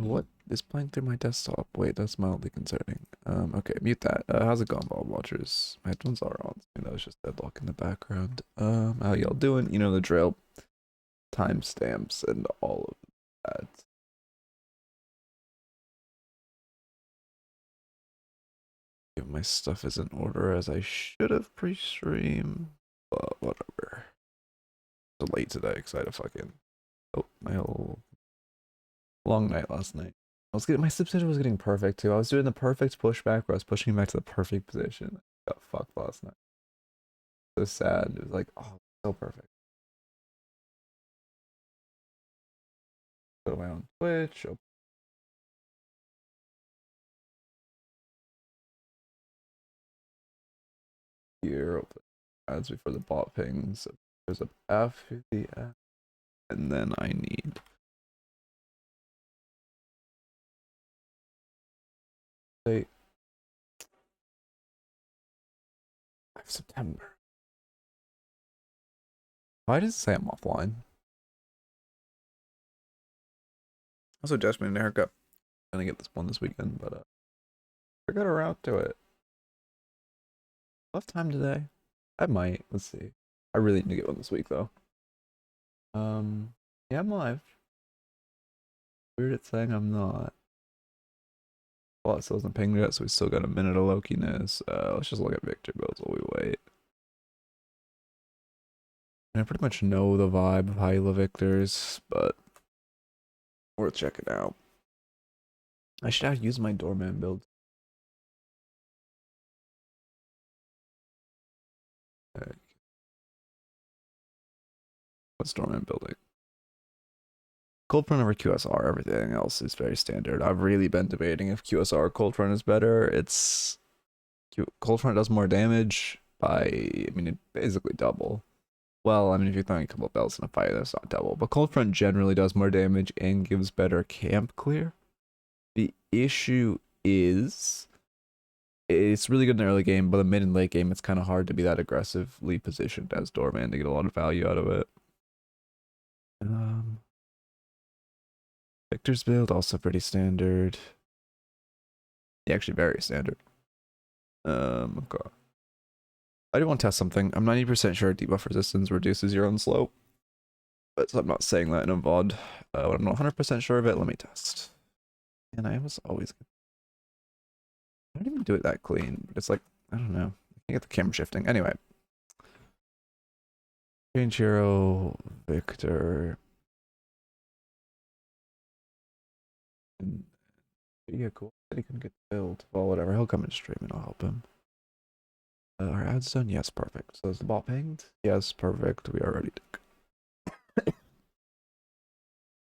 What is playing through my desktop? Wait, that's mildly concerning. Okay, mute that. How's it going, Ball Watchers? My headphones are on. I mean, that was just Deadlock in the background. How y'all doing? You know the drill. Timestamps and all of that. If my stuff is in order as I should have pre-stream, but whatever. It's late today because I had a fucking my whole long night last night. My sleep schedule was getting perfect too. I was doing the perfect pushback where I was pushing back to the perfect position. I got fucked last night. So sad. It was like, oh, so perfect. Go to my own Twitch. Here, open ads before the bot pings. There's a F, the F, and then I need say 5 September. Why does it say I'm offline? Also, Josh made a haircut. I'm gonna get this one this weekend, but I got around to it. Left time today? I might. Let's see. I really need to get one this week though. Yeah, I'm live. Weird it's saying I'm not. Well, it still hasn't pinged yet, so we still got a minute of Lokiness. Let's just look at Victor builds while we wait. I pretty much know the vibe of Hyla Victors, but worth checking out. I should have used my doorman build. Okay. What's doorman building? Cold front over QSR. Everything else is very standard. I've really been debating if QSR or cold front is better. It's cold front does more damage by, I mean, basically double. Well, I mean, if you're throwing a couple of bells in a fight, that's not double. But cold front generally does more damage and gives better camp clear. The issue is it's really good in the early game, but the mid and late game, it's kind of hard to be that aggressively positioned as doorman to get a lot of value out of it. Victor's build also pretty standard. Yeah, actually very standard. Okay. I do want to test something. I'm 90% sure debuff resistance reduces your own slope, but I'm not saying that in a VOD. When I'm not 100% sure of it, let me test. And I was always. I don't even do it that clean, but it's like, I don't know. I get the camera shifting. Anyway. Change hero, Victor. Yeah, cool. He couldn't get the build. Well, whatever. He'll come and stream and I'll help him. Our ad's done? Yes, perfect. So is the bot pinged? Yes, perfect. We are ready to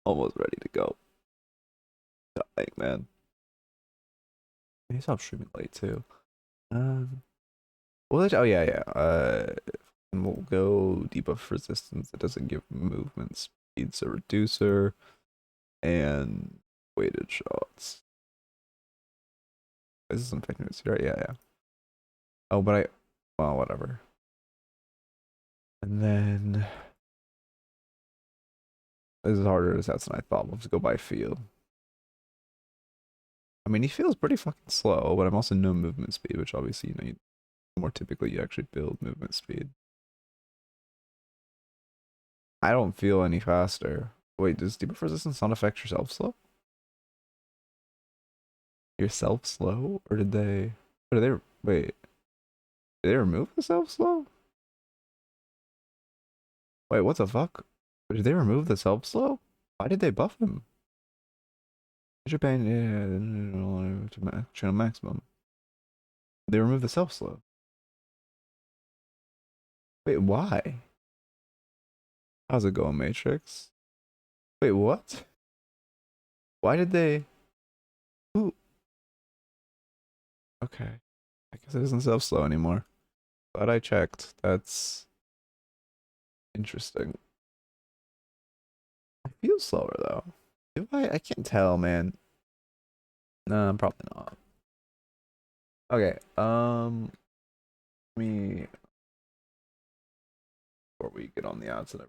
almost ready to go. Dying, man. He stopped streaming late too. Well, oh yeah, yeah. And we'll go debuff resistance. It doesn't give movement speed, so reducer and weighted shots. This is some fake news, right? Yeah, yeah. Oh, but well, whatever. And then this is harder to test than I thought. We'll just go by feel. I mean, he feels pretty fucking slow, but I'm also no movement speed, which obviously, you know, more typically you actually build movement speed. I don't feel any faster. Wait, does debuff resistance not affect your self slow? Your self slow? Or did they wait, did they remove the self slow? Wait, what the fuck? Did they remove the self slow? Why did they buff him? Japan, yeah, to channel maximum. They removed the self slow. Wait, why? How's it going, Matrix? Wait, what? Why did they? Who? Okay, I guess it isn't self slow anymore. Glad I checked. That's interesting. I feel slower though. Do I? I can't tell, man. No, probably not. Okay. Let me before we get on the outs and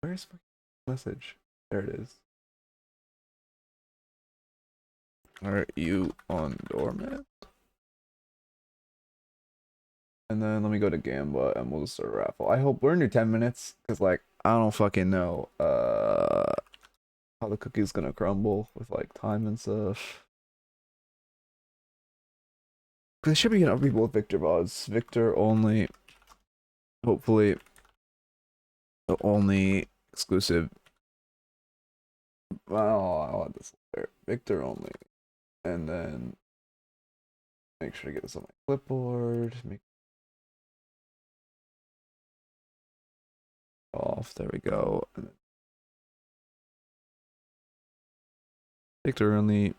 Where's my message? There it is. Are you on dormant? And then let me go to Gamba and we'll just start a raffle. I hope we're under 10 minutes because like I don't fucking know how the cookie's gonna crumble with like time and stuff. Cause there should be enough people with Victor VODs. Victor only, hopefully the only exclusive. Well, I want this there. Victor only. And then make sure to get this on my clipboard. Make off. There we go. And then Victor only.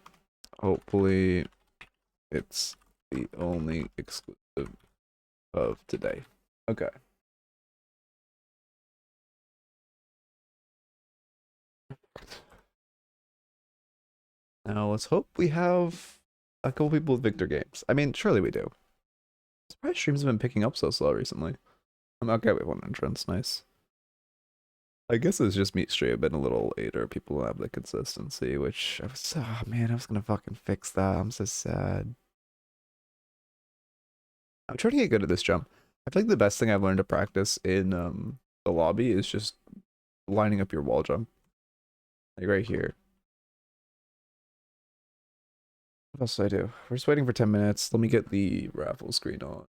Hopefully, it's the only exclusive of today. Okay. Now let's hope we have a couple people with Victor games. I mean, surely we do. Surprise streams have been picking up so slow recently. I'm okay with one entrance. Nice. I guess it's just me straight up been a little later. People don't have the consistency, which I was, oh man, I was gonna fucking fix that. I'm so sad. I'm trying to get good at this jump. I feel like the best thing I've learned to practice in the lobby is just lining up your wall jump. Like right here. What else do I do? We're just waiting for 10 minutes. Let me get the raffle screen on.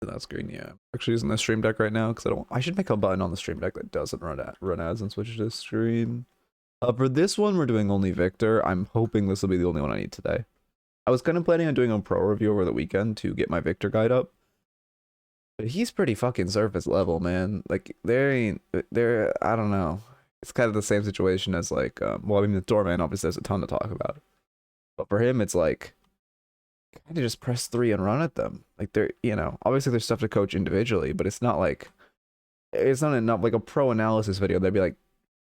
That screen, yeah. I'm actually using the stream deck right now because I should make a button on the stream deck that doesn't run ads and switch to stream. For this one, we're doing only Victor. I'm hoping this will be the only one I need today. I was kind of planning on doing a pro review over the weekend to get my Victor guide up. But he's pretty fucking surface level, man. Like, I don't know. It's kind of the same situation as like, well, I mean, the Doorman, obviously, there's a ton to talk about. But for him, it's like, kind of just press 3 and run at them. Like, they're, you know, obviously there's stuff to coach individually, but it's not enough, like a pro analysis video. There'd be like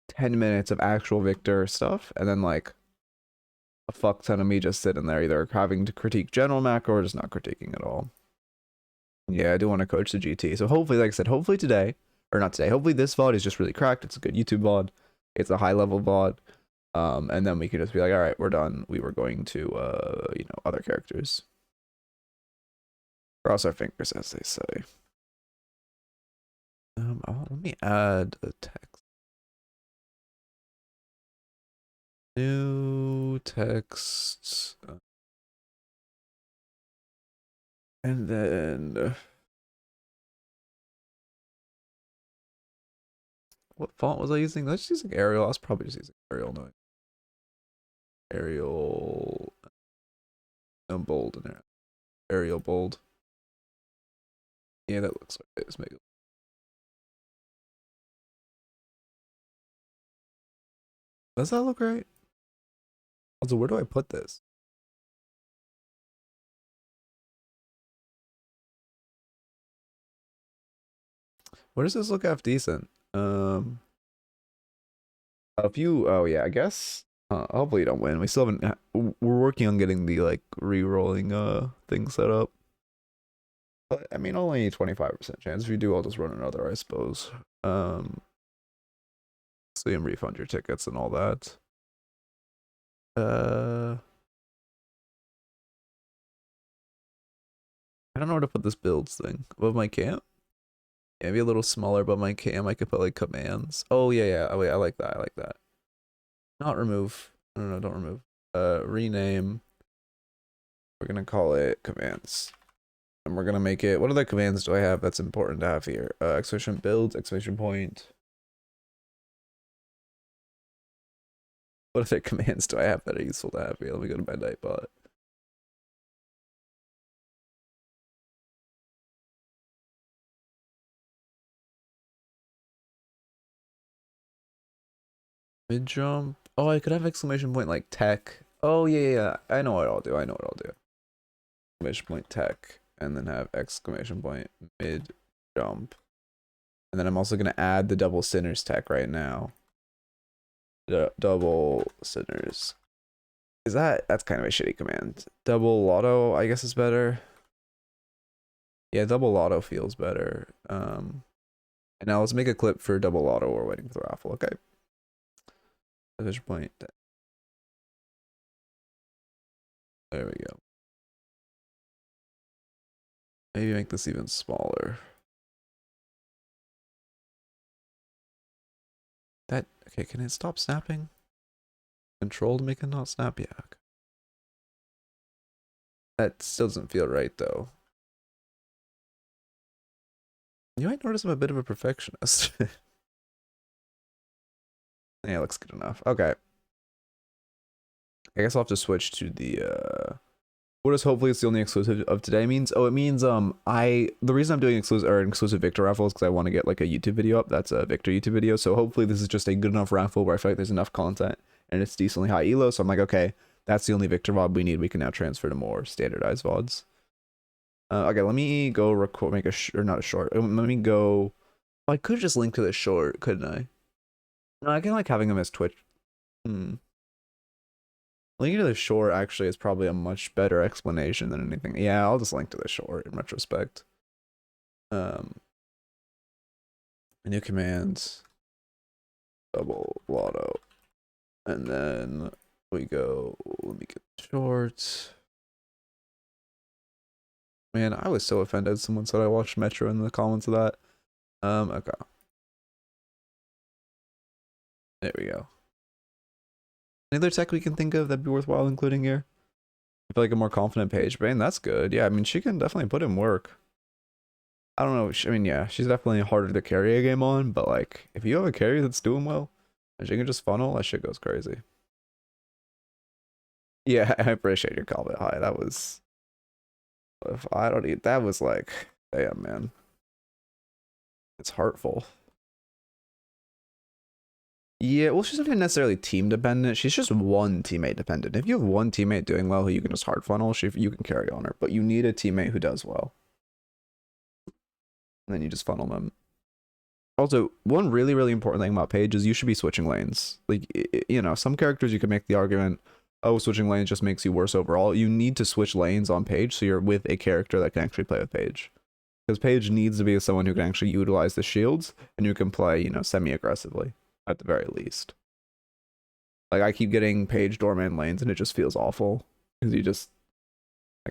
10 minutes of actual Victor stuff, and then like a fuck ton of me just sitting there, either having to critique general macro or just not critiquing at all. Yeah, I do want to coach the GT. So hopefully, like I said, hopefully today, or not today, hopefully this VOD is just really cracked. It's a good YouTube VOD. It's a high level VOD. And then we can just be like, all right, we're done. We were going to, you know, other characters. Cross our fingers, as they say. Let me add a text. New text. And then... what font was I using? I was just using Arial. I was probably just using Arial. No. Arial. Bold in there. Arial bold. Yeah, that looks like it. Let's make it. Does that look right? Also, where do I put this? Where does this look half decent? A few. Oh yeah, I guess. Hopefully you don't win. We still haven't. We're working on getting the like re-rolling thing set up. But I mean, only 25% chance. If you do, I'll just run another, I suppose. So you can refund your tickets and all that. I don't know where to put this builds thing. Above my camp? Yeah, maybe a little smaller above my cam. I could put like commands. Oh yeah, yeah. Oh wait, I like that. I like that. Not remove. No, don't remove. Rename. We're gonna call it commands. And we're gonna make it. What other commands do I have that's important to have here? Exclamation builds, exclamation point. What other commands do I have that are useful to have here? Let me go to my Nightbot. Mid jump. Oh, I could have exclamation point like tech. Oh yeah. I know what I'll do. Exclamation point tech, and then have exclamation point mid jump. And then I'm also gonna add the double sinners tech right now. The double sinners. That's kind of a shitty command. Double lotto, I guess is better. Yeah, double lotto feels better. And now let's make a clip for double auto or waiting for the raffle. Okay. Division point. There we go. Maybe make this even smaller. That, okay, can it stop snapping? Control to make it not snap? Yeah. Okay. That still doesn't feel right though. You might notice I'm a bit of a perfectionist. Yeah, it looks good enough. Okay. I guess I'll have to switch to the what is hopefully it's the only exclusive of today means. Oh, it means the reason I'm doing exclusive Victor raffle is because I want to get like a YouTube video up. That's a Victor YouTube video. So hopefully this is just a good enough raffle where I feel like there's enough content and it's decently high elo. So I'm like, okay, that's the only Victor VOD we need. We can now transfer to more standardized VODs. Okay, let me go record, make a or not a short. Let me go. I could just link to the short, couldn't I? No, I can like having them as Twitch. Linking to the short actually is probably a much better explanation than anything. Yeah, I'll just link to the short in retrospect. New commands, double lotto, and then we go. Let me get the short. Man, I was so offended. Someone said I watched Metro in the comments of that. Okay. There we go. Any other tech we can think of that'd be worthwhile including here? I feel like a more confident page. Man, that's good. Yeah, I mean, she can definitely put in work. I don't know. I mean, yeah, she's definitely harder to carry a game on, but like, if you have a carry that's doing well, and she can just funnel, that shit goes crazy. Yeah, I appreciate your comment. Hi, that was. If I don't eat, that was like, damn, man. It's hurtful. Yeah, well, she's not even necessarily team dependent. She's just one teammate dependent. If you have one teammate doing well who you can just hard funnel, you can carry on her. But you need a teammate who does well. And then you just funnel them. Also, one really, really important thing about Paige is you should be switching lanes. Like, you know, some characters you can make the argument, oh, switching lanes just makes you worse overall. You need to switch lanes on Paige so you're with a character that can actually play with Paige. Because Paige needs to be someone who can actually utilize the shields and who can play, you know, semi-aggressively at the very least. Like, I keep getting Paige doorman lanes and it just feels awful. Because you just,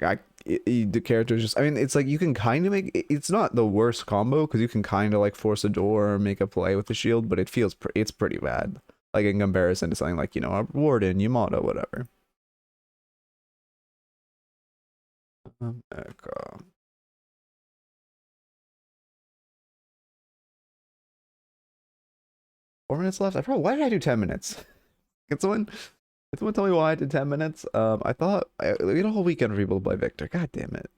like, the characters just, I mean, it's like you can kind of make, it's not the worst combo because you can kind of like force a door or make a play with the shield, but it feels, it's pretty bad. Like in comparison to something like, you know, a Warden, Yamato, whatever. Echo. 4 minutes left? Why did I do 10 minutes? Can someone tell me why I did 10 minutes? I thought, we had a whole weekend for people to play Victor. God damn it.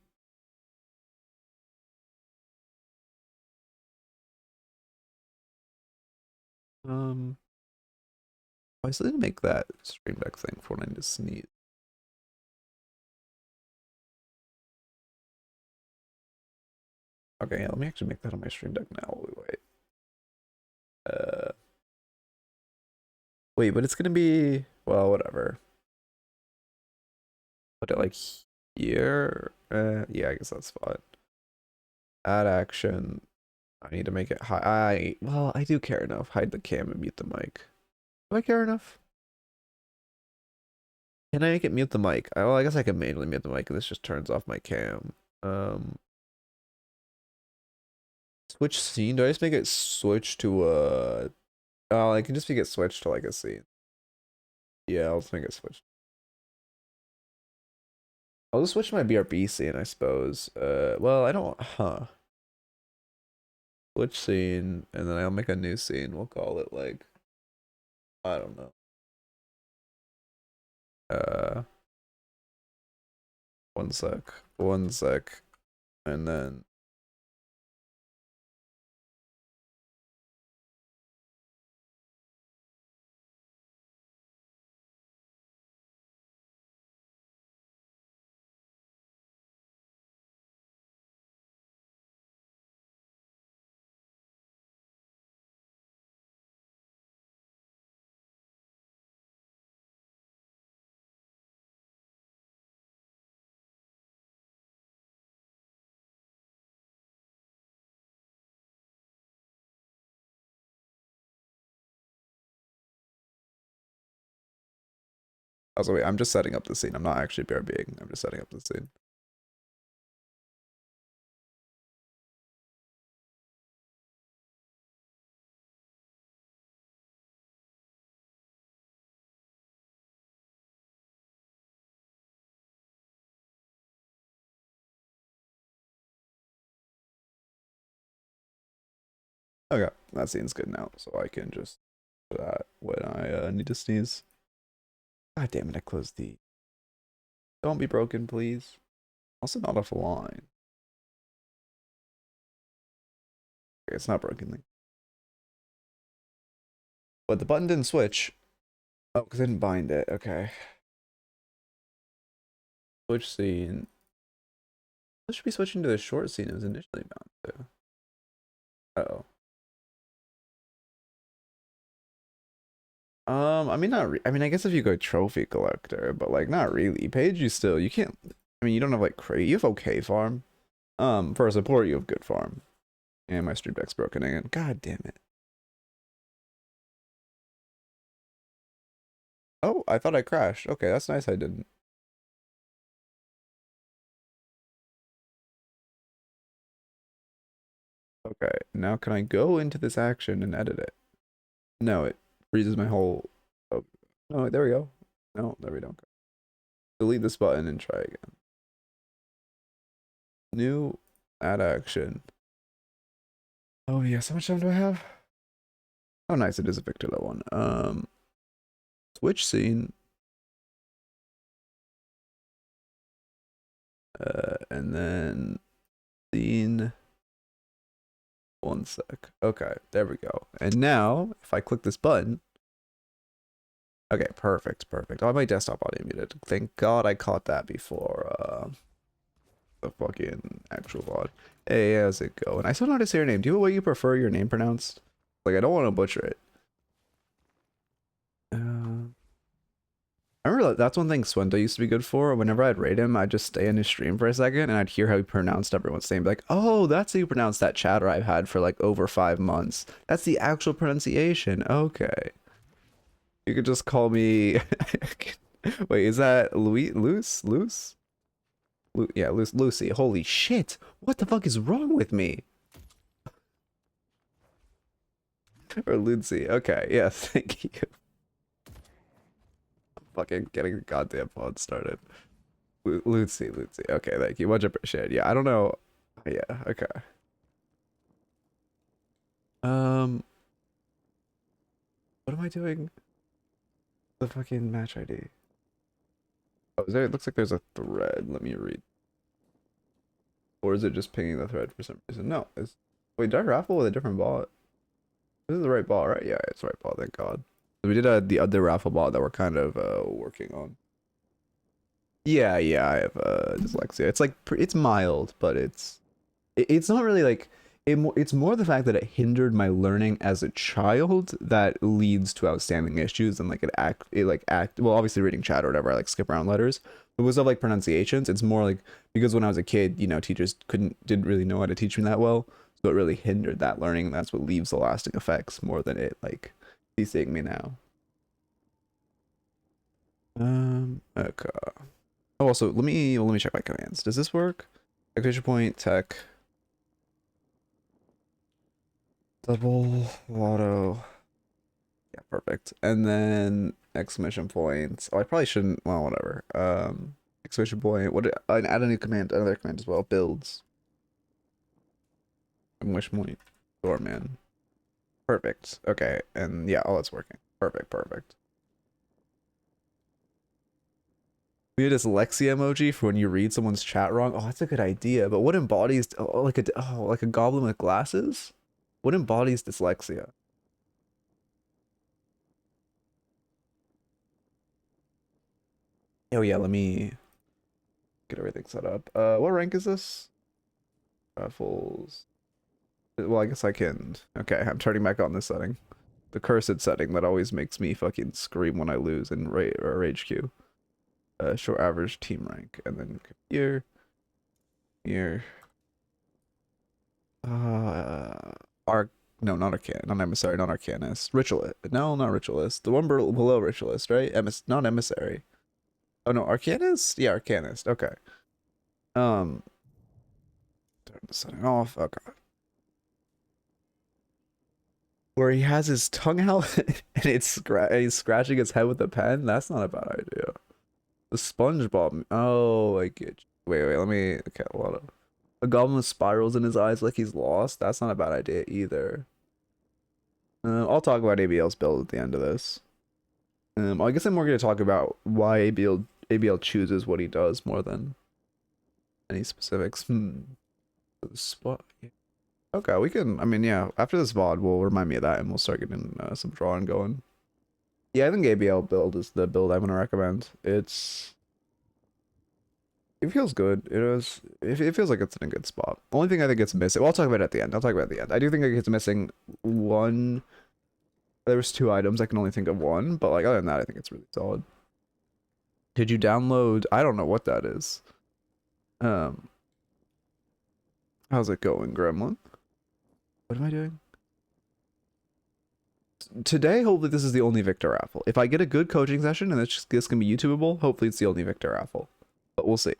I still didn't make that stream deck thing for when I need to sneeze. Okay, yeah, let me actually make that on my stream deck now while we wait. Wait, but it's gonna be, well, whatever. Put it like here. Yeah, I guess that's fine. Add action. I need to make it high. Well, I do care enough. Hide the cam and mute the mic. Do I care enough? Can I make it mute the mic? Well, I guess I can manually mute the mic and this just turns off my cam. Switch scene? Do I just make it switch to oh, I can just make it switch to like a scene. Yeah, I'll just make it switch. I'll just switch to my BRB scene, I suppose. Well, I don't, Switch scene, and then I'll make a new scene. We'll call it like, I don't know. One sec, and then Also, wait, I'm just setting up the scene. I'm not actually BRBing. I'm just setting up the scene. Okay, that scene's good now, so I can just do that when I need to sneeze. God damn it, I closed the... Don't be broken, please. Also not offline. Okay, it's not broken. But the button didn't switch. Oh, because I didn't bind it. Okay. Switch scene. This should be switching to the short scene it was initially bound to. Uh-oh. I mean, I mean, I guess if you go trophy collector, but like, not really. Page, you can't. I mean, you don't have like crazy. You have okay farm. For a support, you have good farm. And my stream deck's broken again. God damn it. Oh, I thought I crashed. Okay, that's nice. I didn't. Okay, now can I go into this action and edit it? No, it freezes my whole. Oh, no, there we go. No, there we don't go. Delete this button and try again. New add action. Oh yes, how much time do I have? Oh nice, it is a Victor that one. Switch scene. And then scene. One sec. Okay, there we go. And now, if I click this button. Okay, perfect. Oh, my desktop audio muted. Thank God I caught that before the fucking actual VOD. Hey, how's it going? I still know how to say your name. Do you have a way you prefer your name pronounced? Like, I don't want to butcher it. I remember that's one thing Swento used to be good for. Whenever I'd rate him, I'd just stay in his stream for a second and I'd hear how he pronounced everyone's name. Be like, oh, that's how you pronounce that chatter I've had for like over 5 months. That's the actual pronunciation. Okay. You could just call me... Wait, is that Luce? Yeah, Lucy. Holy shit. What the fuck is wrong with me? Or Lucy. Okay, yes, thank you. Fucking getting the goddamn pod started. Lucy. Okay, thank you. Much appreciated. Yeah, I don't know. Yeah, okay. What am I doing? The fucking match ID. Oh, is there? It looks like there's a thread. Let me read. Or is it just pinging the thread for some reason? No. Wait, did I raffle with a different bot? This is the right bot, right? Yeah, it's the right bot. Thank God. We did the other raffle bot that we're kind of working on. Yeah, I have dyslexia. It's like it's mild, but it's not really like it's more the fact that it hindered my learning as a child that leads to outstanding issues and like well, obviously reading chat or whatever, I like skip around letters. But with stuff like pronunciations, it's more like because when I was a kid, you know, teachers didn't really know how to teach me that well, so it really hindered that learning, and that's what leaves the lasting effects more than it like seeing me now. Okay. Oh, also, let me check my commands. Does this work? Activation point, tech. Double, auto. Yeah, perfect. And then exclamation point. Oh, I probably shouldn't. Well, whatever. Exclamation point. Add a new command, another command as well. Builds. Exclamation point. Doorman. Perfect. Okay, and yeah, all that's working. Perfect. We had dyslexia emoji for when you read someone's chat wrong. Oh, that's a good idea. But what embodies like a goblin with glasses? What embodies dyslexia? Oh yeah, let me get everything set up. What rank is this? Raffles. Well, I guess I can. Okay, I'm turning back on this setting. The cursed setting that always makes me fucking scream when I lose in rage queue. Show average team rank, and then here. No, not emissary, not arcanist. Ritualist. No, not ritualist. The one below ritualist, right? Not emissary. Oh no, Arcanist? Yeah, Arcanist. Okay. Turn the setting off. Okay. Where he has his tongue out and he's scratching his head with a pen. That's not a bad idea. The SpongeBob. Oh, I get you. Wait, let me. Okay, a lot of. A goblin with spirals in his eyes like he's lost. That's not a bad idea either. I'll talk about ABL's build at the end of this. I guess I'm more going to talk about why ABL chooses what he does more than any specifics. Spot. Okay, we can. I mean, yeah. After this VOD, will remind me of that, and we'll start getting some drawing going. Yeah, I think ABL build is the build I'm gonna recommend. It feels good. It feels like it's in a good spot. Only thing I think it's missing. Well, I'll talk about it at the end. I'll talk about it at the end. I do think it's missing one. There's 2 items. I can only think of one, but like other than that, I think it's really solid. Did you download? I don't know what that is. How's it going, Gremlin? What am I doing? Today, hopefully this is the only Victor raffle. If I get a good coaching session and this can be YouTubeable, hopefully it's the only Victor raffle. But we'll see.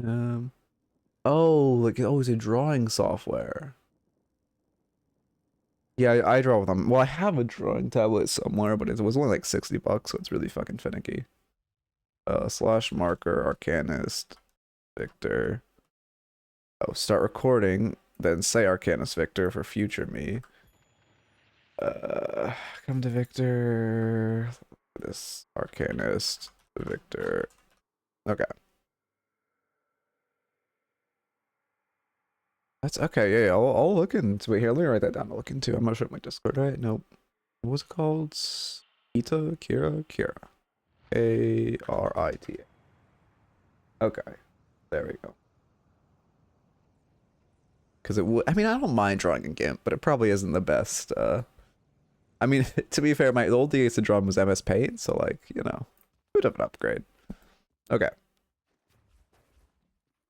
Oh, like it's a drawing software. Yeah, I draw with them. Well, I have a drawing tablet somewhere, but it was only like 60 bucks, so it's really fucking finicky. Slash marker, Arcanist, Victor. Oh, start recording, then say Arcanist Victor for future me. Come to Victor. This Arcanist Victor. Okay. That's okay. Yeah, I'll look into it here. Let me write that down to look into. I'm not sure if my Discord right. Nope. What was it called? Kira. Arita. Okay. There we go. Because it would. I mean, I don't mind drawing in GIMP, but it probably isn't the best. I mean, to be fair, the old thing I used to draw was MS Paint, so like, you know, bit of an upgrade. Okay.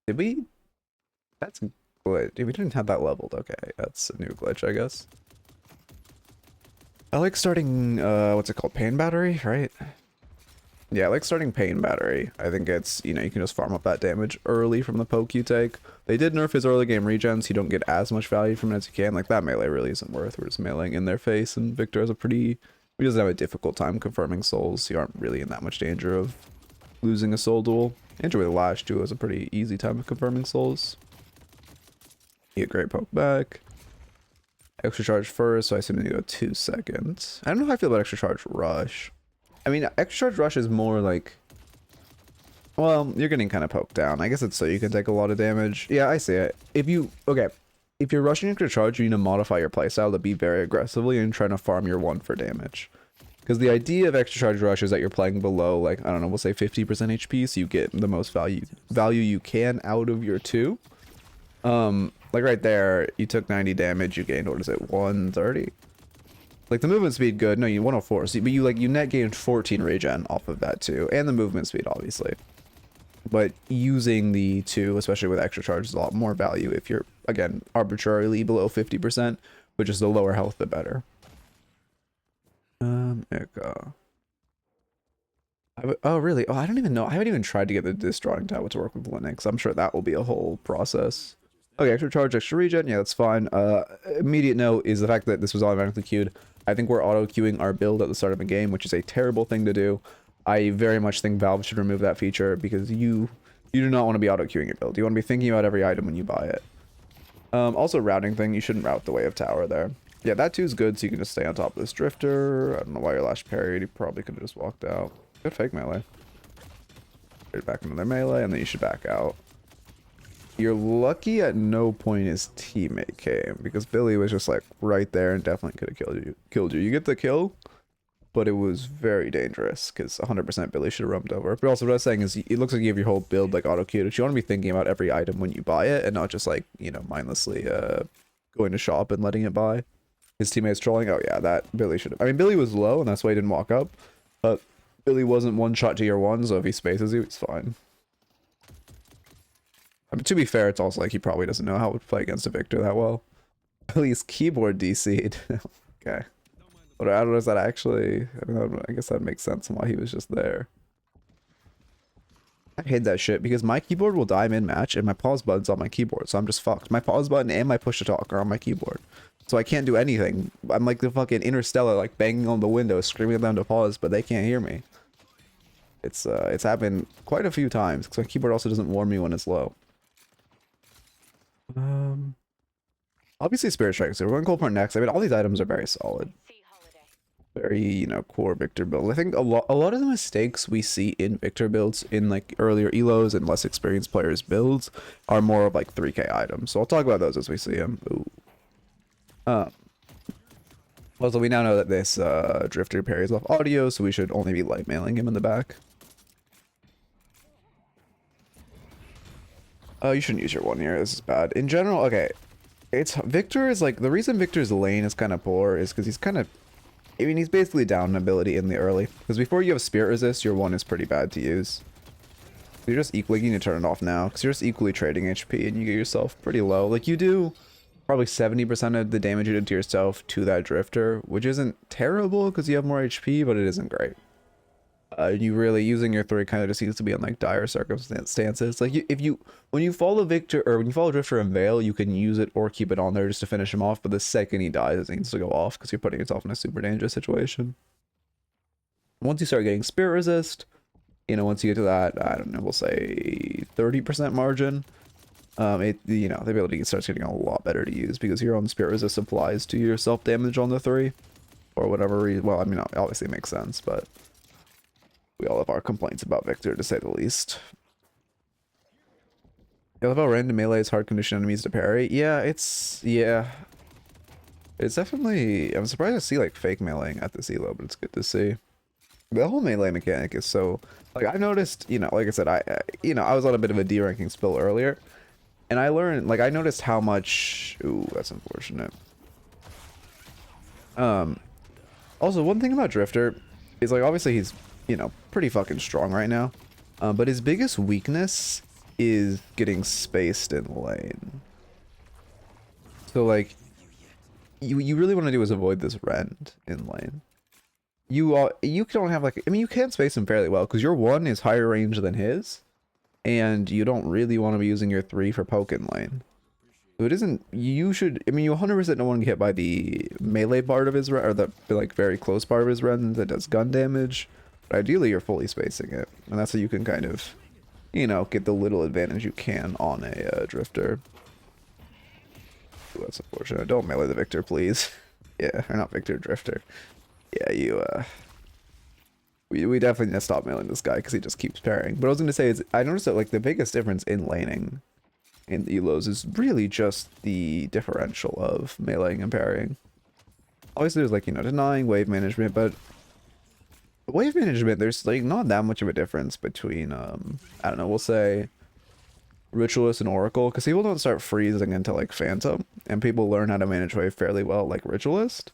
Did we? That's glitch. We didn't have that leveled. Okay, that's a new glitch, I guess. I like starting, what's it called? Pain Battery, right? Yeah, I like starting Pain Battery. I think it's, you know, you can just farm up that damage early from the poke you take. They did nerf his early game regen, so you don't get as much value from it as you can. Like, that melee really isn't worth. We're just meleeing in their face, and Victor has a pretty... He doesn't have a difficult time confirming souls, so you aren't really in that much danger of losing a soul duel. Andrew with Lash, too, has a pretty easy time of confirming souls. You get great poke back. Extra charge first, so I assume you go 2 seconds. I don't know how I feel about extra charge rush. I mean, extra charge rush is more like... Well, you're getting kind of poked down. I guess it's so you can take a lot of damage. Yeah, I see it. If you... Okay. If you're rushing extra charge, you need to modify your playstyle to be very aggressively and trying to farm your 1 for damage. Because the idea of extra charge rush is that you're playing below, like, I don't know, we'll say 50% HP, so you get the most value you can out of your 2. Like right there, you took 90 damage, you gained, what is it, 130? Like the movement speed good, no, you 104, so, but you net gained 14 regen off of that too, and the movement speed obviously. But using the 2, especially with extra charge, is a lot more value if you're, again, arbitrarily below 50%, which is the lower health the better. Oh really? Oh, I don't even know. I haven't even tried to get this drawing tablet to work with Linux. I'm sure that will be a whole process. Okay, extra charge, extra regen, yeah, that's fine. Immediate note is the fact that this was automatically queued. I think we're auto-queuing our build at the start of a game, which is a terrible thing to do. I very much think Valve should remove that feature because you do not want to be auto-queuing your build. You want to be thinking about every item when you buy it. Also routing thing, you shouldn't route the Way of Tower there. Yeah, that too is good, so you can just stay on top of this Drifter. I don't know why your Lash parried. You probably could have just walked out. Good fake melee. Straight back into their melee, and then you should back out. You're lucky at no point his teammate came, because Billy was just like right there and definitely could have killed you. You get the kill, but it was very dangerous because 100% Billy should have roamed over. But also what I was saying is it looks like you have your whole build like auto-queued, but you want to be thinking about every item when you buy it and not just like, you know, mindlessly going to shop and letting it buy. His teammates trolling, oh yeah, that Billy should have. I mean, Billy was low and that's why he didn't walk up, but Billy wasn't one shot to your 1, so if he spaces you, it's fine. I mean, to be fair, it's also like he probably doesn't know how to play against a Victor that well. Billy's keyboard DC'd. Okay. But I don't know, is that actually... I mean, I guess that makes sense on why he was just there. I hate that shit because my keyboard will die mid-match and my pause button's on my keyboard, so I'm just fucked. My pause button and my push to talk are on my keyboard. So I can't do anything. I'm like the fucking Interstellar, like banging on the window, screaming at them to pause, but they can't hear me. It's happened quite a few times because my keyboard also doesn't warn me when it's low. Obviously Spirit Strike, so we're going Cold Front next. I mean, all these items are very solid. Very, you know, core Victor build. I think a lot of the mistakes we see in Victor builds in like earlier elos and less experienced players builds are more of like 3k items. So I'll talk about those as we see them. Also, we now know that this Drifter parries off audio, so we should only be light mailing him in the back. You shouldn't use your 1 here. This is bad. In general, okay. Victor is like, the reason Victor's lane is kind of poor is because he's kind of, I mean, he's basically down in ability in the early. Because before you have Spirit Resist, your 1 is pretty bad to use. You're just equally, you need to turn it off now, because you're just equally trading HP and you get yourself pretty low. Like, you do probably 70% of the damage you did to yourself to that Drifter, which isn't terrible because you have more HP, but it isn't great. You really using your 3 kind of just needs to be in like dire circumstances. Like when you follow Victor or when you follow Drifter and Veil, you can use it or keep it on there just to finish him off. But the second he dies, it needs to go off because you're putting yourself in a super dangerous situation. Once you start getting Spirit Resist, you know, once you get to that, I don't know, we'll say 30% margin. You know, the ability starts getting a lot better to use because your own Spirit Resist applies to your self damage on the 3 or whatever reason. Well, I mean, obviously it makes sense, but we all have our complaints about Victor, to say the least. I love how random melee is hard condition enemies to parry. Yeah, it's definitely, I'm surprised to see like fake meleeing at this elo, but it's good to see. The whole melee mechanic is so, like, I noticed, you know, like I said, I was on a bit of a D ranking spill earlier, and I learned, like, I noticed how much, ooh, that's unfortunate. Also, one thing about Drifter is, like, obviously he's, you know, pretty fucking strong right now, but his biggest weakness is getting spaced in lane. So like you really want to do is avoid this rend in lane. You don't have like, I mean, you can space him fairly well because your 1 is higher range than his, and you don't really want to be using your 3 for poke in lane. So it isn't, you should, I mean, you 100% don't want to get hit by the melee part of his rend, or the like very close part of his rend that does gun damage. Ideally, you're fully spacing it, and that's how you can kind of, you know, get the little advantage you can on a Drifter. Ooh, that's unfortunate. Don't melee the Victor, please. Yeah, or not Victor, Drifter. Yeah, we definitely need to stop mailing this guy because he just keeps parrying. But I was going to say is, I noticed that like the biggest difference in laning in the elos is really just the differential of meleeing and parrying. Obviously, there's like, you know, denying, wave management, but wave management, there's like not that much of a difference between I don't know, we'll say Ritualist and Oracle, because people don't start freezing until like Phantom, and people learn how to manage wave fairly well like Ritualist.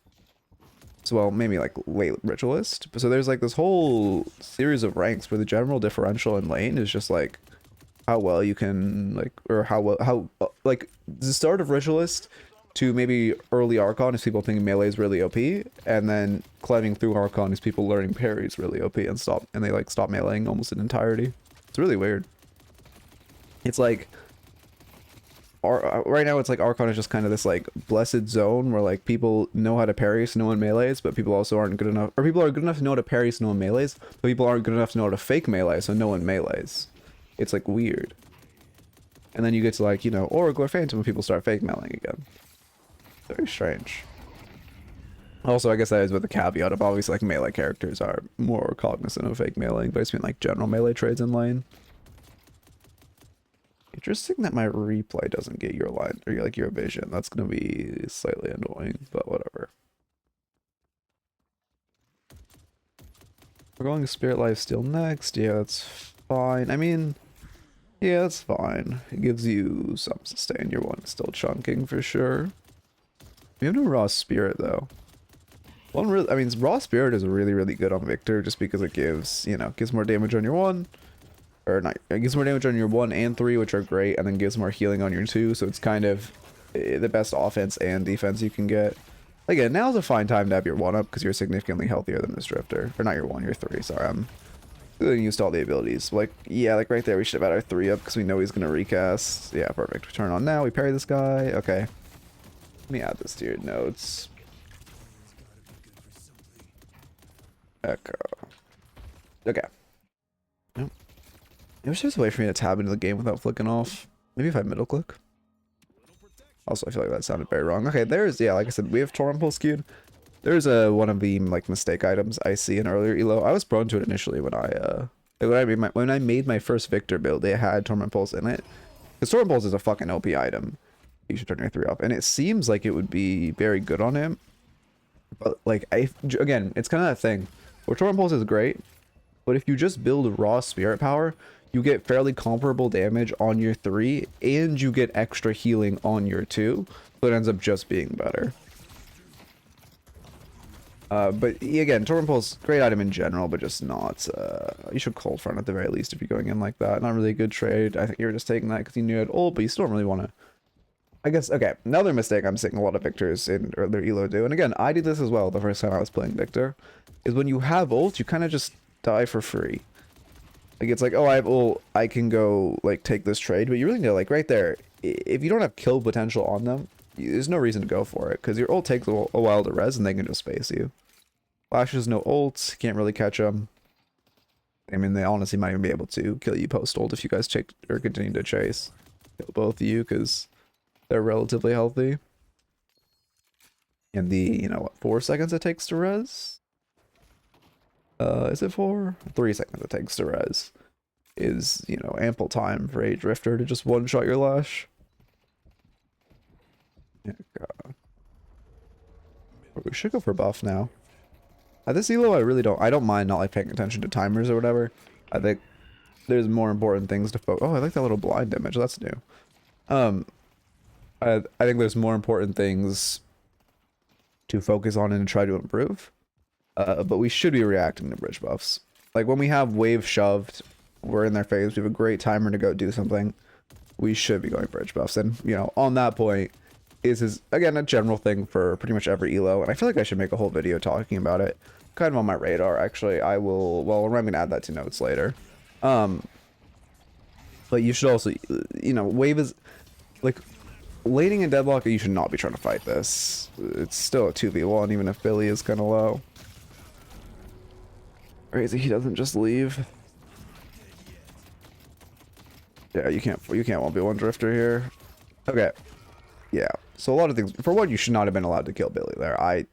So, well, maybe like late Ritualist. So there's like this whole series of ranks where the general differential in lane is just like how well you can like, or how like the start of Ritualist to maybe early Archon is people thinking melee is really OP, and then climbing through Archon is people learning parry is really OP and they like stop meleeing almost in entirety. It's really weird. It's like right now it's like Archon is just kind of this like blessed zone where like people know how to parry so no one melees, but people also aren't good enough, or people are good enough to know how to parry so no one melees, but people aren't good enough to know how to fake melee so no one melees. It's like weird. And then you get to like, you know, Oracle or Phantom and people start fake meleeing again. Very strange. Also, I guess that is with the caveat of obviously like melee characters are more cognizant of fake meleeing, but I just mean like general melee trades in lane. Interesting that my replay doesn't get your line or like your vision. That's gonna be slightly annoying, but whatever. We're going to Spirit Life Steal next. Yeah, that's fine. I mean, yeah, that's fine. It gives you some sustain. Your 1 is still chunking for sure. We have no Raw Spirit though. I mean, Raw Spirit is really, really good on Victor just because it gives, you know, gives more damage on your 1. Or not, it gives more damage on your 1 and 3, which are great, and then gives more healing on your 2, so it's kind of the best offense and defense you can get. Again, now's a fine time to have your 1-up because you're significantly healthier than this Drifter. Or not your 1, your 3, sorry. I'm used all the abilities. Like, yeah, like right there, we should have had our 3-up because we know he's going to recast. Yeah, perfect. We turn on now. We parry this guy. Okay. Let me add this to your notes. Echo. Okay. Nope. There's just a way for me to tab into the game without flicking off. Maybe if I middle click. Also, I feel like that sounded very wrong. Okay, there's, yeah, like I said, we have Torrent Pulse queued. There's one of the like mistake items I see in earlier elo. I was prone to it initially when I made my first Victor build. They had Torment Pulse in it. Because Torment Pulse is a fucking OP item. You should turn your 3 off, and it seems like it would be very good on him. But like, again, it's kind of that thing where Torment Pulse is great, but if you just build raw Spirit Power, you get fairly comparable damage on your 3, and you get extra healing on your 2, so it ends up just being better. But again, Torrent Pulse, great item in general, but just not, you should Cold Front at the very least if you're going in like that. Not really a good trade. I think you were just taking that because you knew it ult, but you still don't really want to. I guess, okay, another mistake I'm seeing a lot of Victors in earlier elo do, and again, I did this as well the first time I was playing Victor, is when you have ult, you kind of just die for free. Like, it's like, oh, I have ult, I can go, like, take this trade, but you really know, like, right there, if you don't have kill potential on them, there's no reason to go for it, because your ult takes a while to res, and they can just space you. Flash has no ult, can't really catch them. I mean, they honestly might even be able to kill you post-ult if you guys continue to chase. Kill both of you, because they're relatively healthy. And the, you know, what, 4 seconds it takes to res? Is it 4? 3 seconds it takes to res. Is, you know, ample time for a Drifter to just one-shot your Lash. Yeah, God. We should go for buff now. At this elo, I don't mind not like paying attention to timers or whatever. I think there's more important things to focus. Oh, I like that little blind image. That's new. I think there's more important things to focus on and try to improve. But we should be reacting to bridge buffs. Like when we have wave shoved, we're in their phase, we have a great timer to go do something. We should be going bridge buffs. And, you know, on that point is again, a general thing for pretty much every elo. And I feel like I should make a whole video talking about it. Kind of on my radar, actually. I will, well, I'm going to add that to notes later. But you should also, you know, wave is, like, laning in Deadlock, you should not be trying to fight this. It's still a 2v1, even if Billy is kind of low. Crazy, he doesn't just leave. Yeah, you can't 1v1 Drifter here. Okay. Yeah. So a lot of things. For one, you should not have been allowed to kill Billy there.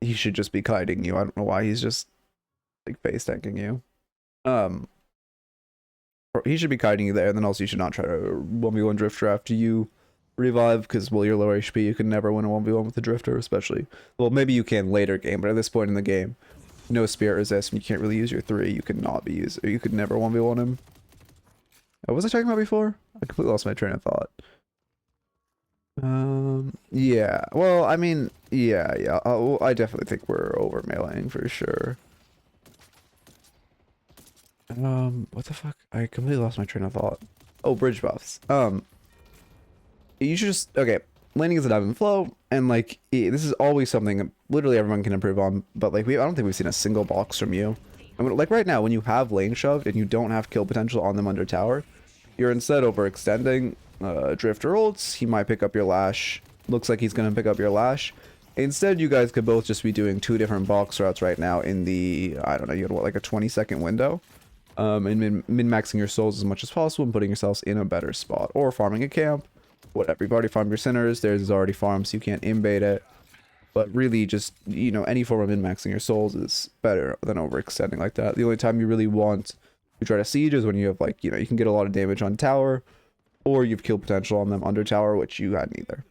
He should just be kiting you. I don't know why he's just like face tanking you. He should be kiting you there, and then also you should not try to 1v1 Drifter after you revive, because, well, you're low HP. You can never win a 1v1 with the Drifter, especially. Well, maybe you can later game, but at this point in the game, no spirit resist, and you can't really use your 3. You could not be used, or you could never 1v1 him. What was I talking about before? I completely lost my train of thought. Yeah. Well, I mean, yeah. I definitely think we're over meleeing for sure. What the fuck? I completely lost my train of thought. Oh, bridge buffs. You should just, okay, landing is a dive and flow, and like, this is always something literally everyone can improve on, but like, I don't think we've seen a single box from you. I mean, like right now, when you have lane shove and you don't have kill potential on them under tower, you're instead overextending. Drifter ults, he might pick up your Lash. Looks like he's gonna pick up your Lash. Instead, you guys could both just be doing 2 different box routes right now in the, I don't know, you had what, like a 20-second window? And min-maxing your souls as much as possible and putting yourselves in a better spot. Or farming a camp. Whatever, you've already farmed your Sinners, theirs is already farmed, so you can't imbait it. But really, just, you know, any form of min-maxing your souls is better than overextending like that. The only time you really want to try to siege is when you have, like, you know, you can get a lot of damage on tower, or you've kill potential on them under tower, which you had neither.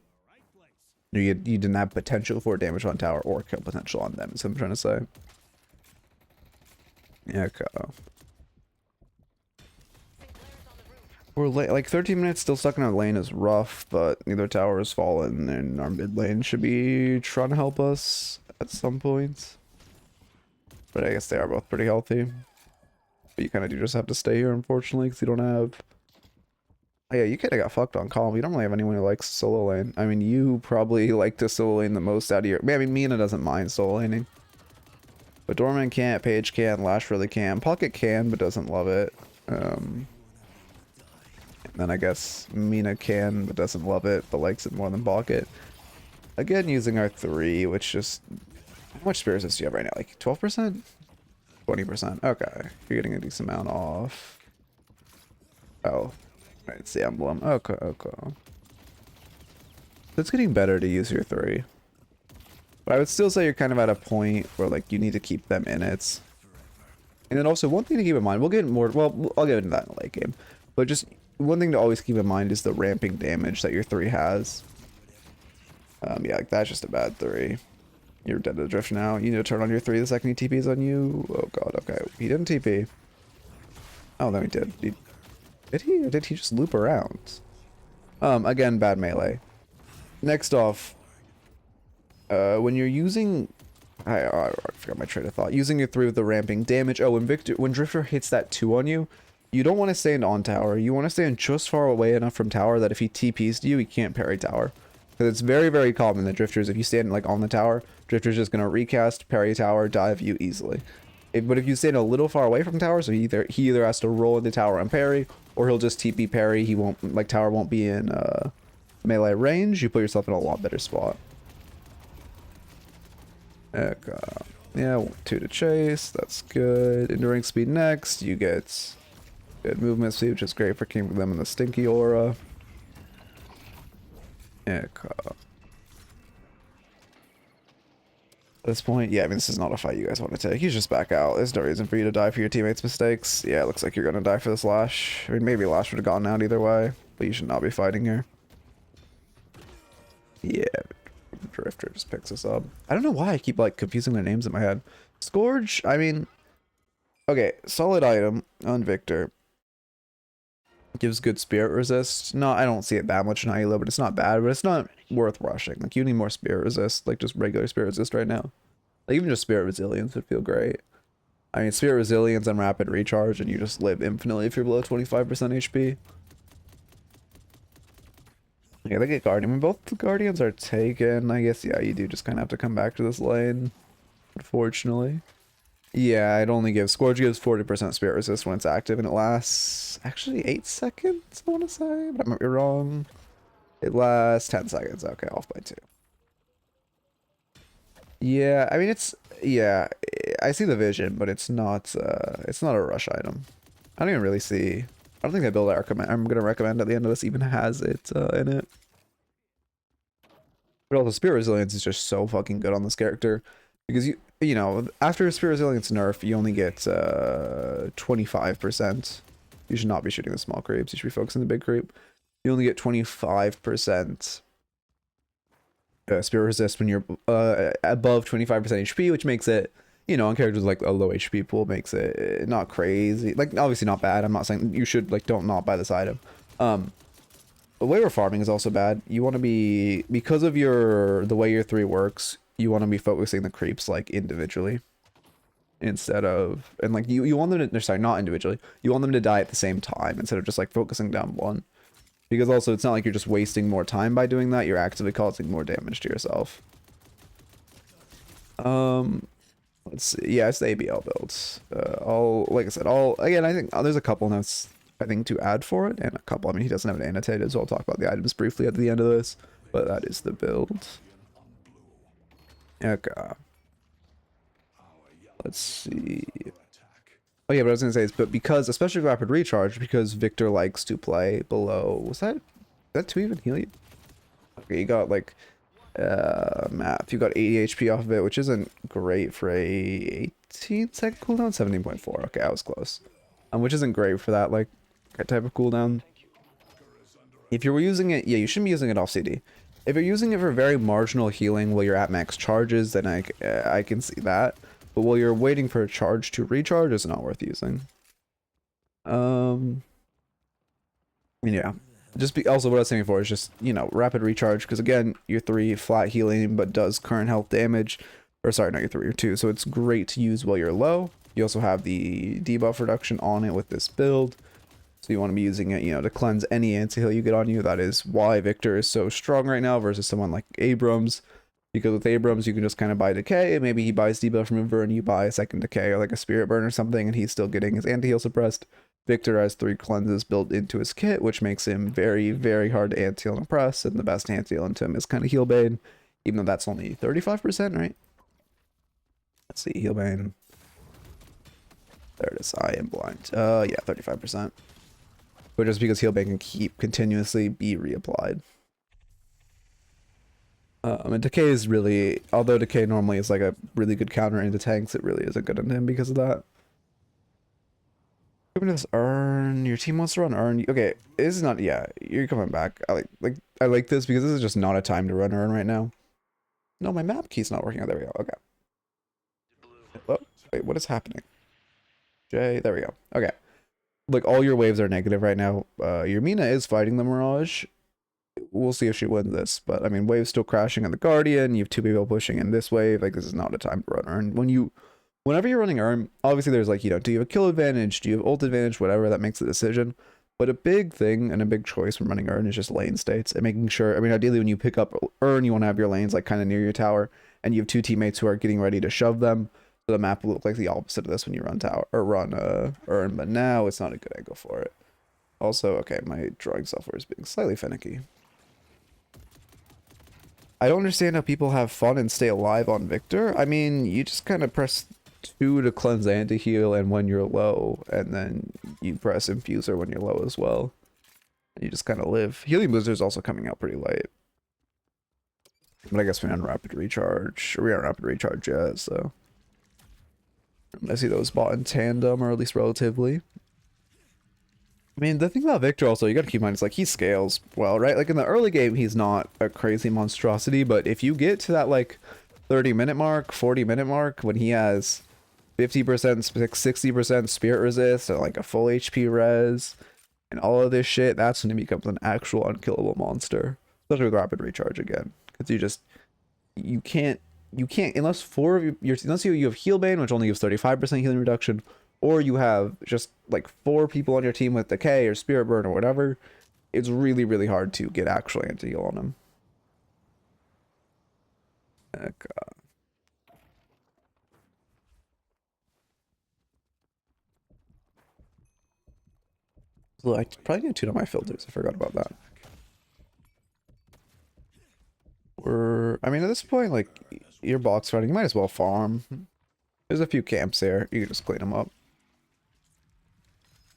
You didn't have potential for damage on tower or kill potential on them, is what I'm trying to say. Yeah, okay. We're like 13 minutes still stuck in our lane is rough, but neither tower has fallen, and our mid lane should be trying to help us at some point. But I guess they are both pretty healthy. But you kind of do just have to stay here, unfortunately, because you don't have Oh, yeah, you kinda got fucked on calm. You don't really have anyone who likes solo lane. I mean, you probably like to solo lane the most out of your... I mean, Mina doesn't mind solo laning. But Dorman can't, Page can, Lash really can. Pocket can, but doesn't love it. And then I guess Mina can, but doesn't love it, but likes it more than Pocket. Again, using R3, which just... How much spear resist do you have right now? Like 12%? 20%. Okay. You're getting a decent amount off. Oh. Right, it's the emblem. Okay, okay. It's getting better to use your 3. But I would still say you're kind of at a point where like you need to keep them in it. And then also one thing to keep in mind, we'll get more, well, I'll get into that in the late game. But just one thing to always keep in mind is the ramping damage that your 3 has. Yeah, like that's just a bad 3. You're dead to the drift now. You need to turn on your 3 the second he TPs on you. Oh god, okay. He didn't TP. Oh, no, he did. Did he? Or did he just loop around? Again, bad melee. Next off, when you're using... I forgot my train of thought. Using your 3 with the ramping damage. Oh, when Drifter hits that 2 on you, you don't want to stand on tower. You want to stand just far away enough from tower that if he TPs to you, he can't parry tower. Because it's very, very common that Drifters, if you stand like on the tower, Drifter's just going to recast, parry tower, dive you easily. But if you stand a little far away from tower, so he either has to roll into tower and parry, or he'll just TP parry. He won't, like, tower won't be in melee range. You put yourself in a lot better spot. Okay. Yeah, 2 to chase. That's good. Enduring speed next. You get good movement speed, which is great for keeping them in the stinky aura. Okay. At this point, yeah, I mean, this is not a fight you guys want to take. You just back out. There's no reason for you to die for your teammates' mistakes. Yeah, it looks like you're going to die for this Lash. I mean, maybe Lash would have gotten out either way, but you should not be fighting here. Yeah, Drifter just picks us up. I don't know why I keep, like, confusing their names in my head. Scourge, I mean... Okay, solid item on Victor. Gives good spirit resist. No, I don't see it that much in Hilo, but it's not bad, but it's not worth rushing. Like, you need more spirit resist, like just regular spirit resist right now. Like, even just spirit resilience would feel great. I mean, spirit resilience and rapid recharge, and you just live infinitely if you're below 25% HP. Yeah, they get Guardian. I mean, both the Guardians are taken. I guess, yeah, you do just kind of have to come back to this lane, unfortunately. Yeah, it only gives... Scourge gives 40% spirit resist when it's active, and it lasts... Actually, 8 seconds, I want to say, but I might be wrong. It lasts 10 seconds. Okay, off by 2. Yeah, I mean, it's... Yeah, I see the vision, but it's not a rush item. I don't even really see... I don't think the build I'm going to recommend at the end of this even has it in it. But also, Spirit Resilience is just so fucking good on this character. Because, you know, after Spirit Resilience nerf, you only get 25%. You should not be shooting the small creeps. You should be focusing the big creep. You only get 25% Spirit Resist when you're above 25% HP, which makes it, you know, on characters like a low HP pool, makes it not crazy. Like, obviously not bad. I'm not saying you should, like, don't not buy this item. The way we're farming is also bad. You want to be, because of the way your 3 works, you want to be focusing the creeps, like, individually. Instead of, and like, you want them to, sorry, not individually. You want them to die at the same time instead of just, like, focusing down one. Because also, it's not like you're just wasting more time by doing that. You're actively causing more damage to yourself. Let's see. Yeah, it's the ABL builds. Like I said, again, I think there's a couple notes, I think, to add for it, and a couple, I mean, he doesn't have it annotated, so I'll talk about the items briefly at the end of this, but that is the build. Okay. Let's see. Oh yeah, but I was gonna say is, but because, especially rapid recharge, because Victor likes to play below, was that 2 even heal you? Okay, you got like, math, you got 80 HP off of it, which isn't great for a 18-second cooldown, 17.4, okay, I was close. Which isn't great for that, like, type of cooldown. If you were using it, yeah, you shouldn't be using it off CD. If you're using it for very marginal healing while you're at max charges, then I can see that. But while you're waiting for a charge to recharge, it's not worth using. Yeah. Also, what I was saying before is just, you know, rapid recharge, because again, your 3 flat healing, but does current health damage. Or sorry, not your 3, your 2. So it's great to use while you're low. You also have the debuff reduction on it with this build. So you want to be using it, you know, to cleanse any anti-heal you get on you. That is why Victor is so strong right now versus someone like Abrams. Because with Abrams, you can just kind of buy decay. Maybe he buys debuff remover and you buy a second decay or like a spirit burn or something, and he's still getting his anti-heal suppressed. Victor has 3 cleanses built into his kit, which makes him very, very hard to anti-heal and oppress. And the best anti-heal into him is kind of Healbane, even though that's only 35%, right? Let's see, Healbane. There it is. I am blind. Yeah, 35%. But just because Healbane can keep continuously be reapplied. And Decay is really, although Decay normally is like a really good counter into tanks, it really isn't good into him because of that. Coming to this Earn, your team wants to run Earn. Okay, this is not, yeah, you're coming back. I like this because this is just not a time to run Earn right now. No, my map key's not working. Oh, there we go. Okay. Oh, wait, what is happening? J, there we go. Okay. Like, all your waves are negative right now. Your Mina is fighting the Mirage. We'll see if she wins this, but I mean, wave's still crashing on the Guardian. You have 2 people pushing in this wave. Like, this is not a time to run Earn. Whenever you're running Earn, obviously there's like, you know, do you have a kill advantage? Do you have ult advantage? Whatever, that makes the decision. But a big thing and a big choice when running Earn is just lane states and making sure, I mean, ideally when you pick up Earn, you want to have your lanes like kind of near your tower, and you have 2 teammates who are getting ready to shove them. So the map will look like the opposite of this when you run tower or run Earn, but now it's not a good angle for it. Also, okay, my drawing software is being slightly finicky. I don't understand how people have fun and stay alive on Victor. I mean, you just kind of press 2 to cleanse anti-heal and when you're low, and then you press Infuser when you're low as well. And you just kind of live. Healing Blizzard is also coming out pretty late. But I guess we're on Rapid Recharge. Or we aren't Rapid Recharge yet, so. I see those bought in tandem, or at least relatively. I mean, the thing about Victor also, you gotta keep in mind, is like, he scales well, right? Like, in the early game, he's not a crazy monstrosity, but if you get to that, like, 30-minute mark, 40-minute mark, when he has 50%, 60% spirit resist, and, like, a full HP res, and all of this shit, that's when he becomes an actual unkillable monster. Especially with Rapid Recharge again. Because you can't, unless 4 of unless you have Healbane, which only gives 35% healing reduction, or you have just like 4 people on your team with Decay or Spirit Burn or whatever, it's really, really hard to get actual anti-heal on them. So I probably need to tune up my filters. I forgot about that. I mean, at this point, like, your box fighting, you might as well farm. There's a few camps there. You can just clean them up.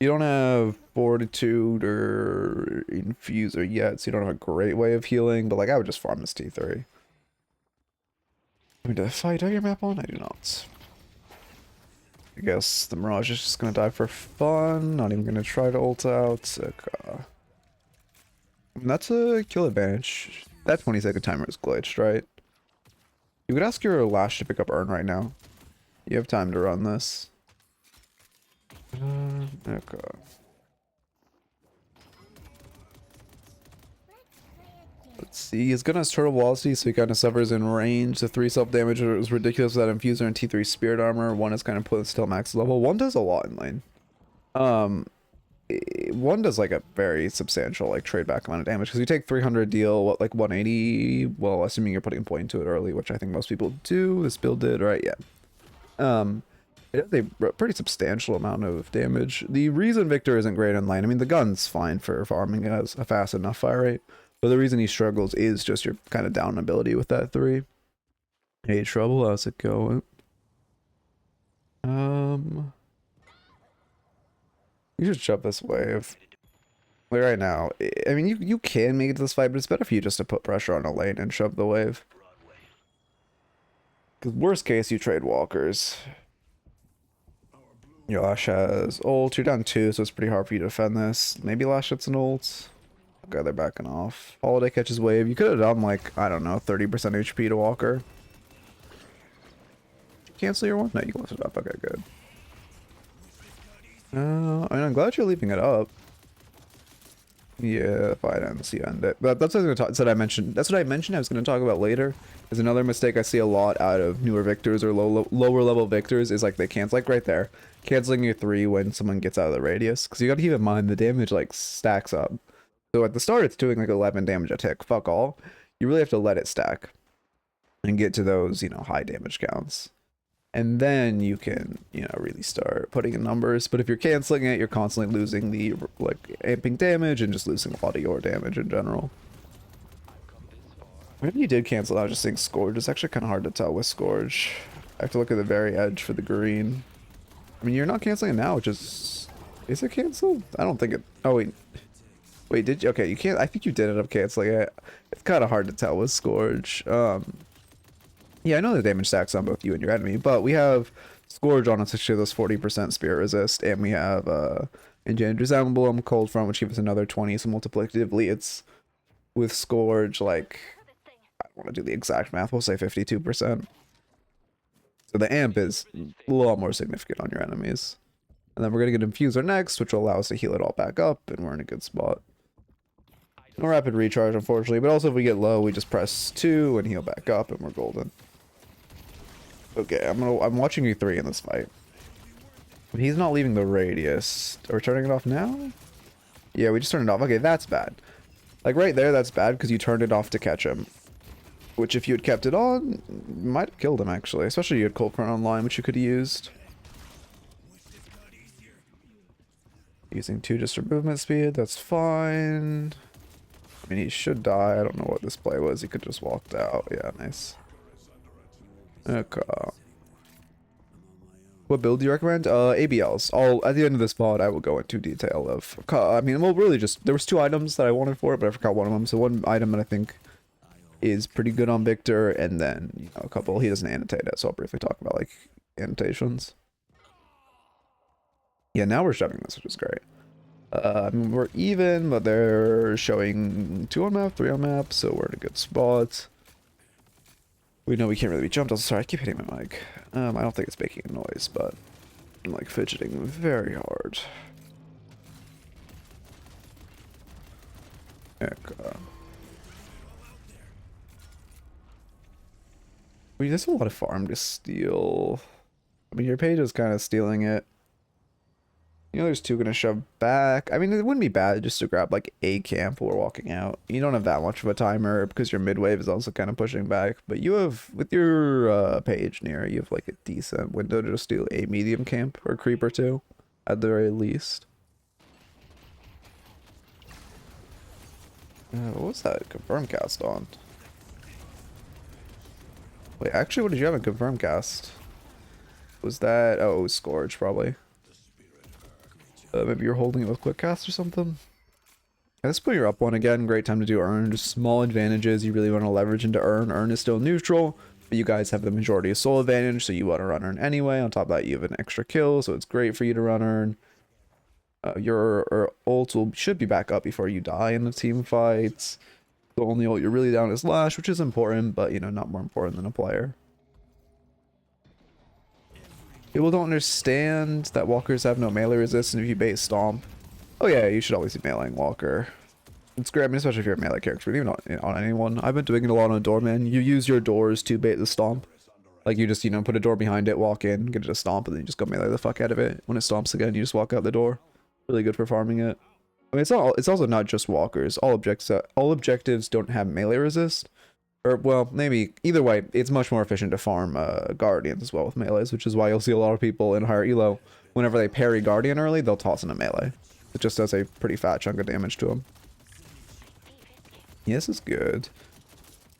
You don't have Fortitude or Infuser yet, so you don't have a great way of healing, but like, I would just farm this T3. I mean, do I have your map on? I do not. I guess the Mirage is just gonna die for fun, not even gonna try to ult out. That's a kill advantage. That 20-second timer is glitched, right? You could ask your Lash to pick up Earn right now. You have time to run this. Okay. Let's see. He's gonna turtle velocity, so he kind of suffers in range. The 3 self-damage was ridiculous with that Infuser and T3 Spirit Armor. 1 is kind of put still max level. 1 does a lot in lane. 1 does like a very substantial like trade back amount of damage because you take 300 deal what, like 180, well, assuming you're putting point to it early, which I think most people do. This build did, right? Yeah. It has a pretty substantial amount of damage. The reason Victor isn't great in lane, I mean, the gun's fine for farming. It has a fast enough fire rate, but the reason he struggles is just your kind of down ability with that 3. Hey, Trouble, how's it going? You should shove this wave. Like right now, I mean, you can make it to this fight, but it's better for you just to put pressure on a lane and shove the wave. Because worst case, you trade walkers. Your Lash has ult. You're down 2, so it's pretty hard for you to defend this. Maybe Lash hits an ult. Okay, they're backing off. Holiday catches wave. You could have done like, I don't know, 30% HP to Walker. Cancel your one? No, you can lift it up. Okay, good. I mean, I'm glad you're leaving it up. Yeah, fight ends, you end it. But that's what I was gonna talk. That's what I mentioned. That's what I mentioned. I was gonna talk about later. Is another mistake I see a lot out of newer victors or lower level victors is like they cancel, like right there, canceling your 3 when someone gets out of the radius. Because you gotta keep in mind the damage like stacks up. So at the start it's doing like 11 damage a tick. Fuck all. You really have to let it stack and get to those, you know, high damage counts. And then you can, you know, really start putting in numbers. But if you're canceling it, you're constantly losing the, like, amping damage and just losing a lot of your damage in general. Maybe you did cancel it, I was just saying Scourge. It's actually kind of hard to tell with Scourge. I have to look at the very edge for the green. I mean, you're not canceling it now, which is... Is it canceled? I don't think it... Oh, wait. Wait, did you? Okay, you can't... I think you did end up canceling it. It's kind of hard to tell with Scourge. Yeah, I know the damage stacks on both you and your enemy, but we have Scourge on us, which gives us 40% Spirit Resist, and we have Enchanter's Emblem, Cold Front, which gives us another 20, so multiplicatively it's with Scourge, like, I don't want to do the exact math, we'll say 52%. So the amp is a lot more significant on your enemies. And then we're going to get Infuser next, which will allow us to heal it all back up, and we're in a good spot. No rapid recharge, unfortunately, but also if we get low, we just press 2 and heal back up, and we're golden. Okay, I'm watching you 3 in this fight. He's not leaving the radius. Are we turning it off now? Yeah, we just turned it off. Okay, that's bad. Like right there, that's bad because you turned it off to catch him. Which if you had kept it on, might have killed him actually. Especially you had Cold Front online, which you could have used. Using 2 just for movement speed, that's fine. I mean, he should die. I don't know what this play was. He could just walked out. Yeah, nice. Okay. What build do you recommend? ABLs. At the end of this pod, I will go into detail of... I mean, well, really just... There was 2 items that I wanted for it, but I forgot one of them. So one item that I think is pretty good on Victor, and then, you know, a couple... He doesn't annotate it, so I'll briefly talk about, like, annotations. Yeah, now we're shoving this, which is great. I mean, we're even, but they're showing 2 on map, 3 on map, so we're in a good spot. We know we can't really be jumped. Also, sorry, I keep hitting my mic. I don't think it's making a noise, but I'm like fidgeting very hard. Okay. I mean, there's a lot of farm to steal. I mean, your page is kind of stealing it. You know, there's 2 gonna shove back. I mean, it wouldn't be bad just to grab like a camp while we're walking out. You don't have that much of a timer because your mid wave is also kind of pushing back. But you have, with your page near, you have like a decent window to just steal a medium camp or creep or 2 at the very least. What was that confirm cast on? Wait, actually, what did you have in confirm cast? Was that... Oh, it was Scourge, probably. Maybe you're holding it with quick cast or something. At this point, you're up 1 again. Great time to do Earn. Just small advantages you really want to leverage into Earn. Earn is still neutral, but you guys have the majority of soul advantage, so you want to run Earn anyway. On top of that, you have an extra kill, so it's great for you to run Earn. Your ult should be back up before you die in the team fights. The only ult you're really down is Lash, which is important, but, you know, not more important than a player. People don't understand that walkers have no melee resistance if you bait stomp. Oh yeah, you should always be meleeing walker. It's great, I mean, especially if you're a melee character, but even on anyone. I've been doing it a lot on Doorman. You use your doors to bait the stomp. Like you just, you know, put a door behind it, walk in, get it to stomp, and then you just go melee the fuck out of it. When it stomps again, you just walk out the door. Really good for farming it. I mean, it's also not just walkers. All objectives don't have melee resist. Or, well, maybe, either way, it's much more efficient to farm Guardians as well with melees, which is why you'll see a lot of people in higher elo, whenever they parry Guardian early, they'll toss in a melee. It just does a pretty fat chunk of damage to them. Yeah, this is good.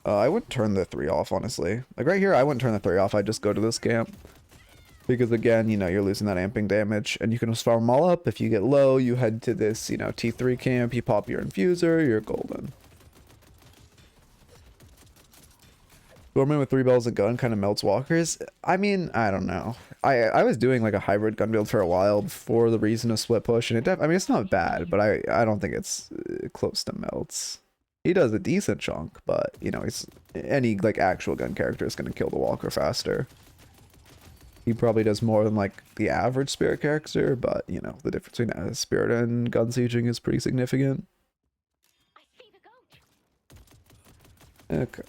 I wouldn't turn the 3 off, honestly. Like, right here, I wouldn't turn the 3 off, I'd just go to this camp. Because, again, you know, you're losing that amping damage, and you can just farm them all up. If you get low, you head to this, you know, T3 camp, you pop your Infuser, you're golden. Doorman with 3 bells and gun kind of melts walkers. I mean, I don't know. I was doing like a hybrid gun build for a while for the reason of split push, and I mean, it's not bad, but I don't think it's close to melts. He does a decent chunk, but you know, any like actual gun character is going to kill the walker faster. He probably does more than like the average spirit character, but you know, the difference between spirit and gun sieging is pretty significant. Okay.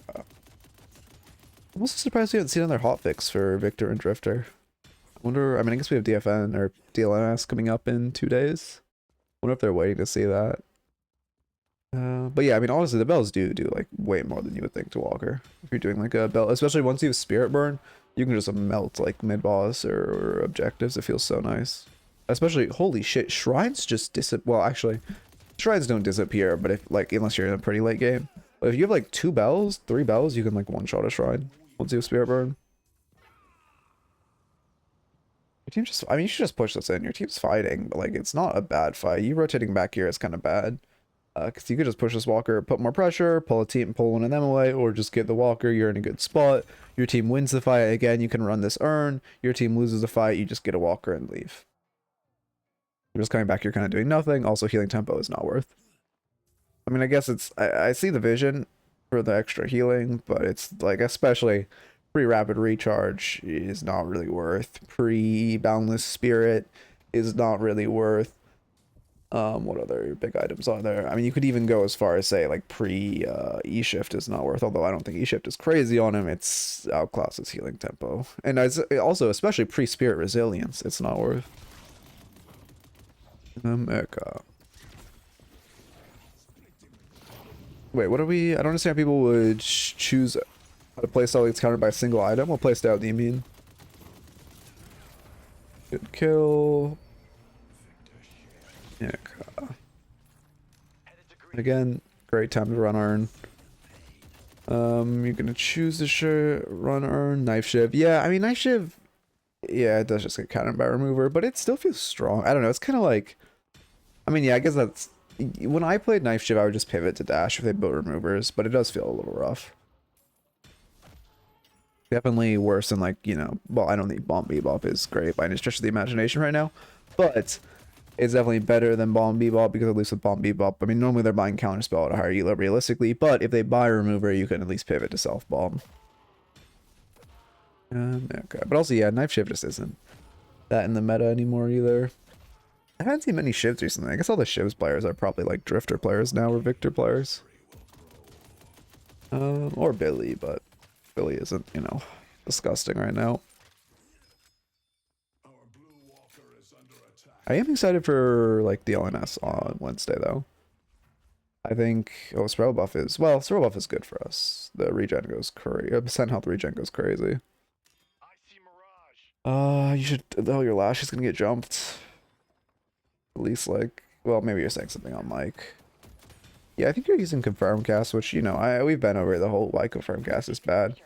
I'm also surprised we haven't seen another hotfix for Victor and Drifter. I wonder, I mean, I guess we have DFN or DLNS coming up in 2 days. I wonder if they're waiting to see that. But yeah, I mean, honestly, the bells do like way more than you would think to Walker. If you're doing like a bell, especially once you have Spirit Burn, you can just melt like mid-boss or objectives. It feels so nice. Especially, holy shit, shrines just well, actually, shrines don't disappear, but if like, unless you're in a pretty late game. But if you have like 2 bells, 3 bells, you can like one-shot a shrine once you have Spirit Burn. Your team just, I mean, you should just push this in. Your team's fighting, but like, it's not a bad fight. You rotating back here is kind of bad. Because you could just push this walker, put more pressure, pull one of them away, or just get the walker. You're in a good spot. Your team wins the fight. Again, you can run this urn. Your team loses the fight. You just get a walker and leave. You're just coming back. You're kind of doing nothing. Also, healing tempo is not worth. I mean, I guess it's... I see the vision for the extra healing, but it's like, especially pre-rapid recharge is not really worth. Pre-boundless spirit is not really worth. What other big items are there? I mean, you could even go as far as say like pre E-shift is not worth, although I don't think E-shift is crazy on him. It's outclasses healing tempo. And also, especially pre-spirit resilience, it's not worth. Mecha. Wait, what are we? I don't understand how people would choose how to play style that's countered by a single item. What play style do you mean? Good kill. Yeah. Again, great time to run Urn. You're gonna choose to run Urn, Knife Shiv. Yeah, I mean Knife Shiv. Yeah, it does just get countered by Remover, but it still feels strong. I don't know. It's kind of like, I mean, yeah, I guess that's when I played Knife Shiv, I would just pivot to dash if they built removers, but it does feel a little rough. Definitely worse than like, you know, well, I don't think Bomb Bebop is great by any stretch of the imagination right now, but it's definitely better than Bomb Bebop, because at least with Bomb Bebop, I mean, normally they're buying Counterspell at a higher elo realistically, but if they buy Remover, you can at least pivot to Self-Bomb. Okay, but also, yeah, Knife Shiv just isn't that in the meta anymore either. I haven't seen many Shivs recently. I guess all the Shivs players are probably like Drifter players now, or Victor players. Or Billy, but Billy isn't, you know, disgusting right now. I am excited for like the LNS on Wednesday though. I think Spell buff is, well, Spell buff is good for us. The regen goes crazy. Percent health regen goes crazy. You should, oh, your Lash is gonna get jumped. At least like, well, maybe you're saying something on mic. Yeah, I think you're using Confirm Cast, which, you know, we've been over the whole why Confirm Cast is bad.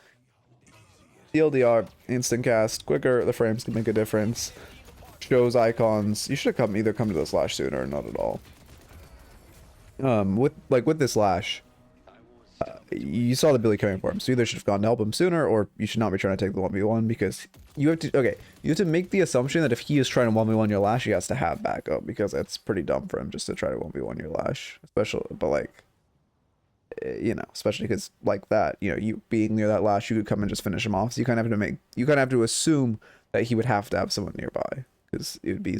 TLDR, instant cast, quicker, the frames can make a difference. Shows icons. You should have either come to the Slash sooner or not at all. With this Slash, you saw the Billy coming for him, so you either should have gone to help him sooner, or you should not be trying to take the 1v1, because you have to, okay, you have to make the assumption that if he is trying to 1v1 your Lash, he has to have backup, because it's pretty dumb for him just to try to 1v1 your Lash, especially, but like, you know, especially because like that, you know, you being near that Lash, you could come and just finish him off, so you kind of have to assume that he would have to have someone nearby, because it would be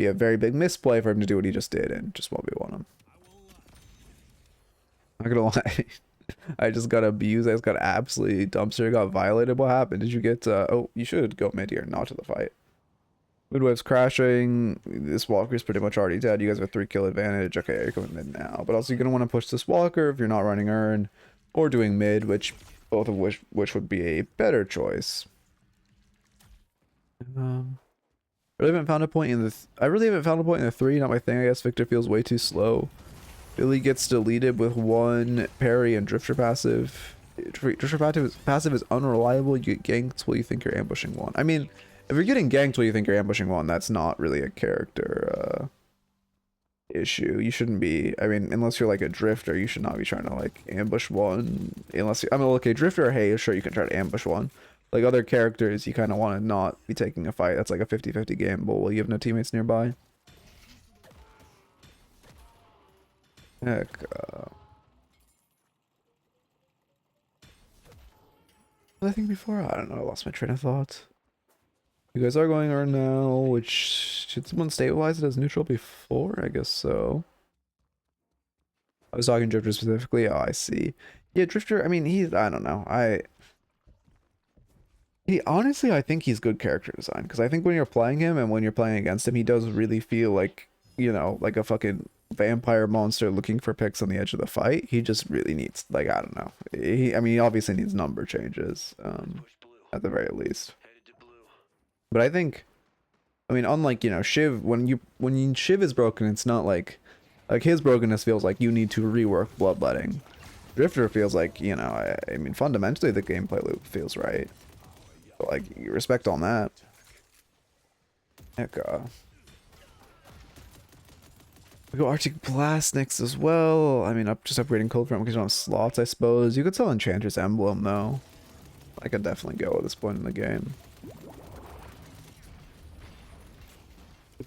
a very big misplay for him to do what he just did and just 1v1 him. Not gonna lie, I just got abused. I just got absolutely dumpster, got violated. What happened? Did you get, oh, you should go mid here, not to the fight. Midwave's crashing. This walker's pretty much already dead. You guys have a 3-kill advantage. Okay, you're coming mid now. But also, you're gonna want to push this walker if you're not running Urn or doing mid, both of which would be a better choice. I really haven't found a point in the 3. Not my thing. I guess Victor feels way too slow. Billy gets deleted with 1 parry and Drifter passive. Drifter passive is unreliable. You get ganked while you think you're ambushing 1. I mean, if you're getting ganked while you think you're ambushing 1, that's not really a character issue. You shouldn't be, I mean, unless you're like a Drifter, you should not be trying to like ambush 1. Unless I mean, okay, Drifter, hey, sure, you can try to ambush 1. Like other characters, you kind of want to not be taking a fight that's like a 50-50 gamble while you have no teammates nearby. Heck, what did I think before? I don't know, I lost my train of thought. You guys are going Urn now, which, should someone stabilize it as neutral before? I guess so. I was talking Drifter specifically. Oh, I see. Yeah, Drifter, I mean, I don't know. He honestly, I think he's good character design because I think when you're playing him and when you're playing against him, he does really feel like, you know, like a fucking vampire monster looking for picks on the edge of the fight. He just really needs, like, I don't know. I mean, he obviously needs number changes, at the very least. But I think, I mean, unlike, you know, Shiv, when Shiv is broken, it's not like his brokenness feels like you need to rework bloodletting. Drifter feels like, you know, I mean, fundamentally the gameplay loop feels right. But, like, you respect on that. Heck, we go Arctic Blast next as well. I mean, just upgrading Cold Front because you don't have slots, I suppose. You could sell Enchantress Emblem, though. I could definitely go at this point in the game.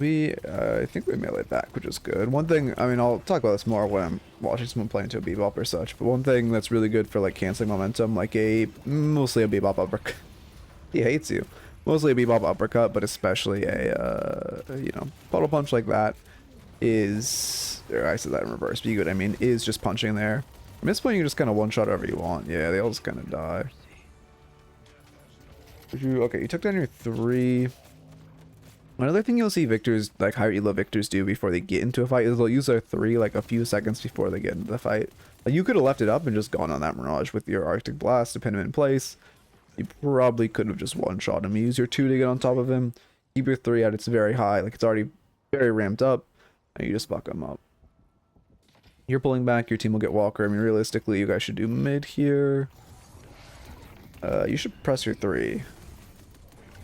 I think we melee back, which is good. One thing, I mean, I'll talk about this more when I'm watching someone play into a Bebop or such, but one thing that's really good for, like, canceling momentum, like mostly a Bebop uppercut. He hates you. Mostly a Bebop uppercut, but especially a, you know, Puddle Punch like that is, or I said that in reverse, but you get what I mean, is just punching there. At this point, you can just kind of one-shot whatever you want. Yeah, they all just kind of die. Okay, you took down your 3. Another thing you'll see Victors, like higher elo Victors do before they get into a fight is they'll use their 3 like a few seconds before they get into the fight. Like you could have left it up and just gone on that Mirage with your Arctic Blast to pin him in place. You probably could have just one-shot him. You use your 2 to get on top of him. Keep your 3 at its very high, like it's already very ramped up, and you just fuck him up. You're pulling back, your team will get Walker. I mean, realistically, you guys should do mid here. You should press your 3.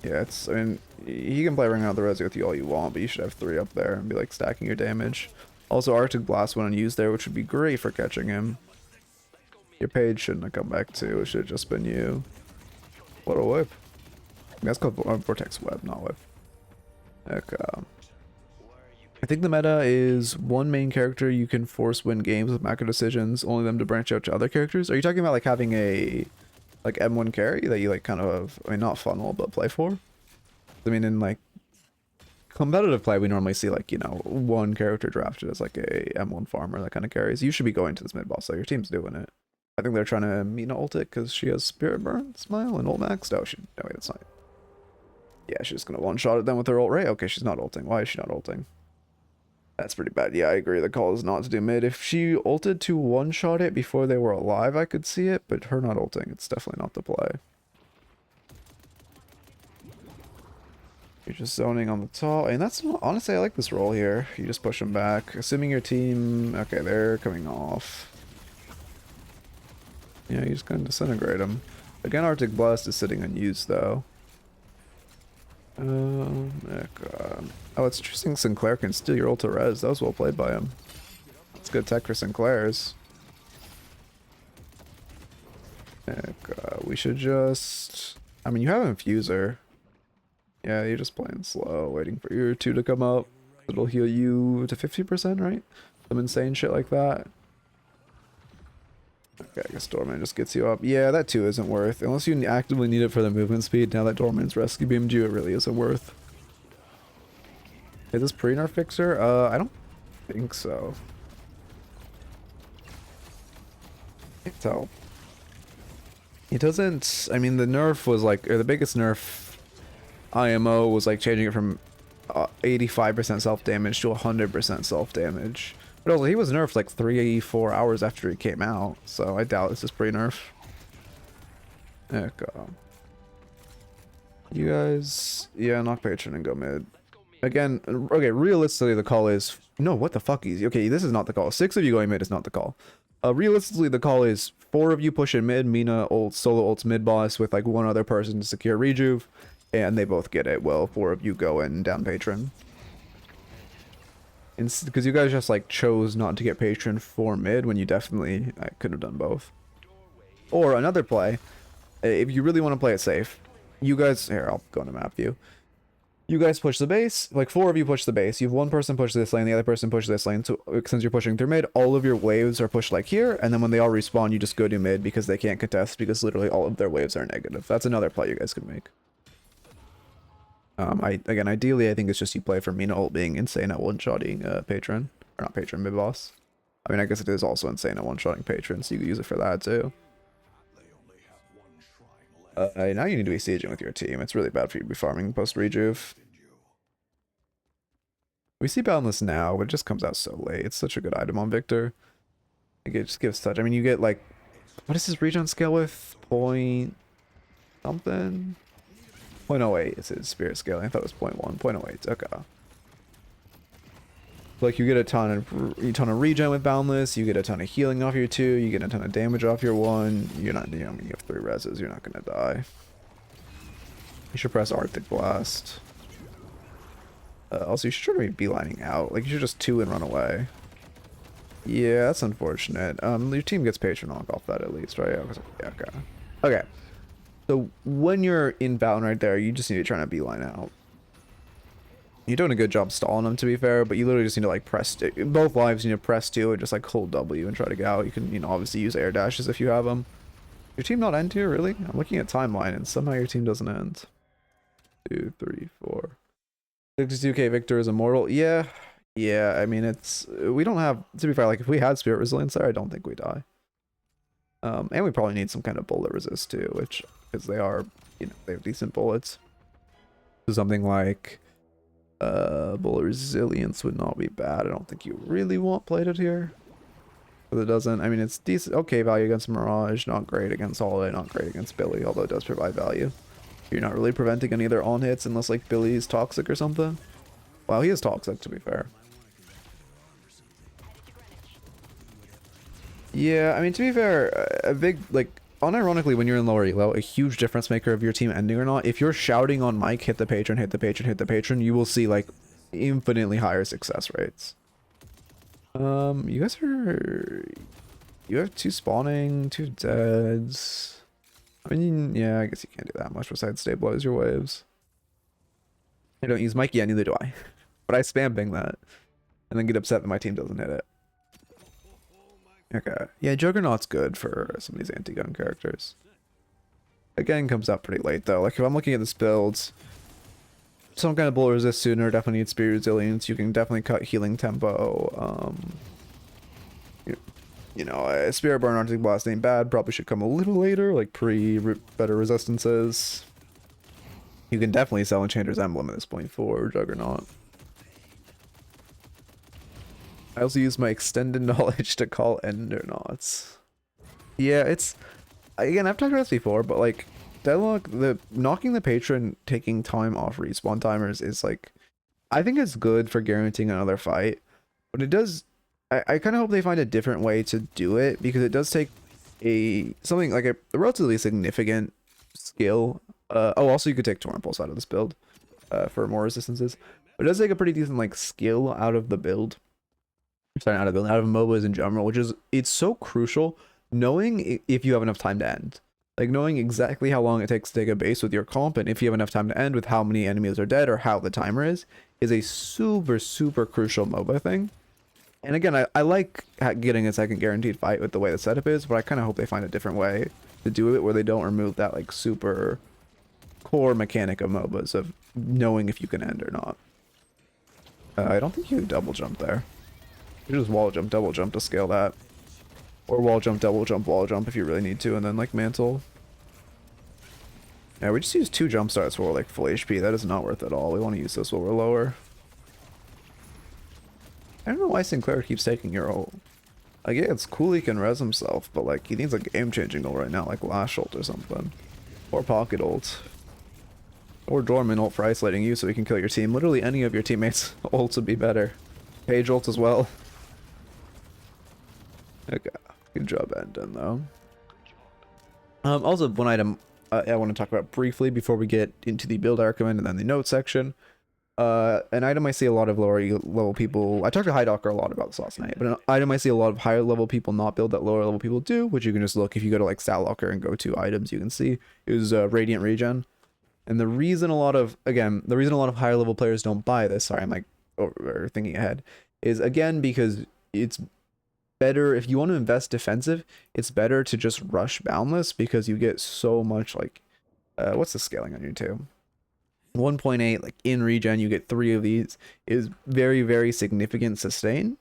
Yeah, I mean, he can play Ring Out the Resi with you all you want, but you should have 3 up there and be like stacking your damage. Also, Arctic Blast went unused there, which would be great for catching him. Your page shouldn't have come back too, it should have just been you. What a whip. That's called Vortex Web, not whip. Heck, I think the meta is one main character you can force win games with macro decisions, only them to branch out to other characters. Are you talking about like having a like M1 carry that you like kind of, I mean, not funnel, but play for? I mean, in like competitive play, we normally see like, you know, one character drafted as like a M1 farmer that kind of carries. You should be going to this mid boss, so your team's doing it. I think they're trying to Mina ult it because she has Spirit Burn, Smile, and ult maxed. Oh, no, wait, that's not. Yeah, she's just gonna one-shot it then with her ult, right? Okay, she's not ulting. Why is she not ulting? That's pretty bad. Yeah, I agree. The call is not to do mid. If she ulted to one-shot it before they were alive, I could see it, but her not ulting, it's definitely not the play. You're just zoning on the top, and that's not, honestly, I like this role here. You just push them back. Assuming your team, okay, they're coming off. Yeah, you just kind of disintegrate them. Again, Arctic Blast is sitting unused though. Oh, it's interesting Sinclair can steal your ult to res. That was well played by him. It's good tech for Sinclair's. We should just... I mean, you have Infuser. Yeah, you're just playing slow, waiting for your 2 to come up. It'll heal you to 50%, right? Some insane shit like that. Okay, I guess Doorman just gets you up. Yeah, that 2 isn't worth. Unless you actively need it for the movement speed, now that Doorman's rescue beamed you, it really isn't worth. Is this pre-nerf fixer? I don't think so. Can't tell. It doesn't... I mean, the nerf was like... Or the biggest nerf IMO was like changing it from 85% self-damage to 100% self-damage. But also, he was nerfed like 3-4 hours after he came out, so I doubt this is pre-nerf. Heck, you guys... Yeah, knock Patron and go mid. Again, okay, realistically the call is... No, what the fuck is... Okay, this is not the call. 6 of you going mid is not the call. Realistically, the call is 4 of you push in mid, Mina ult, solo ults mid boss with like 1 other person to secure rejuve, and they both get it. Well, 4 of you go in down Patron. Because you guys just like chose not to get Patron for mid when you definitely could have done both. Or another play, if you really want to play it safe, you guys... Here, I'll go into map view. You guys push the base, like 4 of you push the base. You have 1 person push this lane, the other person push this lane. So since you're pushing through mid, all of your waves are pushed like here, and then when they all respawn, you just go to mid because they can't contest because literally all of their waves are negative. That's another play you guys could make. Again, ideally, I think it's just you play for Mina ult being insane at one-shotting Patron. Or not Patron, mid-boss. I mean, I guess it is also insane at one-shotting patrons, so you could use it for that too. Now you need to be sieging with your team. It's really bad for you to be farming post-rejuve. We see Boundless now, but it just comes out so late. It's such a good item on Victor. Like, it just gives such... I mean, you get like... What is his regen scale with? Point... something? 0.08 is his spirit scaling. I thought it was 0.1. 0.08. Okay. Like, you get a ton of regen with Boundless, you get a ton of healing off your 2, you get a ton of damage off your 1. You're not, you know, you have 3 reses, you're not gonna die. You should press Arctic Blast. Also, you should try to be beelining out. Like, you should just 2 and run away. Yeah, that's unfortunate. Your team gets Patron knock off that at least, right? Yeah, okay. Okay. So, when you're in Bound right there, you just need to try to beeline out. You're doing a good job stalling them, to be fair, but you literally just need to, like, press... Both lives, you need to press 2 and just, like, hold W and try to get out. You can, you know, obviously use air dashes if you have them. Your team not end here, really? I'm looking at timeline, and somehow your team doesn't end. 2, 3, 4... 62k Victor is immortal. Yeah, I mean, it's... We don't have... To be fair, like, if we had Spirit Resilience there, I don't think we die. And we probably need some kind of bullet resist, too, which... Because they are... You know, they have decent bullets. So something like... bullet resilience would not be bad. I don't think you really want plated here. But it doesn't... I mean, it's decent... Okay value against Mirage. Not great against Holiday. Not great against Billy, although it does provide value. You're not really preventing any of their on hits unless, like, Billy's toxic or something. Well, he is toxic, to be fair. Yeah, I mean, to be fair, a big, like, unironically, when you're in lower elo, a huge difference maker of your team ending or not, if you're shouting on mic, hit the patron, hit the patron, hit the patron, you will see, like, infinitely higher success rates. You guys are... You have 2 spawning, 2 deads... I mean, yeah, I guess you can't do that much besides stabilize your waves. I don't use Mike, yeah, neither do I. But I spam bing that. And then get upset that my team doesn't hit it. Okay. Yeah, Juggernaut's good for some of these anti-gun characters. Again, comes out pretty late, though. Like, if I'm looking at this build, some kind of bullet resist sooner, definitely needs Spirit Resilience. You can definitely cut healing tempo. You know, a Spirit Burn Arctic Blast ain't bad. Probably should come a little later, like better resistances. You can definitely sell Enchanter's Emblem at this point for Juggernaut. I also use my extended knowledge to call Endernauts. Yeah, it's... Again, I've talked about this before, but, like, Deadlock, knocking the patron, taking time off respawn timers is, like... I think it's good for guaranteeing another fight, but it does... I kind of hope they find a different way to do it, because it does take something like a relatively significant skill. Also you could take Torrent Pulse out of this build for more resistances. But it does take a pretty decent like skill out of the build. Sorry, out of MOBAs in general, which is it's so crucial knowing if you have enough time to end. Like knowing exactly how long it takes to take a base with your comp, and if you have enough time to end with how many enemies are dead or how the timer is a super crucial MOBA thing. And again, I like getting a second guaranteed fight with the way the setup is, but I kind of hope they find a different way to do it where they don't remove that like super core mechanic of MOBAs of knowing if you can end or not. I don't think you double jump there. You just wall jump, double jump to scale that. Or wall jump, double jump, wall jump if you really need to, and then like mantle. Yeah, we just use 2 jump starts while we're like full HP. That is not worth it at all. We want to use this while we're lower. I don't know why Sinclair keeps taking your ult. Like, yeah, it's cool he can res himself, but like, he needs a game-changing ult right now, like Lash ult or something. Or Pocket ult. Or Dormant ult for isolating you so he can kill your team. Literally any of your teammates' ults would be better. Page ult as well. Okay, good job ending though. Also, one item I want to talk about briefly before we get into the build argument and then the note section. An item I see a lot of lower level people... I talked to High Docker a lot about this last night, but an item I see a lot of higher level people not build that lower level people do, which you can just look if you go to like Stat Locker and go to items, you can see, is Radiant Regen. And the reason a lot of higher level players don't buy this, sorry, I'm like thinking ahead, is again because it's better, if you want to invest defensive, it's better to just rush Boundless because you get so much like, what's the scaling on you too? 1.8 like in regen, you get 3 of these, is very significant sustain.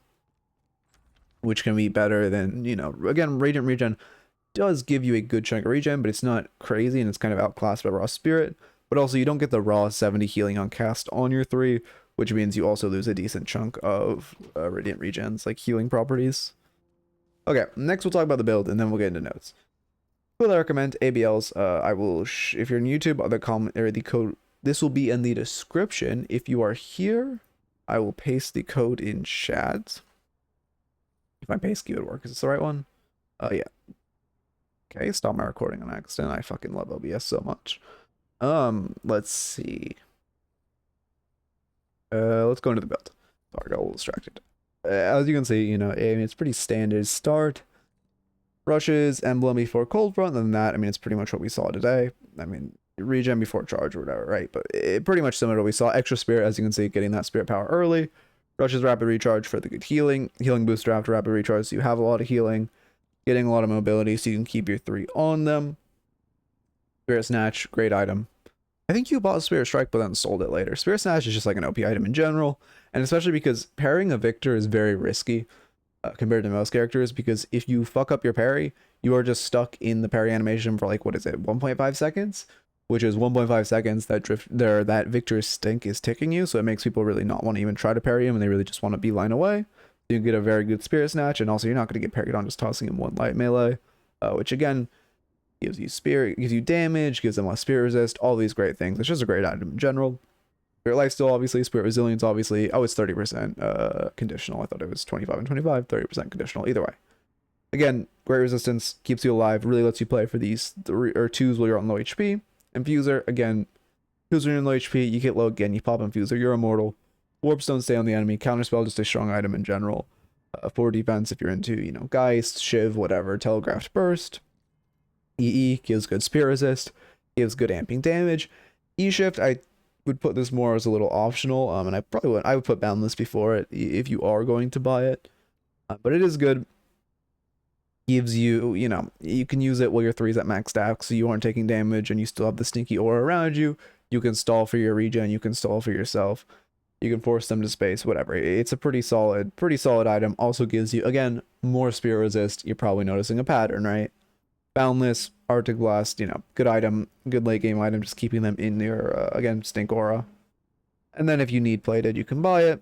which can be better than, you know, again, Radiant Regen does give you a good chunk of regen, but it's not crazy and it's kind of outclassed by Raw Spirit. But also you don't get the raw 70 healing on cast on your 3, which means you also lose a decent chunk of Radiant Regen's like healing properties. Okay, next we'll talk about the build and then we'll get into notes. Will I recommend ABLs? I will, if you're on YouTube, the comment or the code, this will be in the description. If you are here, I will paste the code in chat. If my paste key would work, is this the right one? Yeah. Okay, stop my recording on accident. I fucking love OBS so much. Let's see. Let's go into the build. Sorry, I got a little distracted. As you can see, you know, I mean, it's pretty standard start. Rushes, emblem before cold front, and then that, I mean, it's pretty much what we saw today. I mean, regen before charge or whatever, right? But it pretty much similar to what we saw. Extra spirit, as you can see, getting that spirit power early. Rushes rapid recharge for the good healing. Healing booster after rapid recharge, so you have a lot of healing. Getting a lot of mobility, so you can keep your 3 on them. Spirit Snatch, great item. I think you bought Spirit Strike, but then sold it later. Spirit Snatch is just like an OP item in general, and especially because pairing a Victor is very risky compared to most characters, because if you fuck up your parry, you are just stuck in the parry animation for like, what is it, 1.5 seconds? Which is 1.5 seconds that Victor's stink is ticking you, so it makes people really not want to even try to parry him, and they really just want to beeline away. You can get a very good Spirit Snatch, and also you're not going to get parried on just tossing him 1 light melee, which again gives you spirit, gives you damage, gives them less spirit resist, all these great things. It's just a great item in general. Spirit Lifesteal, obviously. Spirit Resilience, obviously. Oh, it's 30% conditional. I thought it was 25 and 25, 30% conditional. Either way. Again, great resistance, keeps you alive, really lets you play for these 3 or 2s while you're on low HP. Infuser, again, Infuser when you're on low HP, you get low again, you pop Infuser, you're immortal. Warp Stone, stay on the enemy. Counterspell, just a strong item in general. For defense, if you're into, you know, Geist, Shiv, whatever. Telegraphed Burst. EE gives good spear resist, gives good amping damage. E-Shift, I would put this more as a little optional, and I would put Boundless before it if you are going to buy it. But it is good. Gives you, you know, you can use it while your 3's at max stack, so you aren't taking damage and you still have the stinky aura around you. You can stall for your regen, you can stall for yourself. You can force them to space, whatever. It's a pretty solid item. Also gives you, again, more spear resist. You're probably noticing a pattern, right? Boundless, Arctic Blast, you know, good item, good late game item, just keeping them in your, again, Stink Aura. And then if you need plated, you can buy it.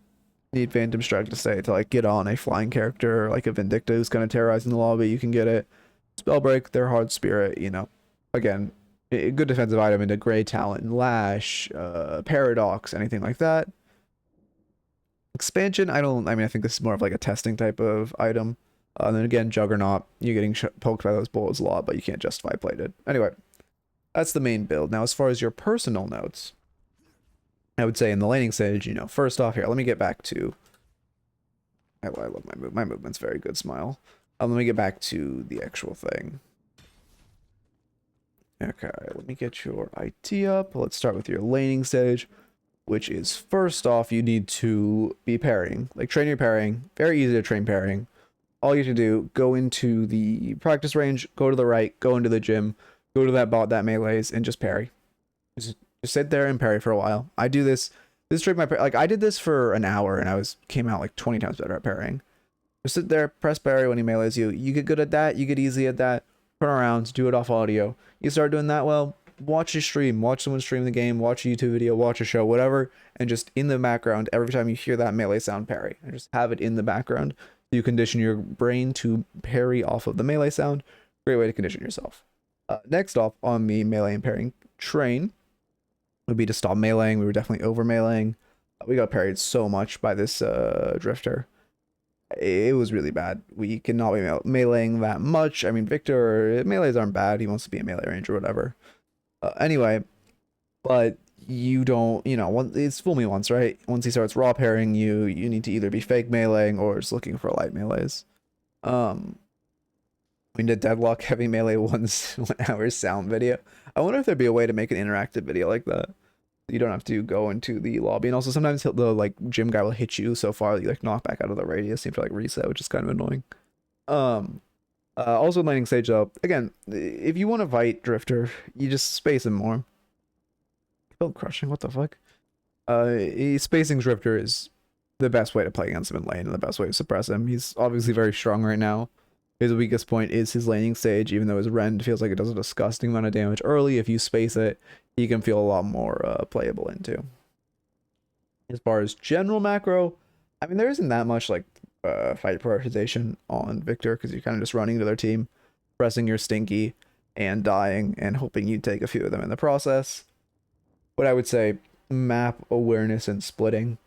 Need Phantom Strike to say to like get on a flying character, like a Vindicta who's kind of terrorizing the lobby, you can get it. Spellbreak, their Hard Spirit, you know, again, a good defensive item into Grey Talon, Lash, Paradox, anything like that. Expansion, I think this is more of like a testing type of item. And then again, Juggernaut, you're getting poked by those bullets a lot, but you can't justify plated. Anyway, that's the main build. Now, as far as your personal notes, I would say in the laning stage, you know, first off here, let me get back to... I love my move. My movement's very good, smile. Let me get back to the actual thing. Okay, let me get your IT up. Let's start with your laning stage, which is first off, you need to be parrying. Like, train your parrying. Very easy to train parrying. All you have to do, go into the practice range, go to the right, go into the gym, go to that bot that melees, and just parry. Just sit there and parry for a while. I do this. This trick, like, I did this for an hour, and I came out like 20 times better at parrying. Just sit there, press parry when he melees you. You get good at that, you get easy at that. Turn around, do it off audio. You start doing that well, watch a stream, watch someone stream the game, watch a YouTube video, watch a show, whatever, and just in the background, every time you hear that melee sound, parry. And just have it in the background. You condition your brain to parry off of the melee sound. Great way to condition yourself. Next off on the melee and parrying train would be to stop meleeing. We were definitely over meleeing. We got parried so much by this drifter. It was really bad. We cannot be meleeing that much. I mean, Victor, melees aren't bad. He wants to be a melee range or whatever. Anyway, but you don't, you know, it's fool me once, right? Once he starts raw parrying you, you need to either be fake meleeing or just looking for light melees. We did Deadlock heavy melee 1 hour sound video. I wonder if there'd be a way to make an interactive video like that. You don't have to go into the lobby, and also sometimes the like gym guy will hit you so far that you like knock back out of the radius. You have to like reset, which is kind of annoying. Also laning stage though, again, if you want to fight Drifter, you just space him more. Belt crushing, what the fuck? Spacing Drifter is the best way to play against him in lane and the best way to suppress him. He's obviously very strong right now. His weakest point is his laning stage, even though his rend feels like it does a disgusting amount of damage early. If you space it, he can feel a lot more playable into. As far as general macro, I mean, there isn't that much like fight prioritization on Victor because you're kind of just running to their team, pressing your stinky, and dying, and hoping you take a few of them in the process. But I would say map awareness and splitting.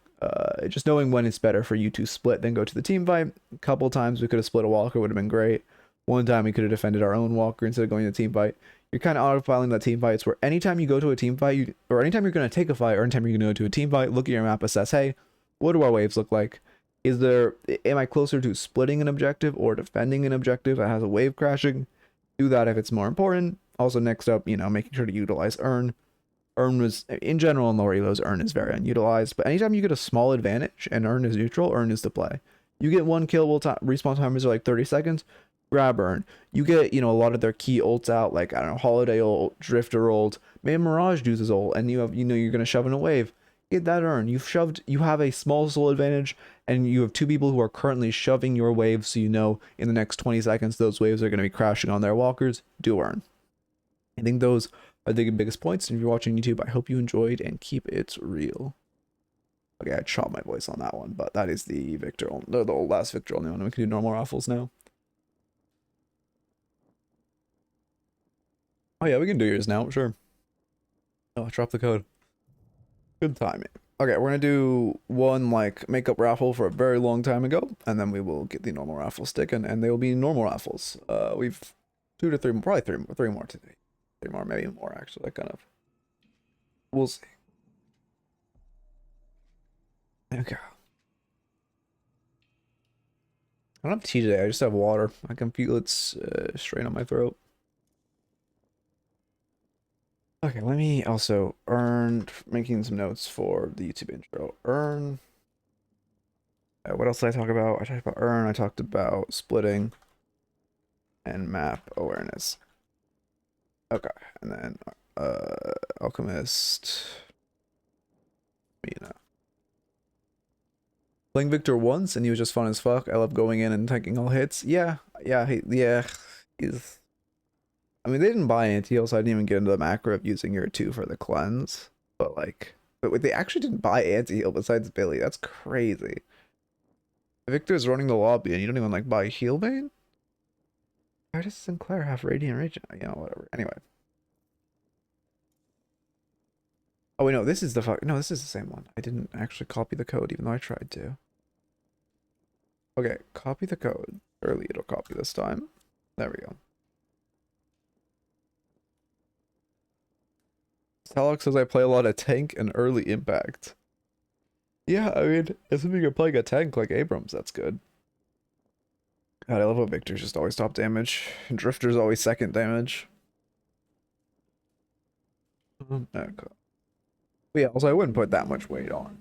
Just knowing when it's better for you to split than go to the team fight. A couple times we could have split a walker, would have been great. One time we could have defended our own walker instead of going to the team fight. You're kind of autopiling that team fights where anytime you go to a team fight, or anytime you're going to take a fight, or anytime you're going to go to a team fight, look at your map, assess, hey, what do our waves look like? Am I closer to splitting an objective or defending an objective that has a wave crashing? Do that if it's more important. Also, next up, making sure to utilize Earn. Earn was, in general, in lower elos, Earn is very unutilized, but anytime you get a small advantage and Earn is neutral, Earn is the play. You get one kill, respawn timers are like 30 seconds, grab Earn. You get, a lot of their key ults out, like, I don't know, Holiday ult, Drifter ult, maybe Mirage uses ult, and you have, you're going to shove in a wave. Get that Earn. You have a small soul advantage, and you have two people who are currently shoving your waves, so in the next 20 seconds, those waves are going to be crashing on their walkers. Do Earn. I think those are the biggest points. And if you're watching YouTube, I hope you enjoyed and keep it real. Okay, I chopped my voice on that one, but that is the Victor, the last Victor only one. We can do normal raffles now. Oh yeah, we can do yours now, sure. Oh, I dropped the code. Good timing. Okay, we're gonna do one like makeup raffle for a very long time ago, and then we will get the normal raffle sticking, and they will be normal raffles. We've 2 to 3, probably three more today. 3 more, maybe more, actually. We'll see. Okay. I don't have tea today. I just have water. I can feel it strain on my throat. Okay, let me also making some notes for the YouTube intro. What else did I talk about? I talked about I talked about splitting and map awareness. Okay, and then Alchemist Mina. Playing Victor once and he was just fun as fuck. I love going in and taking all hits. Yeah. He's. I mean, they didn't buy anti-heal, so I didn't even get into the macro of using your 2 for the cleanse. But they actually didn't buy anti-heal besides Billy. That's crazy. Victor's running the lobby and you don't even buy heal vein? Why does Sinclair have Radiant Rage? Whatever. Anyway. Oh, wait, no, this is the same one. I didn't actually copy the code, even though I tried to. Okay, copy the code. Surely it'll copy this time. There we go. Deadlock says I play a lot of tank and early impact. Yeah, I mean, assuming you're playing a tank like Abrams, that's good. God, I love how Victor's just always top damage. Drifter's always second damage. Okay. But yeah, also I wouldn't put that much weight on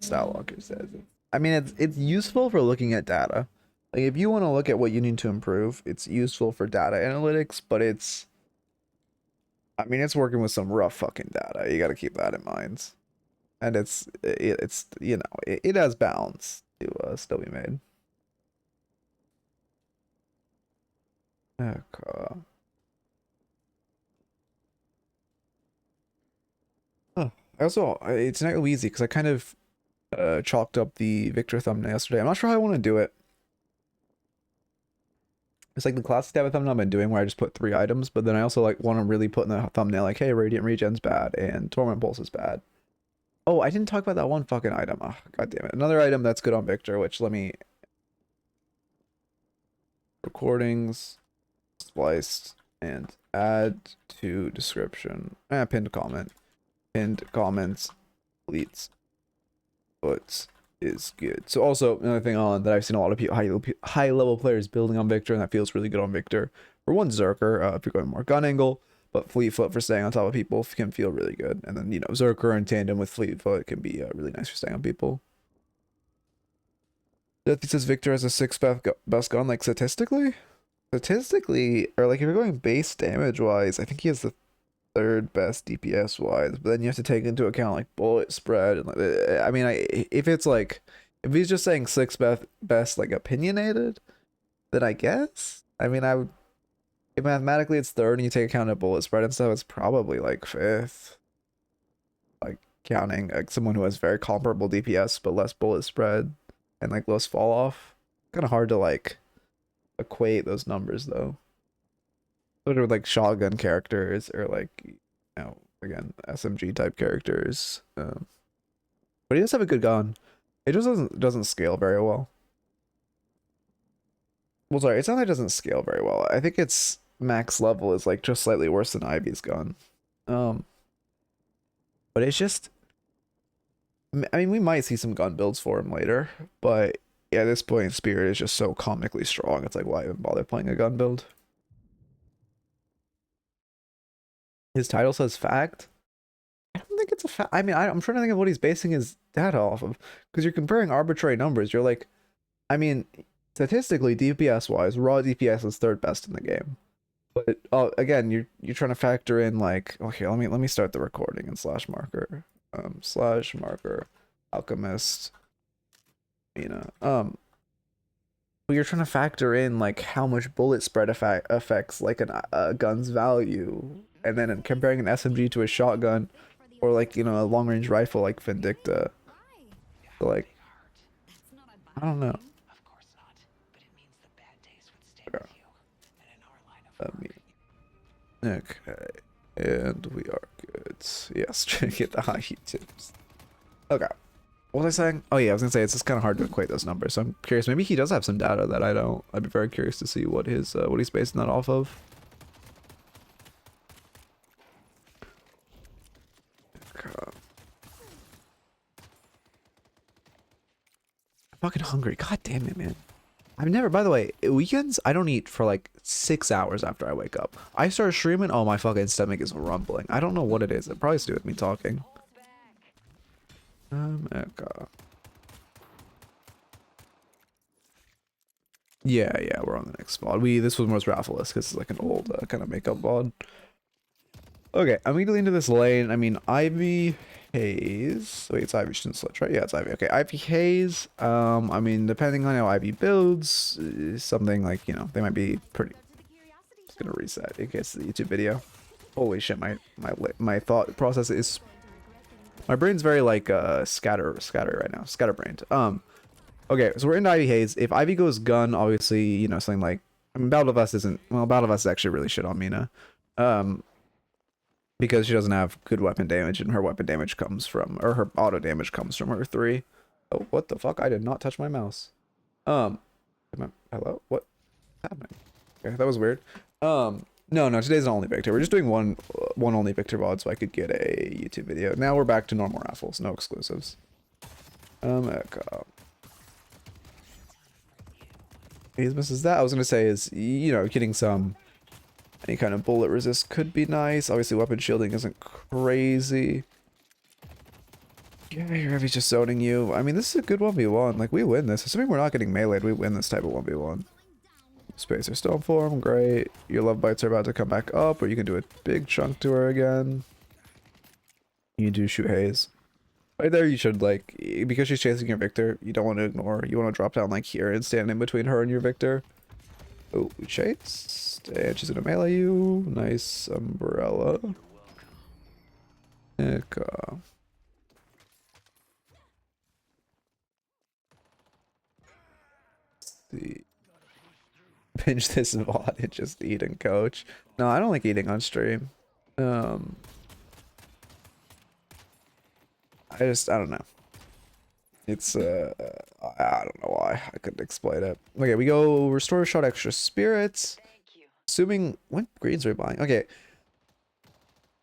Deadlock says. I mean, it's useful for looking at data. Like, if you want to look at what you need to improve, it's useful for data analytics, but it's working with some rough fucking data. You got to keep that in mind. And it has balance to still be made. Okay. Oh, it's not easy because I kind of chalked up the Victor thumbnail yesterday. I'm not sure how I want to do it. It's like the classic type of thumbnail I've been doing where I just put 3 items, but then I also want to really put in the thumbnail hey, Radiant Regen's bad and Torment Pulse is bad. Oh, I didn't talk about that one fucking item. Oh, God damn it. Another item that's good on Victor, which let me... Recordings, spliced, and add to description. Pinned comment. Pinned comments, deletes. But is good. So also, another thing that I've seen a lot of people, high level players building on Victor, and that feels really good on Victor. For one, Zerker, if you're going more gun angle, but Fleetfoot for staying on top of people can feel really good. And then, Zerker in tandem with Fleetfoot can be really nice for staying on people. Deathy says Victor has a 6th best gun, statistically? Statistically, or if you're going base damage wise, I think he has the 3rd best DPS wise, but then you have to take into account bullet spread and if it's If he's just saying sixth best, like opinionated, then I guess. I mean, I would. If mathematically it's third, and you take account of bullet spread and stuff, it's probably like fifth. Like counting like someone who has very comparable DPS but less bullet spread and like less fall off. Kind of hard to like equate those numbers though. Sort of like shotgun characters or like, you know, again SMG type characters. But he does have a good gun. It just doesn't scale very well. Well, sorry, it's not that it doesn't scale very well. I think its max level is like just slightly worse than Ivy's gun. But it's just, I mean, we might see some gun builds for him later, but yeah, at this point, Spirit is just so comically strong. It's like, why even bother playing a gun build? His title says fact. I don't think it's a fact. I mean, I'm trying to think of what he's basing his data off of, because you're comparing arbitrary numbers. You're like, I mean, statistically, DPS wise, raw DPS is third best in the game. But again, you're trying to factor in like, okay, let me start the recording in slash marker, Alchemist Mina. But you're trying to factor in like how much bullet spread affects like a gun's value, and then in comparing an SMG to a shotgun, or like, you know, a long range rifle like Vindicta. So like, I don't know. Okay, and we are good. Yes, trying to get the high heat tips. Okay, what was I saying? Oh yeah, I was gonna say it's just kind of hard to equate those numbers. So I'm curious. Maybe he does have some data that I don't. I'd be very curious to see what his what he's basing that off of. Okay. I'm fucking hungry. God damn it, man. I've never, by the way, weekends, I don't eat for like 6 hours after I wake up. I start streaming, oh, my fucking stomach is rumbling. I don't know what it is. It probably has to do with me talking. Okay. Yeah, we're on the next mod. This was most raffleless because it's like an old kind of makeup mod. Okay, I'm immediately into this lane. I mean, Ivy Haze. Wait, it's Ivy Sledge, right? Yeah, it's Ivy. Okay, Ivy Haze. I mean, depending on how Ivy builds, something like, you know, they might be pretty. Just gonna reset in case the YouTube video. Holy shit, my thought process is. My brain's very like scatter right now, scatterbrained. Okay, so we're into Ivy Haze. If Ivy goes gun, obviously, you know, something like, I mean, Battle of Us isn't, well, Battle of Us is actually really shit on Mina. Because she doesn't have good weapon damage, and her weapon damage comes from, or her auto damage comes from her 3. Oh, what the fuck? I did not touch my mouse. Hello? What's happening? Okay, that was weird. No, today's an only Victor. We're just doing one only Victor VOD so I could get a YouTube video. Now we're back to normal raffles, no exclusives. He misses that. I was gonna say is, you know, getting some any kind of bullet resist could be nice. Obviously, weapon shielding isn't crazy. Yeah, he's just zoning you. I mean, this is a good 1v1. Like, we win this. Assuming we're not getting meleeed, we win this type of 1v1. Spacer Stone Form, great. Your love bites are about to come back up, or you can do a big chunk to her again. You do shoot Haze. Right there, you should, like, because she's chasing your Victor, you don't want to ignore. You want to drop down, like, here and stand in between her and your Victor. Oh, we chase. And she's gonna melee you. Nice umbrella. Okay. See. Binge this VOD and just eat and coach. No, I don't like eating on stream. I don't know. It's I don't know why. I couldn't explain it. Okay, we go restore shot extra spirits. Assuming what grades are we buying? Okay.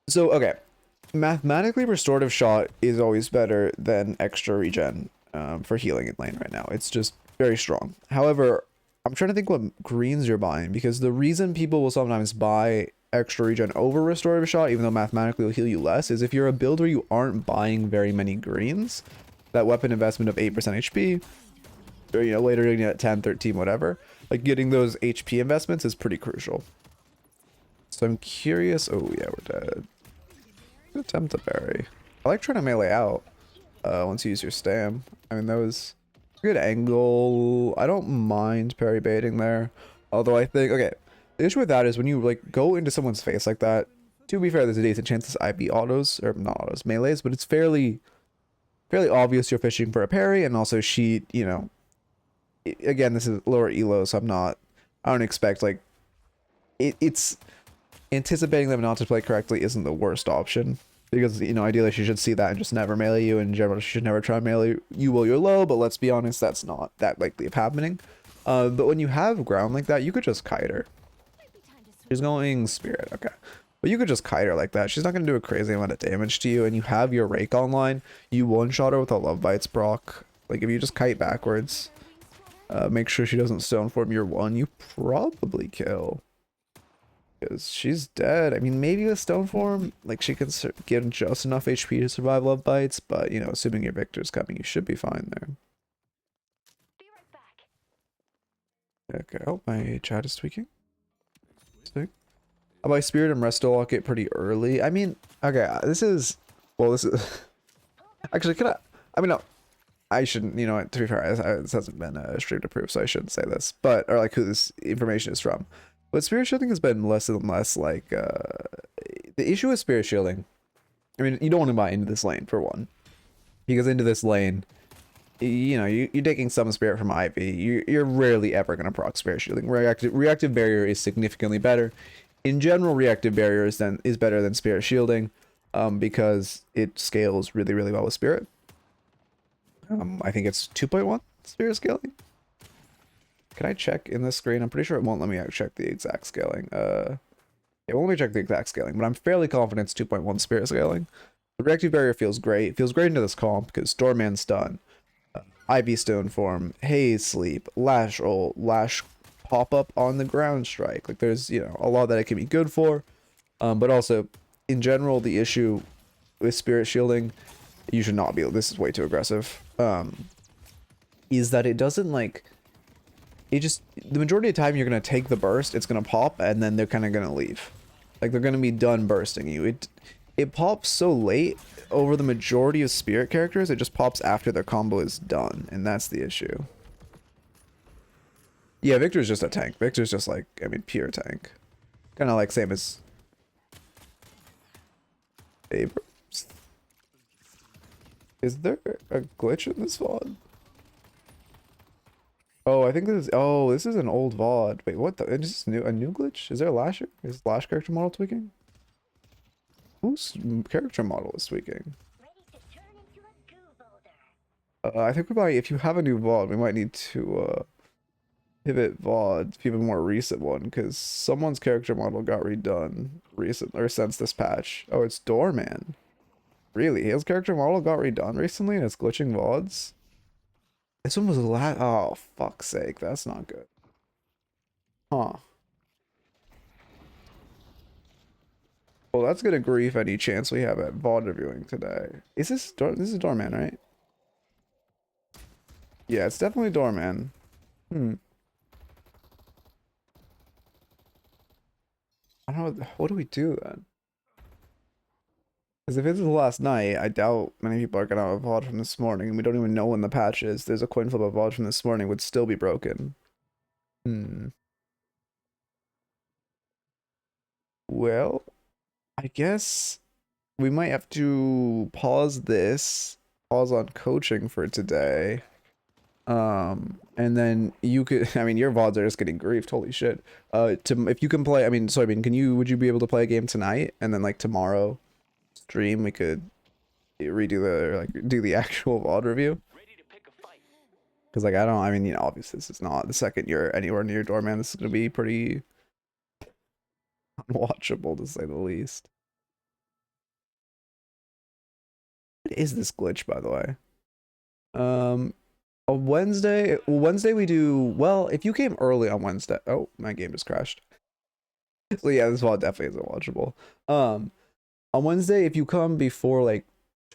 So okay. Mathematically restorative shot is always better than extra regen for healing in lane right now. It's just very strong. However, I'm trying to think what greens you're buying, because the reason people will sometimes buy extra regen over restorative shot, even though mathematically will heal you less, is if you're a build where you aren't buying very many greens, that weapon investment of 8% HP, or, you know, later getting at 10, 13, whatever, like getting those HP investments is pretty crucial. So I'm curious. Oh yeah, we're dead. Attempt to bury. I like trying to melee out once you use your stam. I mean, that was Good angle. I don't mind parry baiting there. Although I think, okay, the issue with that is when you like go into someone's face like that, to be fair, there's a decent chance this IB autos, or not autos, melees, but it's fairly obvious you're fishing for a parry, and also she, you know, again, this is lower elo, so I don't expect like, it's anticipating them not to play correctly isn't the worst option. Because, you know, ideally she should see that and just never melee you. In general, she should never try melee you while you're low, but let's be honest, that's not that likely of happening. But when you have ground like that, you could just kite her. She's going spirit, okay. But you could just kite her like that. She's not going to do a crazy amount of damage to you, and you have your rake online. You one-shot her with a love bites proc. Like, if you just kite backwards, make sure she doesn't stone form your one, you probably kill. Because she's dead. I mean, maybe with stone form, like she can get just enough HP to survive love bites, but you know, assuming your Victor's coming, you should be fine there. Okay, oh, my chat is tweaking. My spirit and resto lock it pretty early. I mean, okay, this is actually, I mean, no, I shouldn't, you know, to be fair, this hasn't been streamed approved, so I shouldn't say this, but, or like who this information is from. But spirit shielding has been less and less like, the issue with spirit shielding, I mean, you don't want to buy into this lane for one, because into this lane, you know, you're taking some spirit from Ivy. You're rarely ever going to proc spirit shielding. Reactive barrier is significantly better. In general, reactive barrier is better than spirit shielding, because it scales really, really well with spirit. I think it's 2.1 spirit scaling. Can I check in this screen? I'm pretty sure it won't let me check the exact scaling. It won't let me check the exact scaling, but I'm fairly confident it's 2.1 spirit scaling. The reactive barrier feels great. It feels great into this comp because Doorman stun, Ivy stone form, haze sleep, lash ult, lash pop up on the ground strike. Like there's, you know, a lot that it can be good for. But also in general, the issue with spirit shielding, you should not be, this is way too aggressive, is that it doesn't like, it just, the majority of the time you're going to take the burst, it's going to pop, and then they're kind of going to leave. Like, they're going to be done bursting you. It pops so late over the majority of spirit characters, it just pops after their combo is done, and that's the issue. Yeah, Victor's just a tank. Victor's just like, I mean, pure tank. Kind of like same as Abrams. Is there a glitch in this VOD? Oh, I think this is an old VOD. Wait, what the? Is this a new glitch? Is there a Lasher? Is Lash character model tweaking? Whose character model is tweaking? I think we might, if you have a new VOD, we might need to pivot VOD to even more recent one, because someone's character model got redone since this patch. Oh, it's Doorman. Really? His character model got redone recently and it's glitching VODs? This one was oh, fuck's sake. That's not good. Huh. Well, that's gonna grief any chance we have at VOD reviewing today. Is this is Doorman, right? Yeah, it's definitely Doorman. I don't know, what do we do then? Because if it's the last night, I doubt many people are gonna have a VOD from this morning, and we don't even know when the patch is. There's a coin flip of VOD from this morning would still be broken. Well, I guess we might have to pause on coaching for today. And then you could, I mean, your VODs are just getting griefed, holy shit. If you can play, I mean, so I mean, would you be able to play a game tonight, and then like tomorrow stream we could redo do the actual VOD review? Because like I mean, you know, obviously this is not the second you're anywhere near Doorman. This is gonna be pretty unwatchable to say the least. What is this glitch, by the way? A Wednesday we do, well, if you came early on Wednesday, oh, my game just crashed. So yeah, this VOD definitely isn't watchable. On Wednesday, if you come before like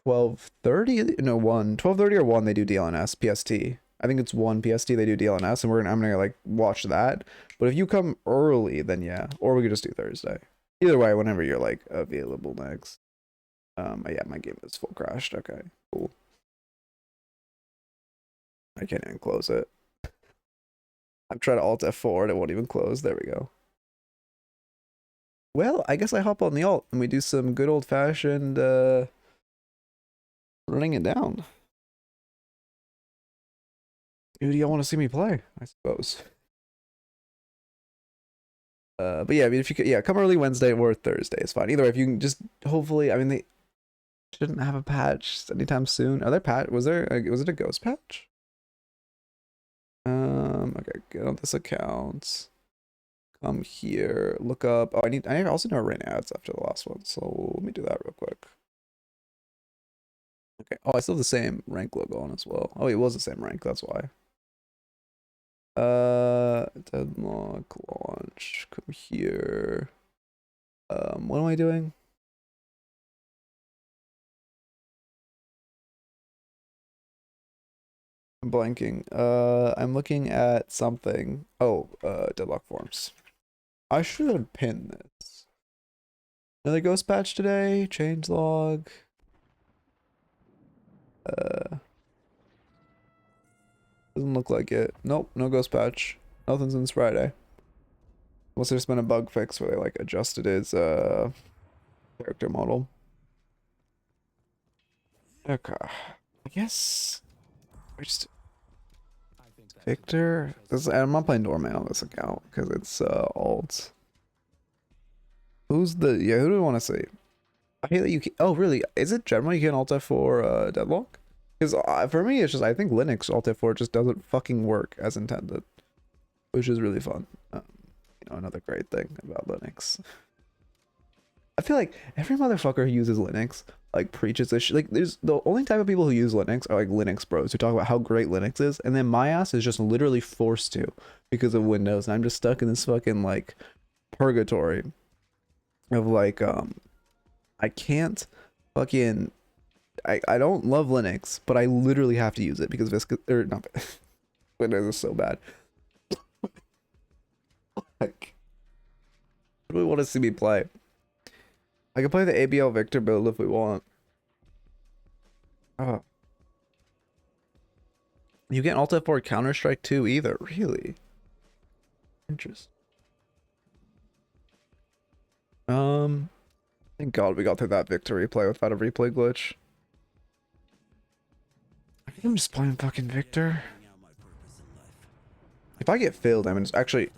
12:30, no, 12:30 or 1, they do DLNS, PST. I think it's 1 PST, they do DLNS, and I'm gonna like watch that. But if you come early, then yeah, or we could just do Thursday. Either way, whenever you're like available next. Yeah, my game is full crashed. Okay, cool. I can't even close it. I'm trying to Alt F4 and it won't even close. There we go. Well, I guess I hop on the alt and we do some good old fashioned running it down. Who do y'all want to see me play? I suppose. But yeah, I mean, if you could, yeah, come early Wednesday or Thursday is fine. Either way, if you can just hopefully, I mean, they shouldn't have a patch anytime soon. Are there patch? Was it a ghost patch? Okay, get on this account. Come here, look up. Oh, I also know rain ads after the last one, so let me do that real quick. Okay. Oh, I still have the same rank logo on as well. Oh, it was the same rank. That's why. Deadlock launch. Come here. What am I doing? I'm blanking. I'm looking at something. Oh, Deadlock forms. I should pin this. Another ghost patch today. Change log. Doesn't look like it. Nope, no ghost patch. Nothing since Friday. Unless there's been a bug fix where they like adjusted his character model. Okay. I guess we just Victor. I'm not playing Doorman on this account because it's alt. Who do we want to see? I hate that you can, oh really? Is it generally you can alt F4 Deadlock? Because for me it's just I think Linux alt F4 just doesn't fucking work as intended, which is really fun. You know, another great thing about Linux. I feel like every motherfucker who uses Linux like preaches this shit. Like there's the only type of people who use Linux are like Linux bros who talk about how great Linux is, and then my ass is just literally forced to because of Windows, and I'm just stuck in this fucking like purgatory of like I can't fucking I don't love Linux, but I literally have to use it because Visca or not Windows is so bad. Like, what do we want to see me play? I can play the ABL Victor build if we want. Oh. You get Alt F4 Counter-Strike 2 either, really? Interesting. Thank God we got through that victory play without a replay glitch. I think I'm just playing fucking Victor. If I get failed, I mean, actually,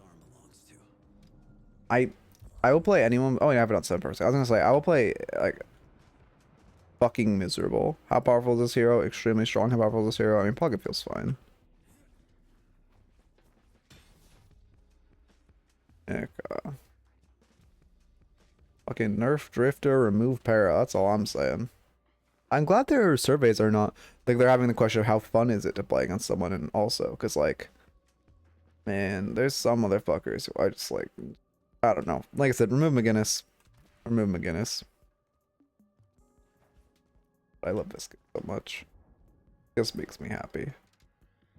I will play anyone. Oh, yeah, I have it on 7%. I was gonna say I will play like fucking miserable. How powerful is this hero? Extremely strong. How powerful is this hero? I mean, Pocket feels fine. Heck, fucking nerf Drifter, remove Para. That's all I'm saying. I'm glad their surveys are not like they're having the question of how fun is it to play against someone, and also because like, man, there's some motherfuckers who I just like, I don't know. Like I said, remove McGinnis. Remove McGinnis. I love this game so much. This makes me happy.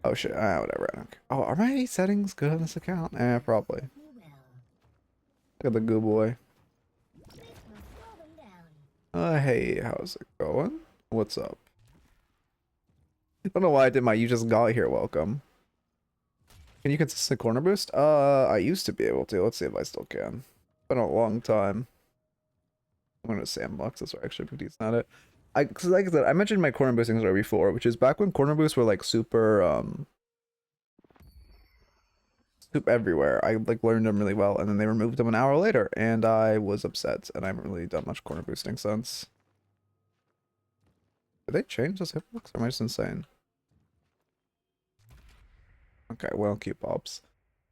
Oh shit, whatever. I don't care. Oh, are my settings good on this account? Probably. Look at the goo boy. Hey, how's it going? What's up? I don't know why I did my you just got here welcome. Can you consistent corner boost? I used to be able to. Let's see if I still can. Been a long time. I'm gonna sandbox this, or actually it's not it. Cause like I said, I mentioned my corner boosting story before, which is back when corner boosts were like super everywhere. I like learned them really well, and then they removed them an hour later, and I was upset, and I haven't really done much corner boosting since. Did they change those hitbox, or am I just insane? Okay, well, keep pops.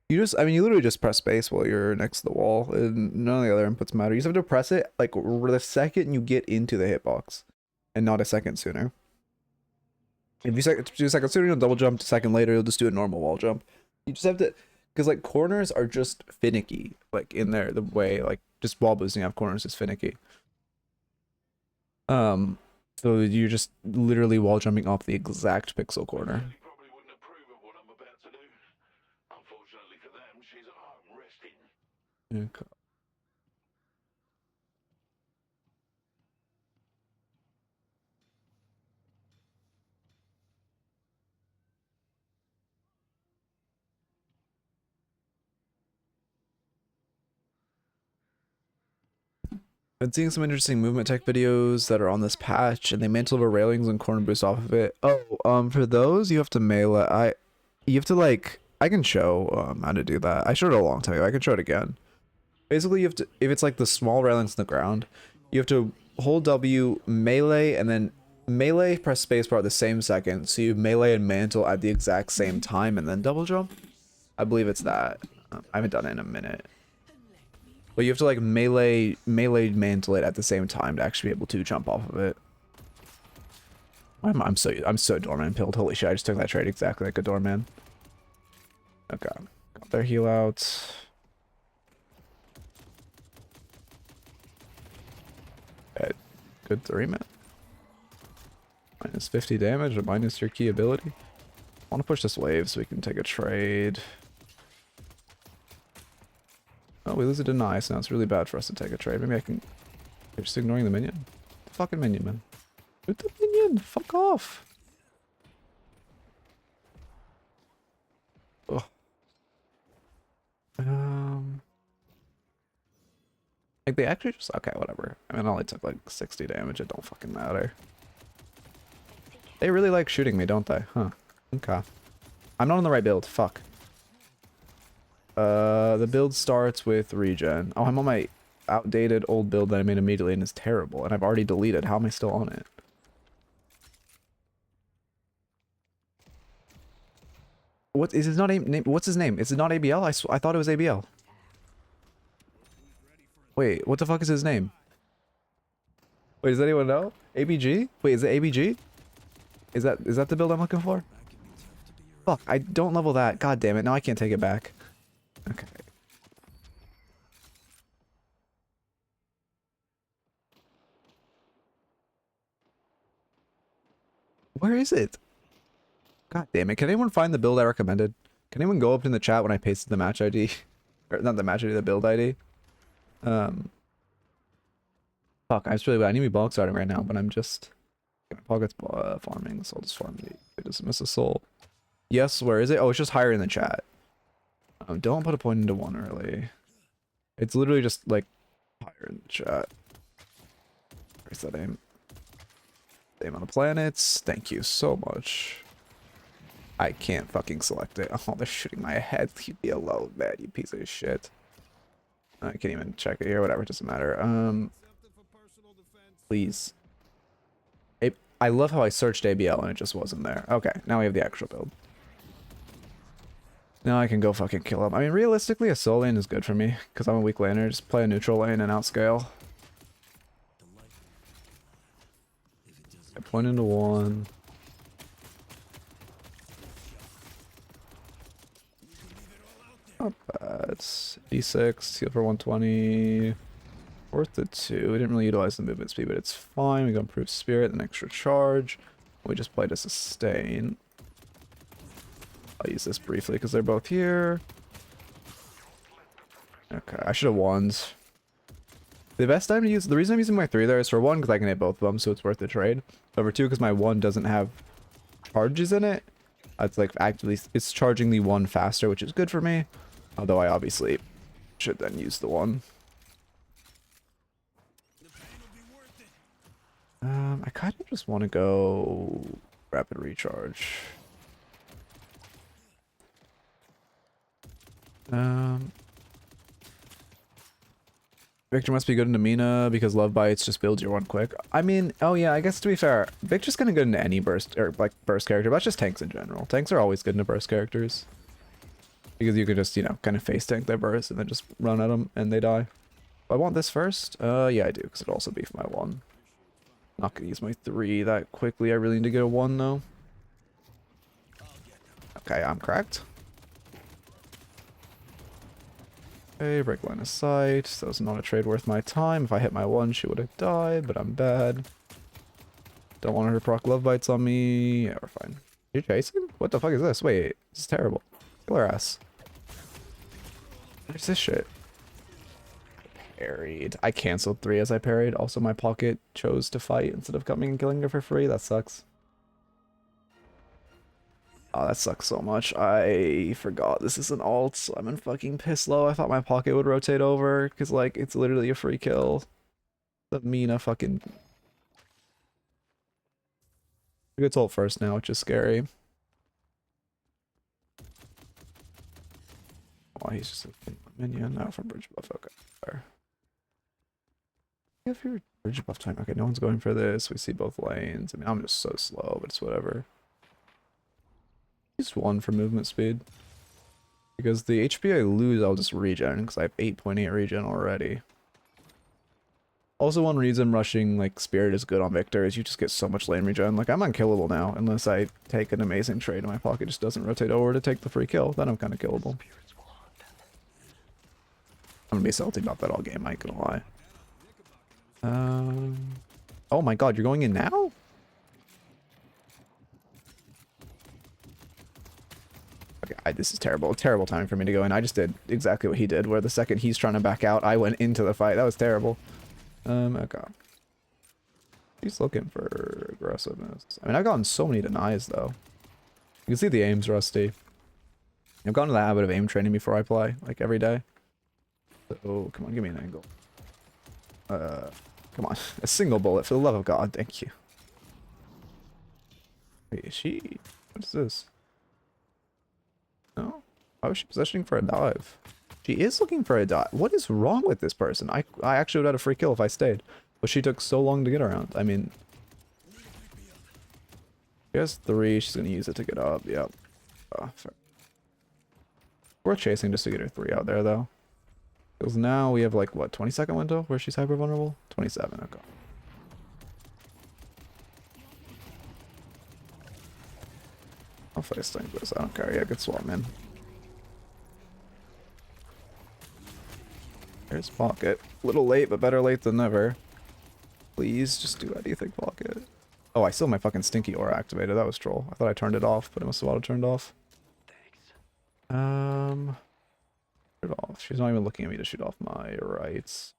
You just, I mean, you literally just press space while you're next to the wall, and none of the other inputs matter. You just have to press it like the second you get into the hitbox, and not a second sooner. If you do a second sooner, you'll double jump. A second later, you'll just do a normal wall jump. You just have to, because like corners are just finicky, like in there, the way like just wall boosting out corners is finicky. So you're just literally wall jumping off the exact pixel corner. Okay. Been seeing some interesting movement tech videos that are on this patch, and they mantle over railings and corner boost off of it. Oh, for those you have to melee. You have to like. I can show how to do that. I showed it a long time ago. I can show it again. Basically, you have to, if it's like the small railings on the ground, you have to hold W, melee, and then melee, press spacebar at the same second. So you melee and mantle at the exact same time, and then double jump. I believe it's that. I haven't done it in a minute. But you have to like melee mantle it at the same time to actually be able to jump off of it. I'm so doorman pilled. Holy shit! I just took that trade exactly like a doorman. Okay, got their heal out. Good 3 minutes. Minus 50 damage or minus your key ability. I want to push this wave so we can take a trade. Oh, we lose a deny, so now it's really bad for us to take a trade. Maybe I can... You're just ignoring the minion. The fucking minion, man. Shoot the minion! Fuck off! Ugh. Like, they actually just... Okay, whatever. I mean, I only took, like, 60 damage. It don't fucking matter. They really like shooting me, don't they? Huh. Okay. I'm not on the right build. Fuck. The build starts with regen. Oh, I'm on my outdated old build that I made immediately and is terrible. And I've already deleted. How am I still on it? What is his not name? What's his name? Is it not ABL? I thought it was ABL. Wait, what the fuck is his name? Wait, does anyone know? ABG? Wait, is it ABG? Is that the build I'm looking for? Fuck, I don't level that. God damn it. Now I can't take it back. Okay. Where is it? God damn it. Can anyone find the build I recommended? Can anyone go up in the chat when I pasted the match ID? Or not the match ID, the build ID? Fuck, I was really bad. I need to be bulk starting right now, but I'm just... My pocket's farming, so I'll just farm the... It doesn't miss a soul. Yes, where is it? Oh, it's just higher in the chat. Don't put a point into 1 early. It's literally just, like, higher in the chat. Where's that aim? Aim on the planets. Thank you so much. I can't fucking select it. Oh, they're shooting my head. Leave me alone, man, you piece of shit. I can't even check it here. Whatever, it doesn't matter. Please. I love how I searched ABL and it just wasn't there. Okay, now we have the actual build. Now I can go fucking kill him. I mean, realistically, a soul lane is good for me because I'm a weak laner. Just play a neutral lane and outscale. I point into 1. Not bad. D6, heal for 120. Worth the 2. We didn't really utilize the movement speed, but it's fine. We got improved spirit, an extra charge. We just played a sustain. I'll use this briefly because they're both here. Okay, I should have wands. The best time to use... The reason I'm using my 3 there is for 1, because I can hit both of them, so it's worth the trade. But for 2, because my 1 doesn't have charges in it. It's like actively... It's charging the 1 faster, which is good for me. Although I obviously should then use the 1. I kind of just want to go rapid recharge. Victor must be good into Mina because love bites just builds your 1 quick. I mean, oh yeah, I guess to be fair, Victor's kind of good into any burst or like burst character, but that's just tanks in general. Tanks are always good into burst characters because you can just, you know, kind of face tank their burst and then just run at them and they die. I want this first. Yeah, I do because it'll also beef my 1. Not gonna use my 3 that quickly. I really need to get a 1 though. Okay, I'm cracked. Okay, break line of sight. So it's not a trade worth my time. If I hit my 1, she would have died, but I'm bad. Don't want her to proc love bites on me. Yeah, we're fine. You're chasing? What the fuck is this? Wait, this is terrible. Kill her ass. Where's this shit? Parried. I canceled 3 as I parried. Also, my pocket chose to fight instead of coming and killing her for free. That sucks. Oh, that sucks so much. I forgot this is an alt, so I'm in fucking piss low. I thought my pocket would rotate over, because, like, it's literally a free kill. The Mina fucking... He gets ult first now, which is scary. Oh, he's just a minion now from bridge buff. Okay. Fair. If you're bridge buff time, okay, no one's going for this. We see both lanes. I mean, I'm just so slow, but it's whatever. Just one for movement speed. Because the HP I lose, I'll just regen, because I have 8.8 regen already. Also, one reason rushing, like, Spirit is good on Victor is you just get so much lane regen. Like, I'm unkillable now, unless I take an amazing trade and my pocket just doesn't rotate over to take the free kill. Then I'm kind of killable. I'm gonna be salty about that all game, I ain't gonna lie. Oh my god, you're going in now? Okay, this is terrible. Terrible timing for me to go in. I just did exactly what he did, where the second he's trying to back out, I went into the fight. That was terrible. Okay. He's looking for aggressiveness. I mean, I've gotten so many denies, though. You can see the aim's rusty. I've gotten to the habit of aim training before I play, like, every day. Oh, come on, give me an angle. Come on. A single bullet, for the love of God, thank you. Wait, is she... What is this? No? Why was she positioning for a dive? She is looking for a dive. What is wrong with this person? I actually would have had a free kill if I stayed. But she took so long to get around. I mean... She has 3, she's gonna use it to get up, yep. Fair. Worth chasing just to get her 3 out there, though. Because now we have, like, what, 20-second window where she's hyper vulnerable? 27, okay. I'll face tank this, I don't care. Yeah, good swap, man. There's Pocket. Little late, but better late than never. Please, just do anything, Pocket. Oh, I still have my fucking Stinky Aura activated. That was troll. I thought I turned it off, but it must have auto-turned off. Thanks. Shoot off. She's not even looking at me to shoot off my rights.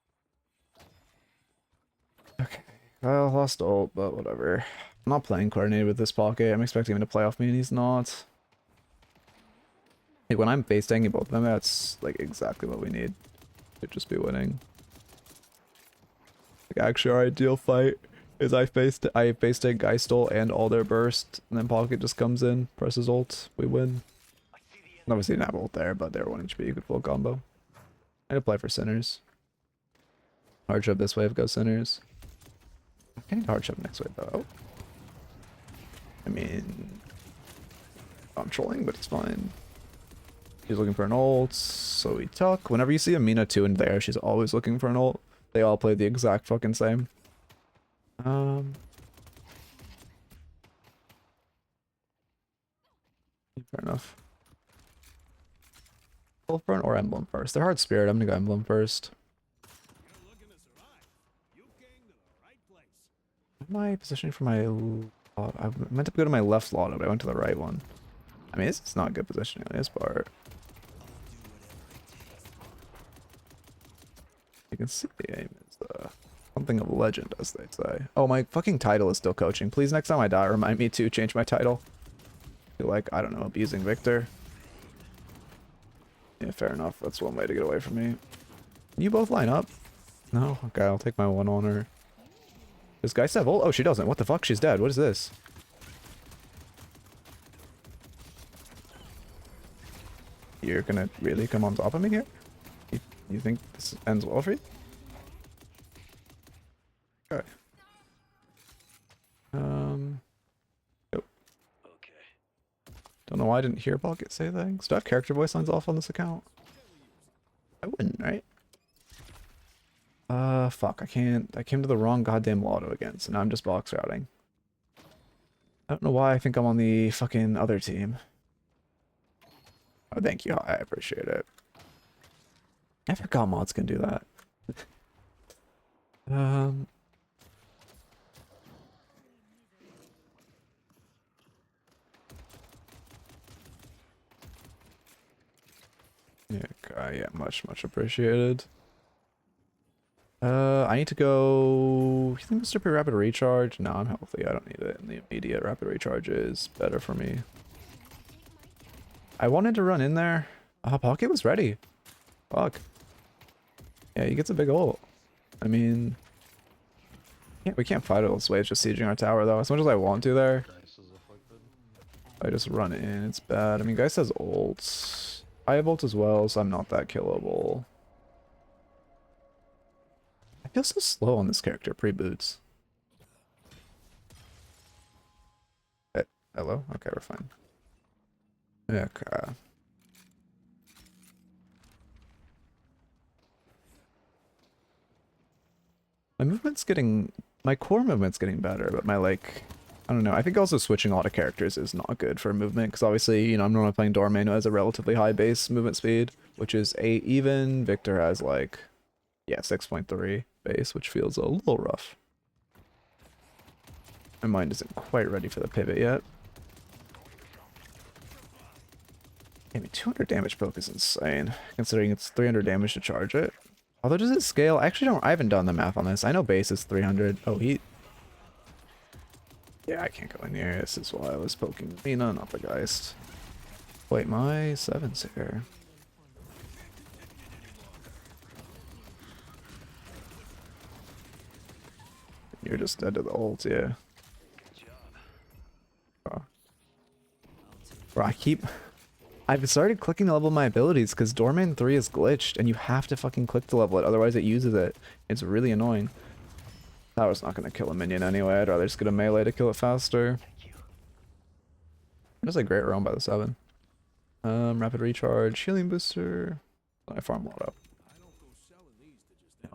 Okay. Well, lost ult, but whatever. I'm not playing coordinated with this Pocket. I'm expecting him to play off me, and he's not. Like, when I'm face tanking both of them, that's, like, exactly what we need. Should just be winning. Like, actually, our ideal fight is I face tank Geistol and all their burst, and then Pocket just comes in, presses ult, we win. Obviously didn't have ult there, but they're 1 HP, good full combo. I'd apply for Sinners. Hardship this wave, go Sinners. I need hardship next wave though. I mean... I'm trolling, but it's fine. He's looking for an ult, so he tuck. Whenever you see a Mina 2 in there, she's always looking for an ult. They all play the exact fucking same. Fair enough. Full front or emblem first? They're hard spirit. I'm gonna go emblem first. Am I positioning for my... I meant to go to my left slot, but I went to the right one. I mean, it's not good positioning on his part. You can see the aim is something of a legend, as they say. Oh, my fucking title is still coaching. Please, next time I die, remind me to change my title. I feel like, I don't know, abusing Victor. Yeah, fair enough. That's one way to get away from me. Can you both line up? No? Okay, I'll take my one on her. Does Geist have ult? Oh, she doesn't. What the fuck? She's dead. What is this? You're gonna really come on top of me here? You think this ends well for you? Okay. Yep. Okay. Don't know why I didn't hear Pocket say things. Do I have character voice lines off on this account? I wouldn't, right? Fuck, I can't. I came to the wrong goddamn lotto again, so now I'm just box routing. I don't know why I think I'm on the fucking other team. Oh, thank you. I appreciate it. I forgot mods can do that. Yeah, much appreciated. I need to go... You think Mr. P rapid recharge? No, I'm healthy. I don't need it. And the immediate rapid recharge is better for me. I wanted to run in there. Pocket was ready. Fuck. Yeah, he gets a big ult. I mean... Yeah, we can't fight it this way. It's just sieging our tower though. As much as I want to there, I just run in. It's bad. I mean, Geist has ults. I have ult as well, so I'm not that killable. I feel so slow on this character pre-boots. Hello? Okay, we're fine. Okay. My core movement's getting better, but my like, I don't know. I think also switching a lot of characters is not good for movement, because obviously, you know, I'm normally playing Doorman who has a relatively high base movement speed, which is 8 even. Victor has like, yeah, 6.3 base, which feels a little rough. My mind isn't quite ready for the pivot yet. I mean, 200 damage poke is insane, considering it's 300 damage to charge it. Although, does it scale? I actually don't. I haven't done the math on this. I know base is 300. Oh, he. Yeah, I can't go in here. This is why I was poking Mina, not the Geist. Wait, my 7's here. You're just dead to the ult, yeah. Oh. Bro, I've started clicking to level my abilities because Doorman 3 is glitched and you have to fucking click to level it, otherwise it uses it. It's really annoying. Tower's not gonna kill a minion anyway, I'd rather just get a melee to kill it faster. That's a great roam by the 7. Rapid recharge, healing booster. I farm Lotto.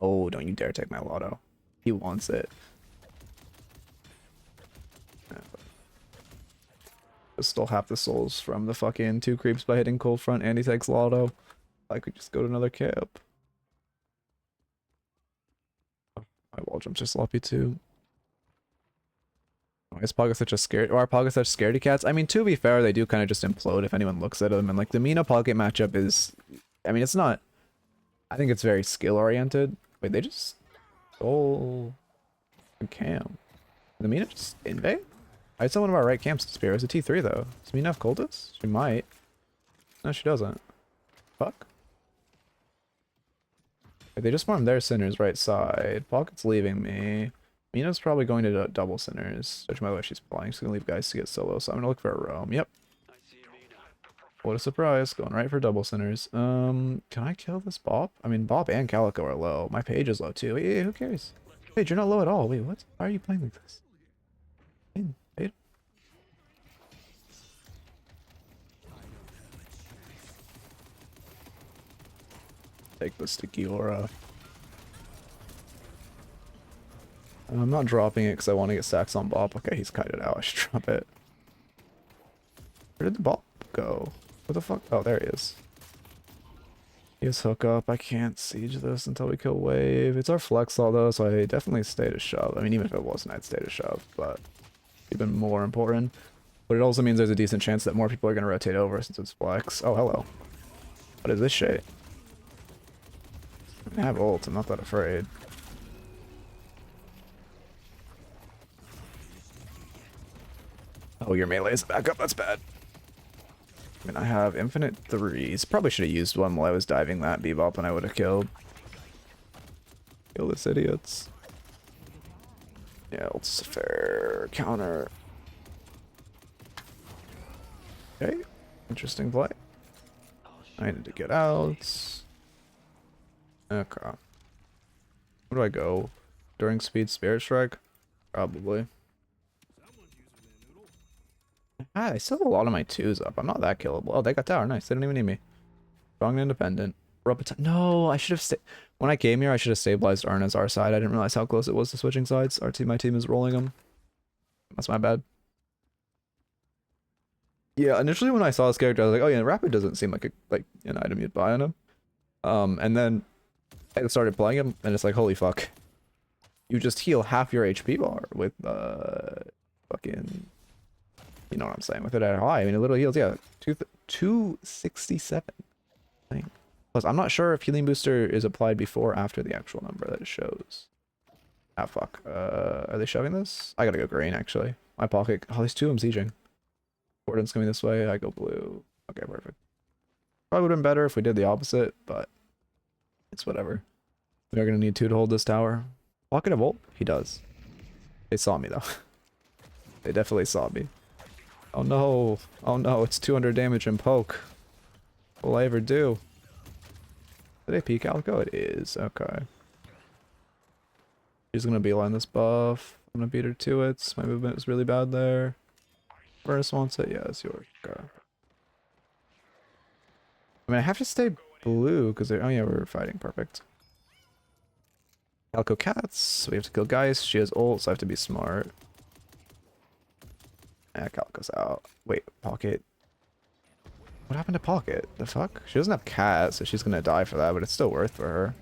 Oh, don't you dare take my Lotto. He wants it. Stole half the souls from the fucking 2 creeps by hitting cold front and he takes Lotto. I could just go to another camp. My wall jumps are sloppy too. Why is Pog such a scared, or are Pog such scaredy cats? I mean, to be fair, they do kind of just implode if anyone looks at them, and like the Mina Pocket matchup is, I mean, it's not, I think it's very skill oriented. Wait, they just stole a camp. Did the Mina just invade? I saw one of our right camps disappear. It's a T3 though. Does Mina have cultists? She might. No, she doesn't. Fuck. Wait, they just farmed their sinners right side. Pocket's leaving me. Mina's probably going to double sinners. Judging by the way she's playing, she's gonna leave guys to get solo, so I'm gonna look for a roam. Yep. What a surprise. Going right for double sinners. Can I kill this Bop? I mean, Bop and Calico are low. My Page is low too. Hey, who cares? Page, you're not low at all. Wait, what? Why are you playing like this? Page. Take the sticky aura. I'm not dropping it because I want to get stacks on Bop. Okay, he's kited out. I should drop it. Where did the Bop go? Where the fuck? Oh, there he is. He has hook up. I can't siege this until we kill wave. It's our flex all though, so I definitely stay to shove. I mean, even if it wasn't, I'd stay to shove, but even more important. But it also means there's a decent chance that more people are going to rotate over since it's flex. Oh, hello. What is this shit? I have ult. I'm not that afraid. Oh, your melee is back up. That's bad. I mean, I have infinite 3s. Probably should have used one while I was diving that Bebop and I would have killed. Kill this idiots. Yeah, ult's a fair counter. Okay. Interesting play. I need to get out. Okay. Where do I go? During speed Spirit Strike? Probably. I still have a lot of my 2s up. I'm not that killable. Oh, they got tower. Nice. They don't even need me. Strong and independent. No, I should have when I came here, I should have stabilized Arna's our side. I didn't realize how close it was to switching sides. My team is rolling them. That's my bad. Yeah, initially when I saw this character, I was like, oh yeah, Rapid doesn't seem like an item you'd buy on him. And then I started playing him, and it's like, holy fuck. You just heal half your HP bar with fucking, you know what I'm saying, with it at high. I mean, it literally heals, yeah, 267. Plus, I'm not sure if healing booster is applied before or after the actual number that it shows. Ah, fuck. Are they shoving this? I gotta go green, actually. My pocket. Oh, there's 2 I'm sieging. Gordon's coming this way. I go blue. Okay, perfect. Probably would have been better if we did the opposite, but it's whatever. We are gonna need 2 to hold this tower. Pocket of ult? He does. They saw me though. They definitely saw me. Oh no. Oh no, it's 200 damage and poke. What will I ever do? Did I peek Alco? It is. Okay. She's gonna beeline this buff. I'm gonna beat her to it. My movement is really bad there. First wants it. Yeah, it's yours. Okay. I mean, I have to stay blue because they're. Oh yeah, we're fighting. Perfect. Alco cats. So we have to kill Geist. She has ult, so I have to be smart. Calco's out. Wait, Pocket. What happened to Pocket? The fuck? She doesn't have cat, so she's gonna die for that, but it's still worth for her.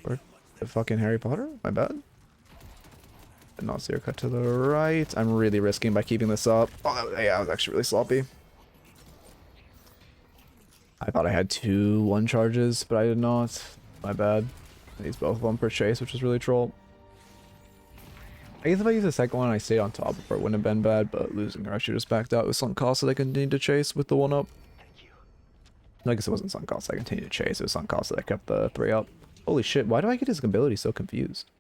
Or the fucking Harry Potter? My bad. Did not see her cut to the right. I'm really risking by keeping this up. Oh, yeah, I was actually really sloppy. I thought I had 2 1 charges, but I did not. My bad. I used both of them per chase, which was really troll. I guess if I used the second one, I stayed on top of her, it wouldn't have been bad, but losing her, I should just backed out with sunk cost so they continued to chase with the 1-up. I guess it wasn't sunk cost, I continued to chase, it was sunk cost that I kept the 3-up. Holy shit, why do I get his ability so confused?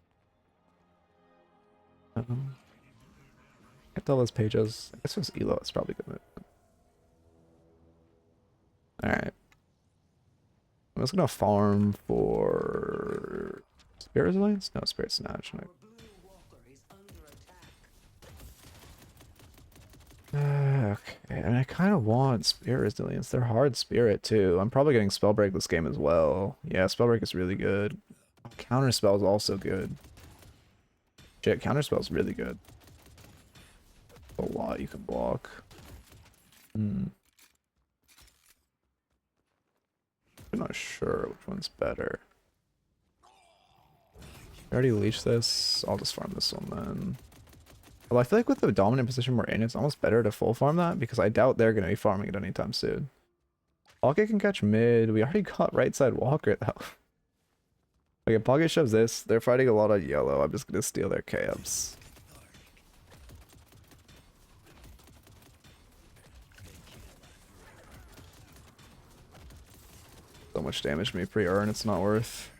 Kept all those pages. I guess it was Elo, it's probably good. Alright. I'm just gonna farm for Spirit Resilience? No, Spirit Snatch. No. Okay, and I kind of want Spirit Resilience. They're hard Spirit too. I'm probably getting Spellbreak this game as well. Yeah, Spellbreak is really good. Counterspell is also good. Shit, Counterspell is really good. A lot you can block. I'm not sure which one's better. I already leached this. I'll just farm this one then. Well, I feel like with the dominant position we're in, it's almost better to full farm that because I doubt they're going to be farming it anytime soon. Pocket can catch mid. We already got right side Walker though. Okay, Pocket shoves this. They're fighting a lot on yellow. I'm just going to steal their camps. So much damage to me pre-earn, it's not worth.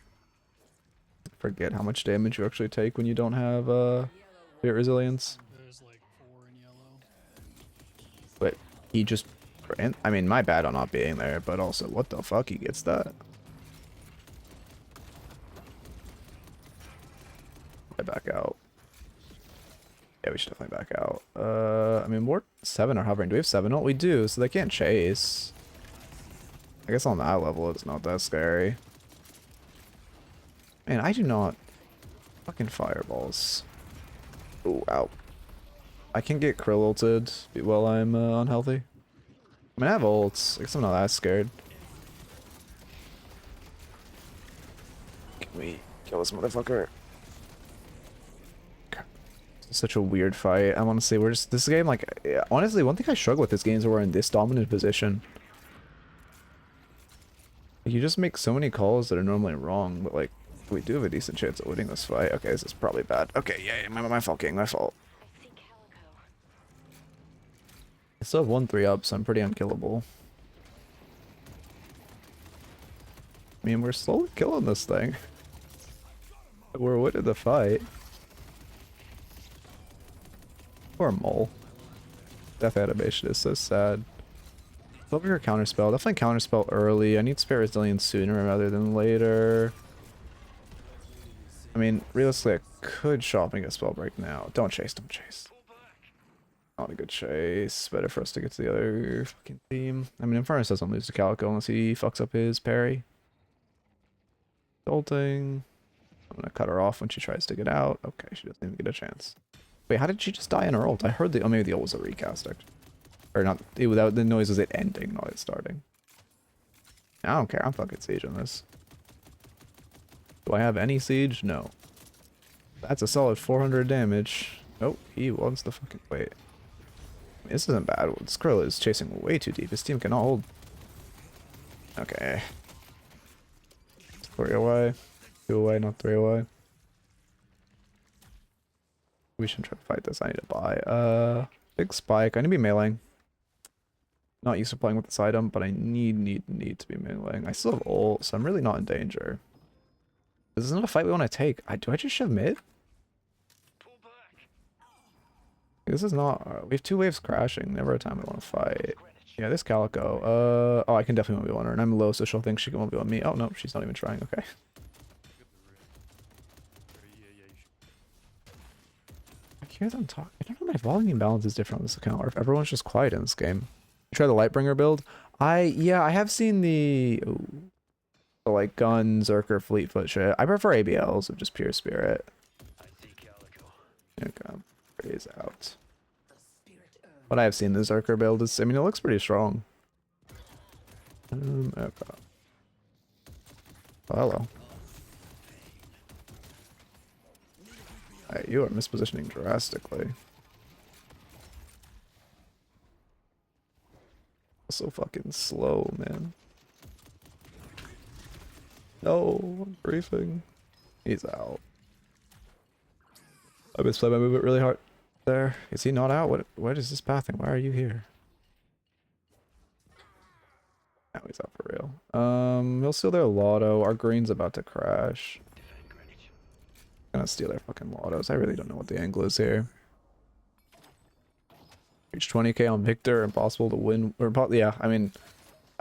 Forget how much damage you actually take when you don't have Spirit Resilience. There's like 4 in yellow. But he just, I mean, my bad on not being there, but also, what the fuck, he gets that? I back out. Yeah, we should definitely back out. I mean, we're 7 are hovering. Do we have 7 ult? We do, so they can't chase. I guess on that level, it's not that scary. Man, I do not. Fucking fireballs. Oh, ow. I can get Krill ulted while I'm unhealthy. I mean, I have ults. I guess I'm not that scared. Can we kill this motherfucker? It's such a weird fight. I want to say we're just... This game, like... Honestly, one thing I struggle with this game is we're in this dominant position. You just make so many calls that are normally wrong, but like... We do have a decent chance of winning this fight. Okay, this is probably bad. Okay, yeah, my fault, King, my fault. I still have 1 3-up, so I'm pretty unkillable. I mean, we're slowly killing this thing. We're winning the fight. Poor Mole. Death animation is so sad. Over here, counterspell. Definitely counterspell early. I need Spirit Resilience sooner rather than later. I mean, realistically, I could shop and get Spellbreak now. Don't chase, don't chase. Not a good chase. Better for us to get to the other fucking team. I mean, Infernus doesn't lose to Calico unless he fucks up his parry. Ulting. I'm gonna cut her off when she tries to get out. Okay, she doesn't even get a chance. Wait, how did she just die in her ult? I heard the... Oh, maybe the ult was a recast, actually. Or not... Without the noise was it ending, not it starting. I don't care. I'm fucking sieging this. Do I have any siege? No. That's a solid 400 damage. Oh, he wants the fucking... Wait. I mean, this isn't bad. Skrill is chasing way too deep. His team cannot hold. Okay. 3 away. 2 away, not 3 away. We should try to fight this. I need to buy. Big spike. I need to be meleeing. Not used to playing with this item, but I need to be meleeing. I still have ult, so I'm really not in danger. This is not a fight we want to take. Do I just shove mid? This is not... we have 2 waves crashing. Never a time I want to fight. Yeah, this Calico. Oh, I can definitely 1v1 her. And I'm low, so she'll think she can 1v1 me. Oh, no, she's not even trying. Okay. I hear them talk. I don't know if my volume balance is different on this account, or if everyone's just quiet in this game. You try the Lightbringer build? Yeah, I have seen the... Ooh, the, like, gun, Zerker, Fleetfoot shit. I prefer ABLs of just pure spirit. Okay. Is out. What I have seen the Zerker build is, I mean, it looks pretty strong. Okay. Oh, hello. You are mispositioning drastically. So fucking slow, man. No, I'm briefing. He's out. I misplayed my movement really hard. There. Is he not out? What is this pathing? Why are you here? Now he's out for real. He'll steal their lotto. Our green's about to crash. Gonna steal their fucking lottos. I really don't know what the angle is here. Reach 20k on Victor. Impossible to win. Or yeah, I mean,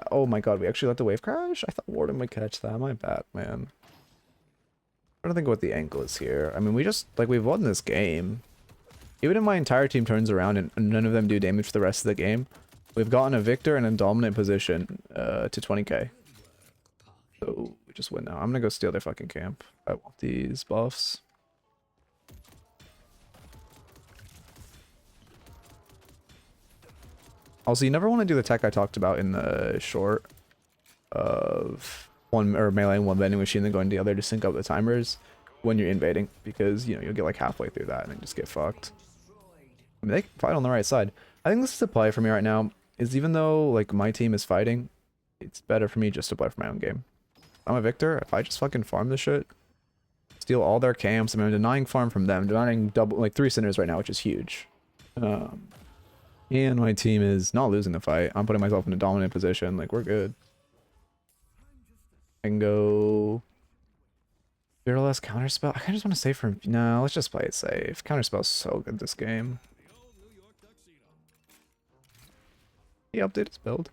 oh my god, we actually let the wave crash? I thought Warden would catch that. My bad, man. I don't think what the angle is here. I mean, we just, like, we've won this game. Even if my entire team turns around and none of them do damage for the rest of the game, we've gotten a Victor in a dominant position to 20k. So we just win now. I'm gonna go steal their fucking camp. I want these buffs. Also, you never want to do the tech I talked about in the short of one or melee and one vending machine, then going to the other to sync up the timers when you're invading, because you know you'll get like halfway through that and then just get fucked. I mean, they can fight on the right side. I think this is the play for me right now. Is even though like my team is fighting, it's better for me just to play for my own game. I'm a Victor. If I just fucking farm this shit, steal all their camps. I mean, I'm denying farm from them, denying double like 3 centers right now, which is huge. And my team is not losing the fight. I'm putting myself in a dominant position. Like, we're good. I can go... Fearless counterspell. I kind of just want to save for... No, let's just play it safe. Counterspell's so good this game. He updated his build.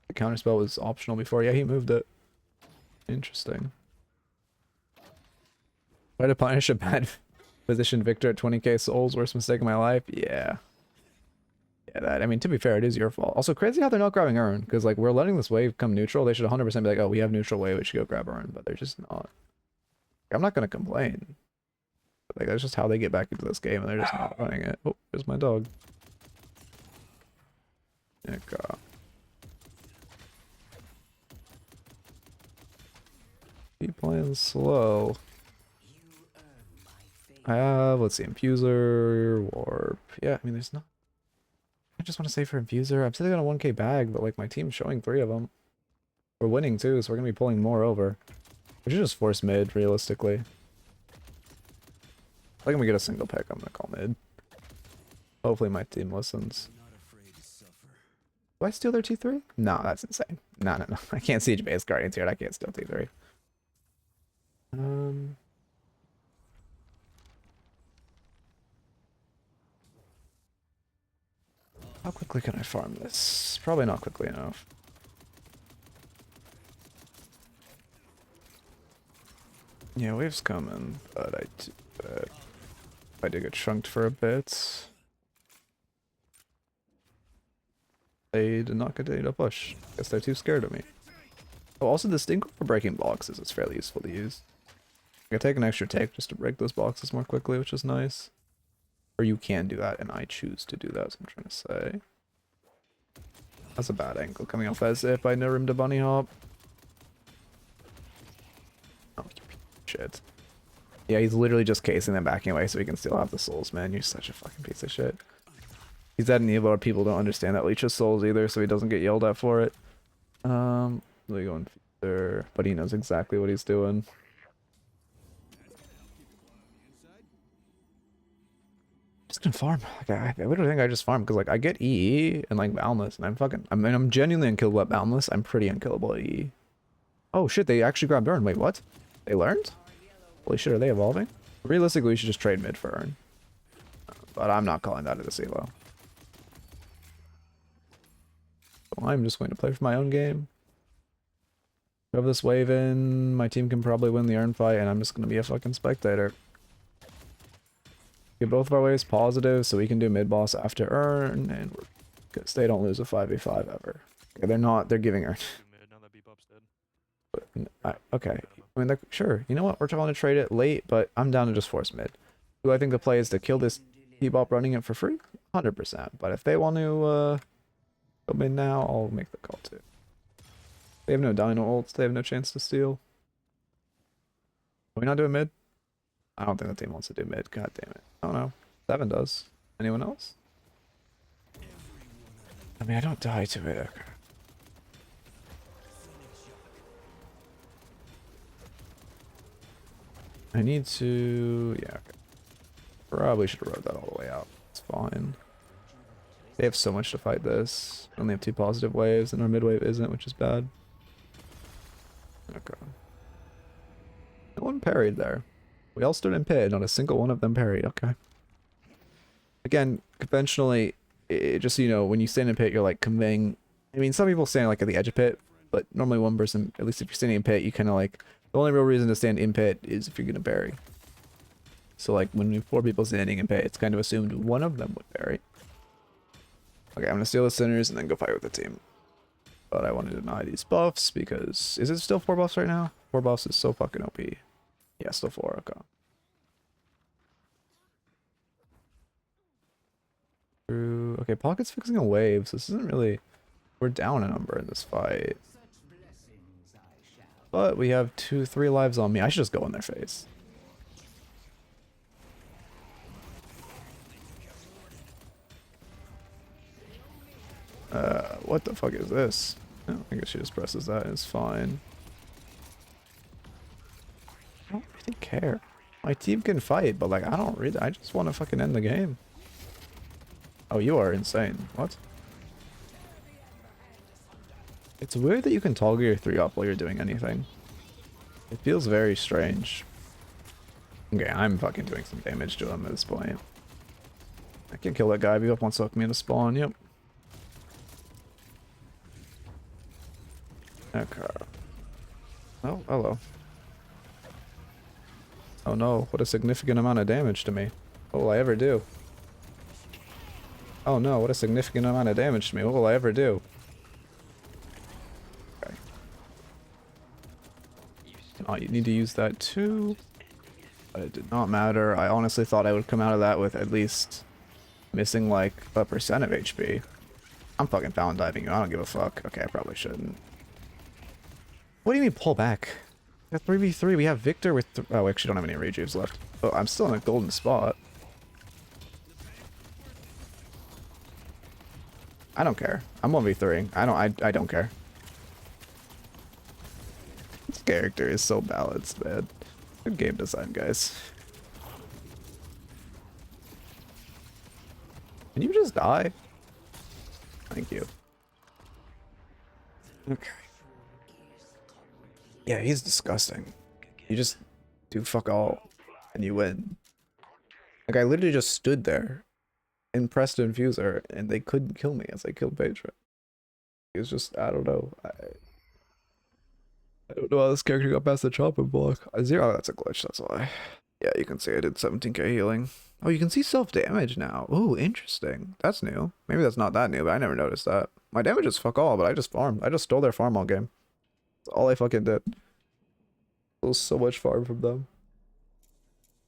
The counterspell was optional before. Yeah, he moved it. Interesting. Try to punish a bad position Victor at 20k souls. Worst mistake of my life. Yeah. Yeah, that, I mean, to be fair, it is your fault. Also, crazy how they're not grabbing Urn, because, like, we're letting this wave come neutral. They should 100% be like, oh, we have neutral wave, we should go grab Urn, but they're just not. I'm not going to complain. But, like, that's just how they get back into this game, and they're just not running it. Oh, there's my dog. Okay. Keep playing slow. I have, let's see, Infuser, Warp. Yeah, I mean, there's not. I just want to save for Infuser. I'm sitting on a 1k bag, but like my team's showing 3 of them. We're winning too, so we're going to be pulling more over. We should just force mid, realistically. If I can get a single pick, I'm going to call mid. Hopefully my team listens. Do I steal their T3? No, that's insane. No, no, no. I can't siege base Guardians here. I can't steal T3. How quickly can I farm this? Probably not quickly enough. Yeah, wave's coming, but I do get chunked for a bit. They did not continue to push. Guess they're too scared of me. Oh, also the sting for breaking boxes is fairly useful to use. I can take an extra take just to break those boxes more quickly, which is nice. Or you can do that, and I choose to do that, is what I'm trying to say. That's a bad angle, coming off as if I know room to bunny hop. Oh, you piece of shit. Yeah, he's literally just casing them backing away so he can still have the souls, man. You're such a fucking piece of shit. He's at an evil where people don't understand that leeches souls either, so he doesn't get yelled at for it. Really going there, but he knows exactly what he's doing. Just gonna farm. Like, I literally think I just farm because like I get EE and like Boundless, and I'm genuinely unkillable at Boundless. I'm pretty unkillable at EE. Oh shit! They actually grabbed Urn. Wait, what? They learned? Holy shit, are they evolving? Realistically, we should just trade mid for Urn. But I'm not calling that at this elo. So I'm just going to play for my own game. Shove this wave in, my team can probably win the Urn fight, and I'm just going to be a fucking spectator. Get both of our waves positive so we can do mid-boss after Urn, and because they don't lose a 5v5 ever. Okay, they're giving Urn. Okay, I mean, sure, you know what, we're trying to trade it late, but I'm down to just force mid. Do I think the play is to kill this Bebop running it for free? 100%, but if they want to go mid now, I'll make the call too. They have no dino ults, they have no chance to steal. Are we not doing mid? I don't think the team wants to do mid, god damn it. I don't know. 7 does. Anyone else? I mean, I don't die to it. Okay. I need to... yeah, okay. Probably should have rode that all the way out. It's fine. They have so much to fight this. Only have 2 positive waves, and our mid wave isn't, which is bad. Okay. No one parried there. We all stood in pit, not a single one of them parried. Okay. Again, conventionally, just so you know, when you stand in pit, you're like conveying... I mean, some people stand like at the edge of pit, but normally one person, at least if you're standing in pit, you kind of like... The only real reason to stand in pit is if you're going to parry. So like when we have 4 people standing in pit, it's kind of assumed one of them would parry. Okay, I'm going to steal the sinners and then go fight with the team. But I want to deny these buffs because... Is it still 4 buffs right now? 4 buffs is so fucking OP. Yeah, still 4, okay. Okay, Pocket's fixing a wave, so this isn't really... We're down a number in this fight. But we have 3 lives on me. I should just go in their face. What the fuck is this? Oh, I guess she just presses that and it's fine. I don't really care. My team can fight, but like, I just want to fucking end the game. Oh, you are insane. What? It's weird that you can toggle your 3 up while you're doing anything. It feels very strange. Okay, I'm fucking doing some damage to him at this point. I can kill that guy if he wants to hook me into spawn, yep. Okay. Oh, hello. Oh no, what a significant amount of damage to me. What will I ever do? Oh no, what a significant amount of damage to me. What will I ever do? Okay. Oh, you need to use that too. But it did not matter. I honestly thought I would come out of that with at least missing like a % of HP. I'm fucking found diving you. I don't give a fuck. Okay, I probably shouldn't. What do you mean pull back? We got 3v3. We have Victor with... oh, we actually don't have any rejuves left. Oh, I'm still in a golden spot. I don't care. I'm 1v3. I don't care. This character is so balanced, man. Good game design, guys. Can you just die? Thank you. Okay. Yeah, he's disgusting. You just do fuck all, and you win. Like, I literally just stood there and pressed Infuser, and they couldn't kill me as I killed Patron. It was just, I don't know. I don't know how this character got past the chopping block. 0, oh, that's a glitch, that's why. Yeah, you can see I did 17k healing. Oh, you can see self-damage now. Oh, interesting. That's new. Maybe that's not that new, but I never noticed that. My damage is fuck all, but I just farmed. I just stole their farm all game. That's all I fucking did. Stole so much farm from them.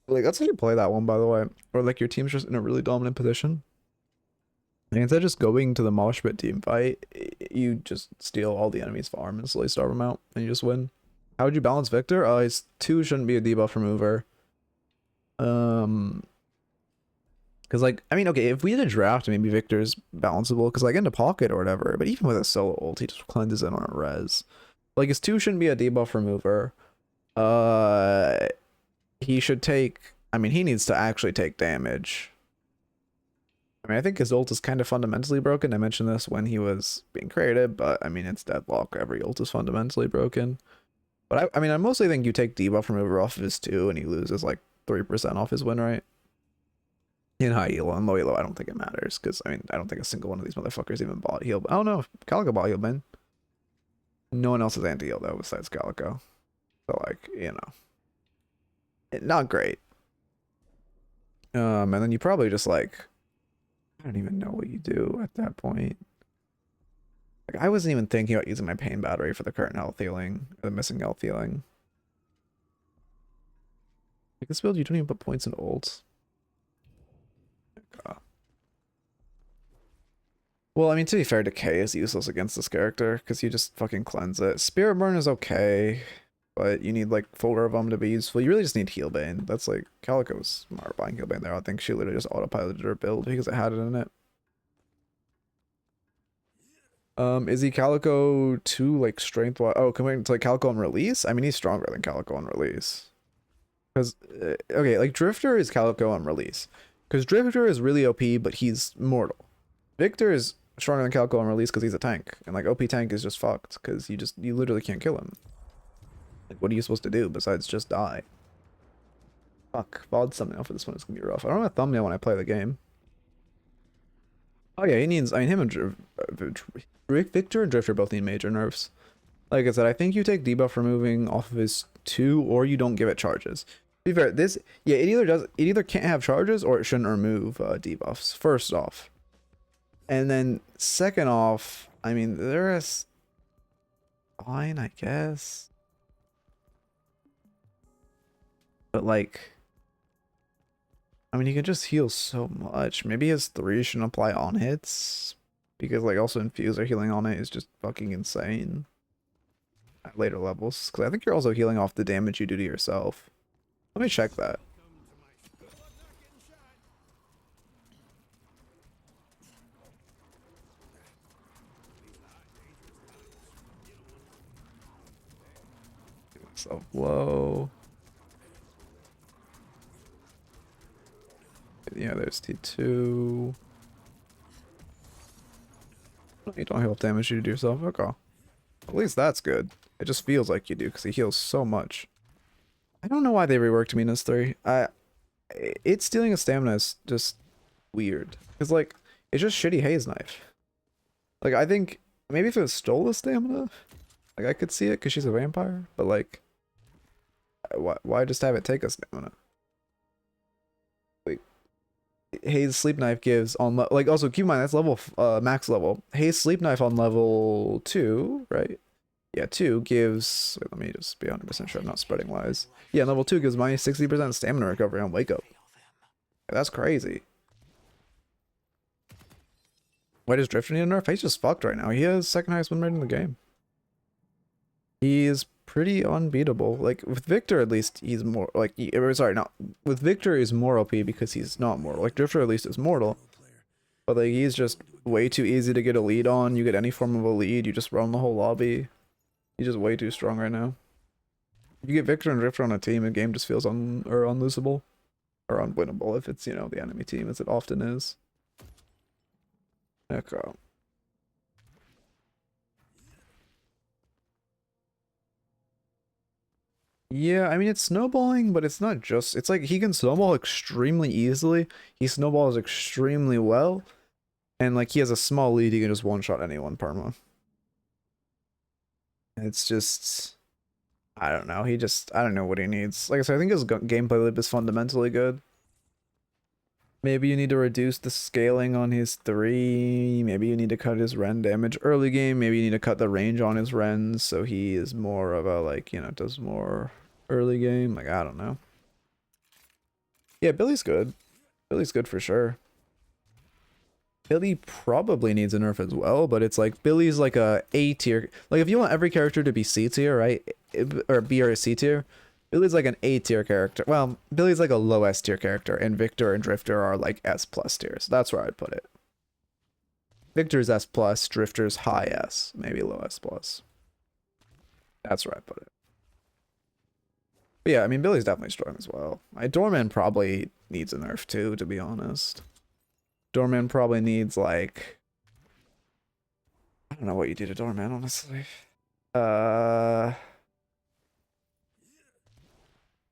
Like, that's how you play that one, by the way. Or like your team's just in a really dominant position. And instead of just going to the mosh pit team fight, you just steal all the enemy's farm and slowly starve them out, and you just win. How would you balance Victor? His 2 shouldn't be a debuff remover. Because like, I mean, okay, if we had a draft, maybe Victor's balanceable, because like into pocket or whatever, but even with a solo ult, he just cleanses in on a res. Like, his 2 shouldn't be a debuff remover. He should take... I mean, he needs to actually take damage. I mean, I think his ult is kind of fundamentally broken. I mentioned this when he was being created, but I mean, it's Deadlock. Every ult is fundamentally broken. But I mean, I mostly think you take debuff remover off of his 2 and he loses like 3% off his win rate. In high elo and low elo, I don't think it matters because I mean, I don't think a single one of these motherfuckers even bought heal. I don't know if Calico bought heal, man. No one else is anti heal though besides Calico. So like, you know, not great. And then you probably just like, I don't even know what you do at that point. Like I wasn't even thinking about using my pain battery for the current health healing or the missing health healing. Like this build, you don't even put points in ults. Well, I mean, to be fair, Decay is useless against this character because you just fucking cleanse it. Spirit Burn is okay, but you need like 4 of them to be useful. You really just need Healbane. That's like Calico's smart buying Healbane there. I think she literally just autopiloted her build because it had it in it. Is he Calico 2 like strength? Oh, comparing to like Calico on release? I mean, he's stronger than Calico on release. Because okay, like Drifter is Calico on release. Because Drifter is really OP, but he's mortal. Victor is stronger than Calico on release because he's a tank, and like OP tank is just fucked because you literally can't kill him. Like, what are you supposed to do besides just die? Fuck, VOD thumbnail for this one is gonna be rough. I don't have a thumbnail when I play the game. Oh yeah, he needs. I mean, him and Victor and Drifter both need major nerfs. Like I said, I think you take debuff removing off of his 2, or you don't give it charges. To be fair, this yeah, it either can't have charges or it shouldn't remove debuffs. First off. And then second off, I mean, there is fine, I guess. But like, I mean, you can just heal so much. Maybe his 3 shouldn't apply on hits. Because like also Infuser healing on it is just fucking insane. At later levels. Because I think you're also healing off the damage you do to yourself. Let me check that. So low. Yeah, there's T2. You don't heal damage you do yourself. Okay. At least that's good. It just feels like you do because he heals so much. I don't know why they reworked Mina's 3. It's stealing a stamina is just weird. Because like, it's just shitty Haze Knife. Like I think maybe if it stole the stamina, like I could see it because she's a vampire. But like, why just have it take a stamina? Wait, Haze Sleep Knife gives on like also keep in mind that's level max level. Haze Sleep Knife on level 2, right? Yeah, 2 gives. Wait, let me just be 100% sure I'm not spreading lies. Yeah, level 2 gives minus 60% stamina recovery on Wake Up. That's crazy. Why does Drifter need a nerf? He's just fucked right now. He has second highest win rate in the game. He is pretty unbeatable. Like with Victor, at least he's more like. Sorry, not with Victor is more OP because he's not mortal. Like Drifter at least is mortal, but like he's just way too easy to get a lead on. You get any form of a lead, you just run the whole lobby. He's just way too strong right now. If you get Victor and Drifter on a team, the game just feels unlosable or unwinnable if it's, you know, the enemy team, as it often is. Okay. Yeah, I mean, it's snowballing, but it's not just... It's like he can snowball extremely easily. He snowballs extremely well. And, like, he has a small lead. He can just one-shot anyone perma. It's just... I don't know. I don't know what he needs. Like I said, I think his gameplay loop is fundamentally good. Maybe you need to reduce the scaling on his 3. Maybe you need to cut his Ren damage early game. Maybe you need to cut the range on his Rens so he is more of a, like, you know, does more early game. Like, I don't know. Yeah, Billy's good. Billy's good for sure. Billy probably needs a nerf as well, but it's like Billy's like a A tier. Like if you want every character to be C tier, right? Or B or C tier, Billy's like an A tier character. Well, Billy's like a low S tier character, and Victor and Drifter are like S plus tiers. That's where I'd put it. Victor's S plus, Drifter's high S, maybe low S plus. That's where I put it. But yeah, I mean Billy's definitely strong as well. Doorman probably needs a nerf too, to be honest. Doorman probably needs like, I don't know what you do to Doorman, honestly.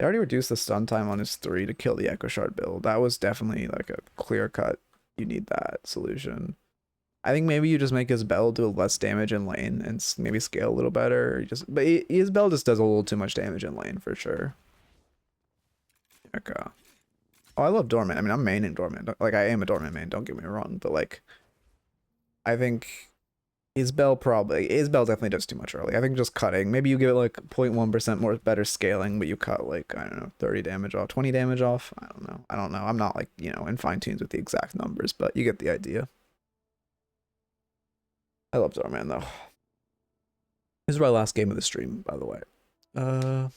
They already reduced the stun time on his 3 to kill the Echo Shard build. That was definitely like a clear cut. You need that solution. I think maybe you just make his Bell do less damage in lane and maybe scale a little better. But his Bell just does a little too much damage in lane for sure. Okay. Oh, I love Dormant. I mean, I'm maining Dormant. Like, I am a Dormant main, don't get me wrong. But, like, I think his Bell definitely does too much early. I think just cutting. Maybe you give it, like, 0.1% more better scaling, but you cut, like, I don't know, 30 damage off, 20 damage off. I don't know. I'm not, like, you know, in fine tunes with the exact numbers, but you get the idea. I love Dormant, though. This is my last game of the stream, by the way. Then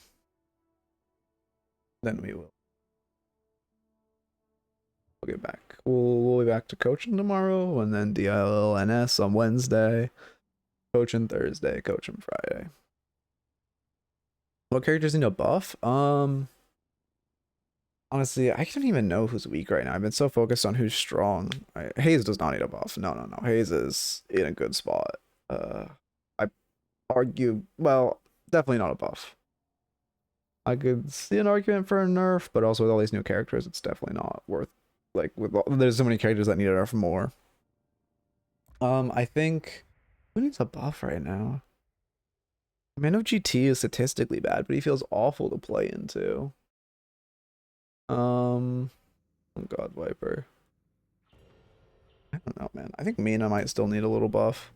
we'll get back. We'll be back to coaching tomorrow, and then DLNS on Wednesday. Coaching Thursday, coaching Friday. What characters need a buff? Honestly, I don't even know who's weak right now. I've been so focused on who's strong. Hayes does not need a buff. No. Hayes is in a good spot. I argue, well, definitely not a buff. I could see an argument for a nerf, but also with all these new characters, it's definitely not worth. Like, there's so many characters that need a nerf more. I think who needs a buff right now? I mean, I know GT is statistically bad, but he feels awful to play into. Oh God, Viper. I don't know, man. I think Mina might still need a little buff.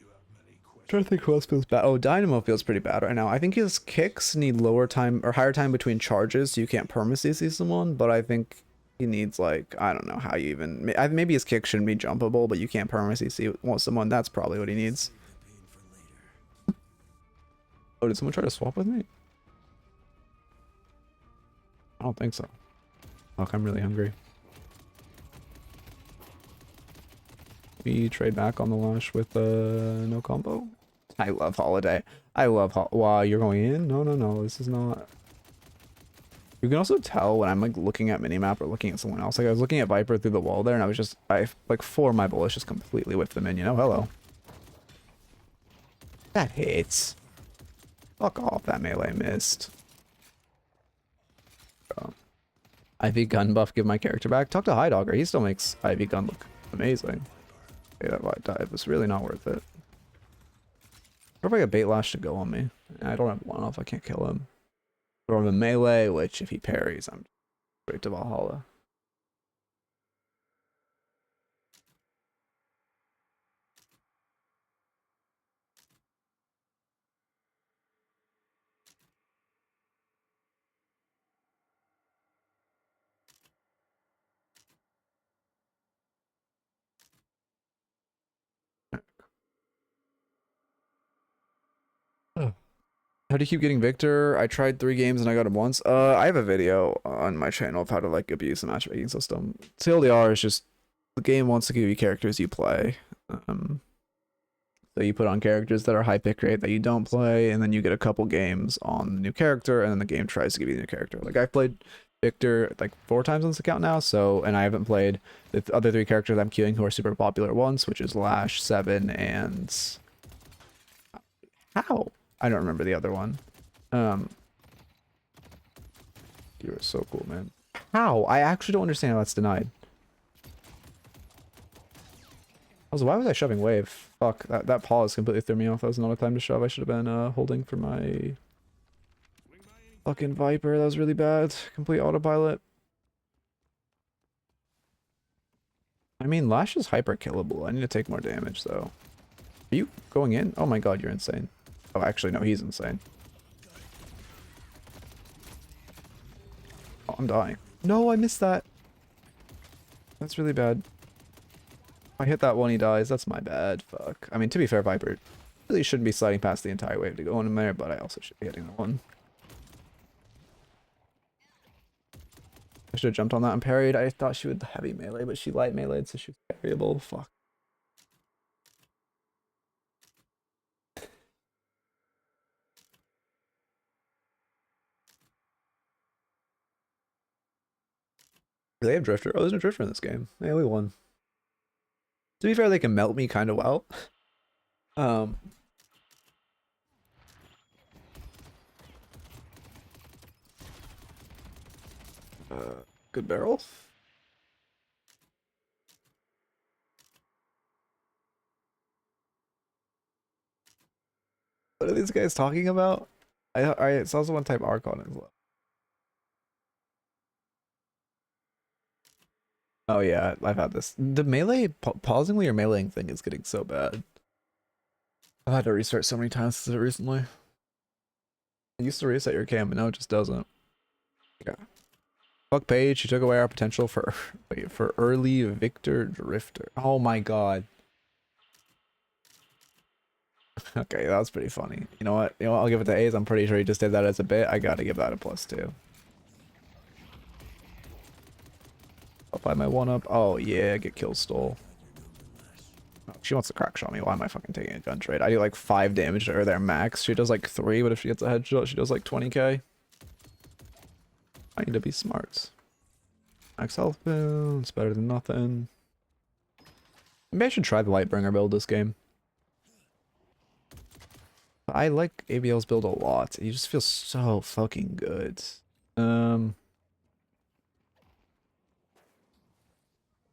I'm trying to think who else feels bad. Oh, Dynamo feels pretty bad right now. I think his kicks need lower time or higher time between charges, so you can't perma-CC someone, but I think he needs, like, I don't know how you even... Maybe his kick shouldn't be jumpable, but you can't perma-CC someone. That's probably what he needs. Oh, did someone try to swap with me? I don't think so. Fuck, I'm really hungry. We trade back on the launch with no combo. I love Holiday. Wow, you're going in? No, this is not. You can also tell when I'm like looking at minimap or looking at someone else. Like I was looking at Viper through the wall there, and I was just like 4 of my bullets just completely whiffed the minion. Oh, hello. That hits. Fuck off, that melee missed. IV gun buff, give my character back. Talk to High Dogger. He still makes IV gun look amazing. Okay, that light dive was really not worth it. Or if I get bait lash to go on me. I don't have one off, I can't kill him. Or I'm in melee, which if he parries, I'm straight to Valhalla. How do you keep getting Victor? I tried 3 games and I got him once. I have a video on my channel of how to like abuse the matchmaking system. TLDR is just the game wants to give you characters you play. So you put on characters that are high pick rate that you don't play, and then you get a couple games on the new character, and then the game tries to give you the new character. Like I've played Victor like 4 times on this account now, and I haven't played the other 3 characters I'm queuing who are super popular once, which is Lash, 7, and how? I don't remember the other one. You are so cool, man. How? I actually don't understand how that's denied. Also, why was I shoving wave? Fuck, that pause completely threw me off. That was not a time to shove. I should have been holding for my fucking Viper. That was really bad. Complete autopilot. I mean, Lash is hyper killable. I need to take more damage, though. Are you going in? Oh my god, you're insane. Oh, actually, no, he's insane. Oh, I'm dying. No, I missed that. That's really bad. If I hit that one, he dies. That's my bad. Fuck. I mean, to be fair, Viper really shouldn't be sliding past the entire wave to go in there, but I also should be hitting the one. I should have jumped on that and parried. I thought she would heavy melee, but she light meleeed, so she was parryable. Fuck. Do they have Drifter? Oh, there's no Drifter in this game. Yeah, we won. To be fair, they can melt me kind of well. Good barrel. What are these guys talking about? I saw someone type Archon as well. Oh yeah, I've had this. The melee, pausing while you're meleeing thing is getting so bad. I've had to restart so many times recently. It used to reset your cam, but now it just doesn't. Yeah. Fuck Paige, she took away our potential for wait, for early Victor Drifter. Oh my god. Okay, that was pretty funny. You know what? You know what? I'll give it to A's. I'm pretty sure he just did that as a bit. I gotta give that a +2. I'll buy my 1-up. Oh yeah, get kill stole. Oh, she wants to crack shot me. Why am I fucking taking a gun trade? I do like 5 damage to her there max. She does like 3, but if she gets a headshot, she does like 20k. I need to be smart. Max health build, it's better than nothing. Maybe I should try the Lightbringer build this game. I like ABL's build a lot. He just feels so fucking good. I'll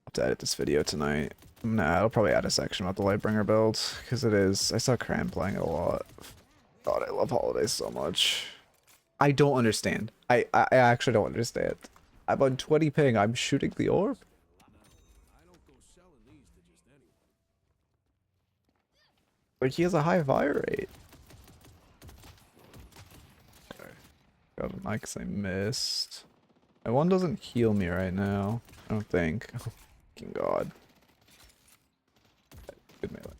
have to edit this video tonight. Nah, I'll probably add a section about the Lightbringer build, because it is. I saw Cram playing it a lot. God, I love Holidays so much. I don't understand. I actually don't understand. I'm on 20 ping. I'm shooting the orb. But he has a high fire rate. Okay. Got an eye 'cause I missed. My one doesn't heal me right now. I don't think. Oh, fucking god. Good melee.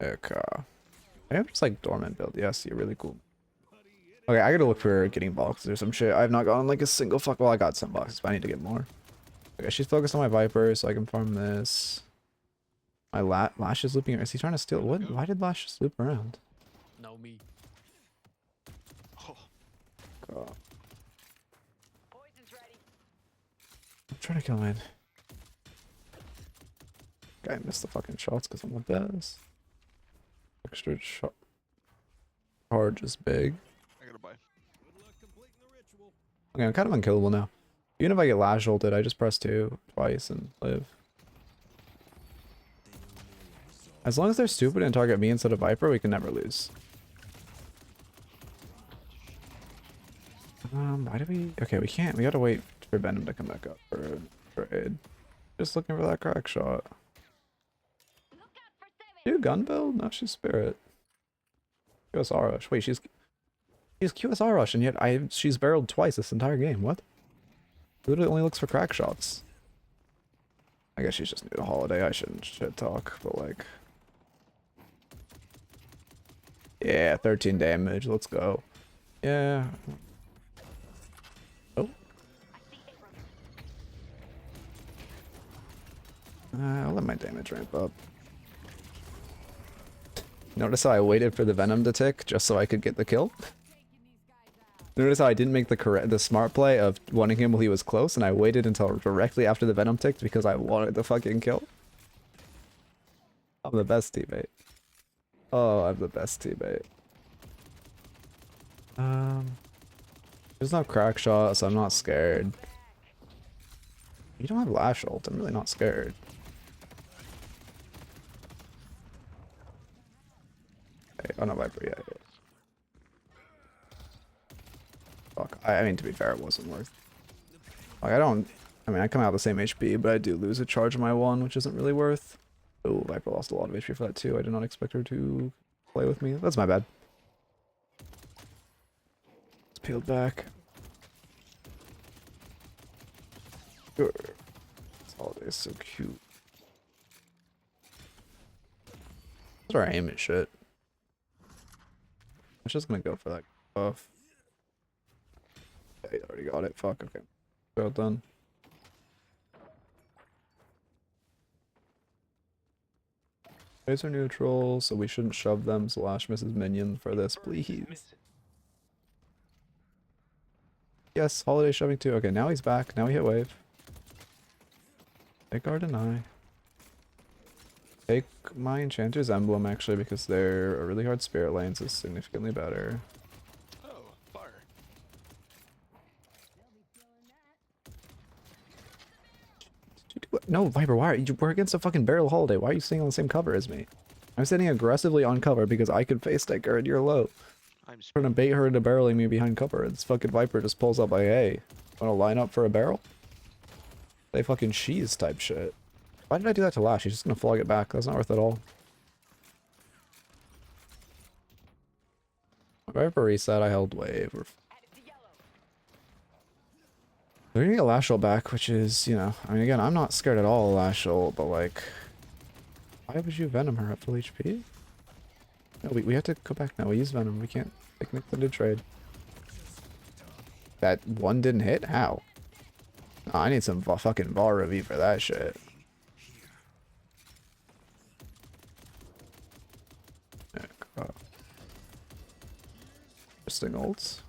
Okay. I have just like dormant build. Yes, you're really cool. Okay, I gotta look for getting boxes or some shit. I've not gotten like a single fuck. Well, I got some boxes, but I need to get more. Okay, she's focused on my Viper, so I can farm this. My Lash is looping. Is he trying to steal? What? Why did Lash just loop around? No, me. Oh. God. I'm trying to kill mine. Guy missed the fucking shots because I'm the best. Extra shot. Charge is big. I gotta buy. Okay, I'm kind of unkillable now. Even if I get Lash ulted, I just press 2 twice and live. As long as they're stupid and target me instead of Viper, we can never lose. Why do we... Okay, we can't. We gotta wait for Venom to come back up for aid. Just looking for that crack shot. You gun build? No, she's Spirit. QSR rush. Wait, she's QSR rush, and yet she's barreled twice this entire game. What? Literally only looks for crack shots. I guess she's just new to Holiday. I shouldn't shit talk, but like... Yeah, 13 damage. Let's go. Yeah. Oh. I'll let my damage ramp up. Notice how I waited for the Venom to tick just so I could get the kill? Notice how I didn't make the smart play of wanting him while he was close, and I waited until directly after the Venom ticked because I wanted the fucking kill? I'm the best teammate. Oh, I'm the best teammate. There's no crack shot, so I'm not scared. You don't have Lash ult, I'm really not scared. Hey, oh no, Viper, yeah. Fuck, I mean, to be fair, it wasn't worth. Like, I mean, I come out the same HP, but I do lose a charge of my one, which isn't really worth. Oh, Viper lost a lot of HP for that too. I did not expect her to play with me. That's my bad. It's peeled back. Sure. This holiday is so cute. That's our aim and shit. I'm just gonna go for that buff. Yeah, you already got it. Fuck, okay. Well done. These are neutral, so we shouldn't shove them. Slash misses minion for this, please. Yes, Holiday shoving too. Okay, now he's back. Now we hit wave. Take our deny. Take my Enchanter's Emblem, actually, because they're a really hard spirit lane, so it's significantly better. Oh, fire. No, Viper, why are you? We're against a fucking barrel holiday. Why are you sitting on the same cover as me? I'm sitting aggressively on cover because I could face take her and you're low. I'm Trying to bait her into barreling me behind cover. And this fucking Viper just pulls up like, hey, wanna line up for a barrel? They fucking cheese type shit. Why did I do that to Lash? He's just gonna flog it back. That's not worth it all. Viper reset, I held wave. They're gonna get Lash ult back, which is, you know, I mean, again, I'm not scared at all of Lash ult, but like, why would you Venom her at full HP? No, we have to go back now. We use Venom. We can't picnic the new trade. That one didn't hit? How? Oh, I need some fucking Var Rev for that shit. Interesting ults.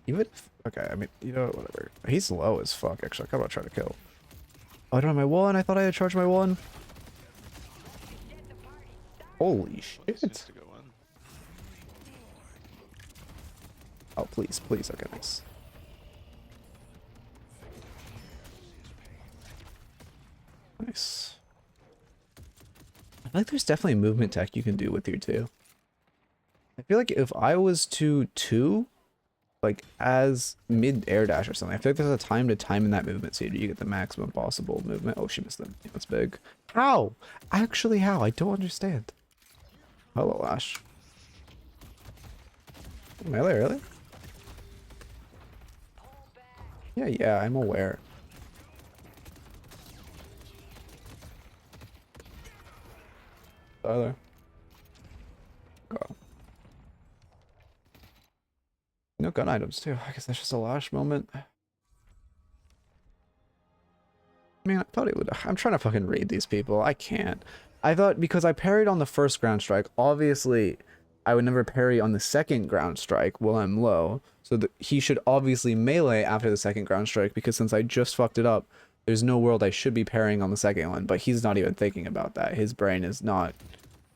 Even if, okay, I mean, you know, whatever. He's low as fuck, actually. I kind of try to kill. Oh, I don't have my one. I thought I had charged my one. Holy shit. Oh, please, please. Okay, nice. Nice. I feel like there's definitely movement tech you can do with your two. I feel like if I was to like as mid air dash or something, I feel like there's a time to time in that movement so you get the maximum possible movement. Oh, she missed them. That's big. How? Actually, how? I don't understand. Hello, Lash. Melee, really? Yeah, I'm aware. Tyler. Go. No gun items too. I guess that's just a Lash moment. I mean, I thought it would. I'm trying to fucking read these people. I can't. I thought because I parried on the first ground strike, obviously I would never parry on the second ground strike while I'm low. So he should obviously melee after the second ground strike because since I just fucked it up, there's no world I should be parrying on the second one. But he's not even thinking about that. His brain is not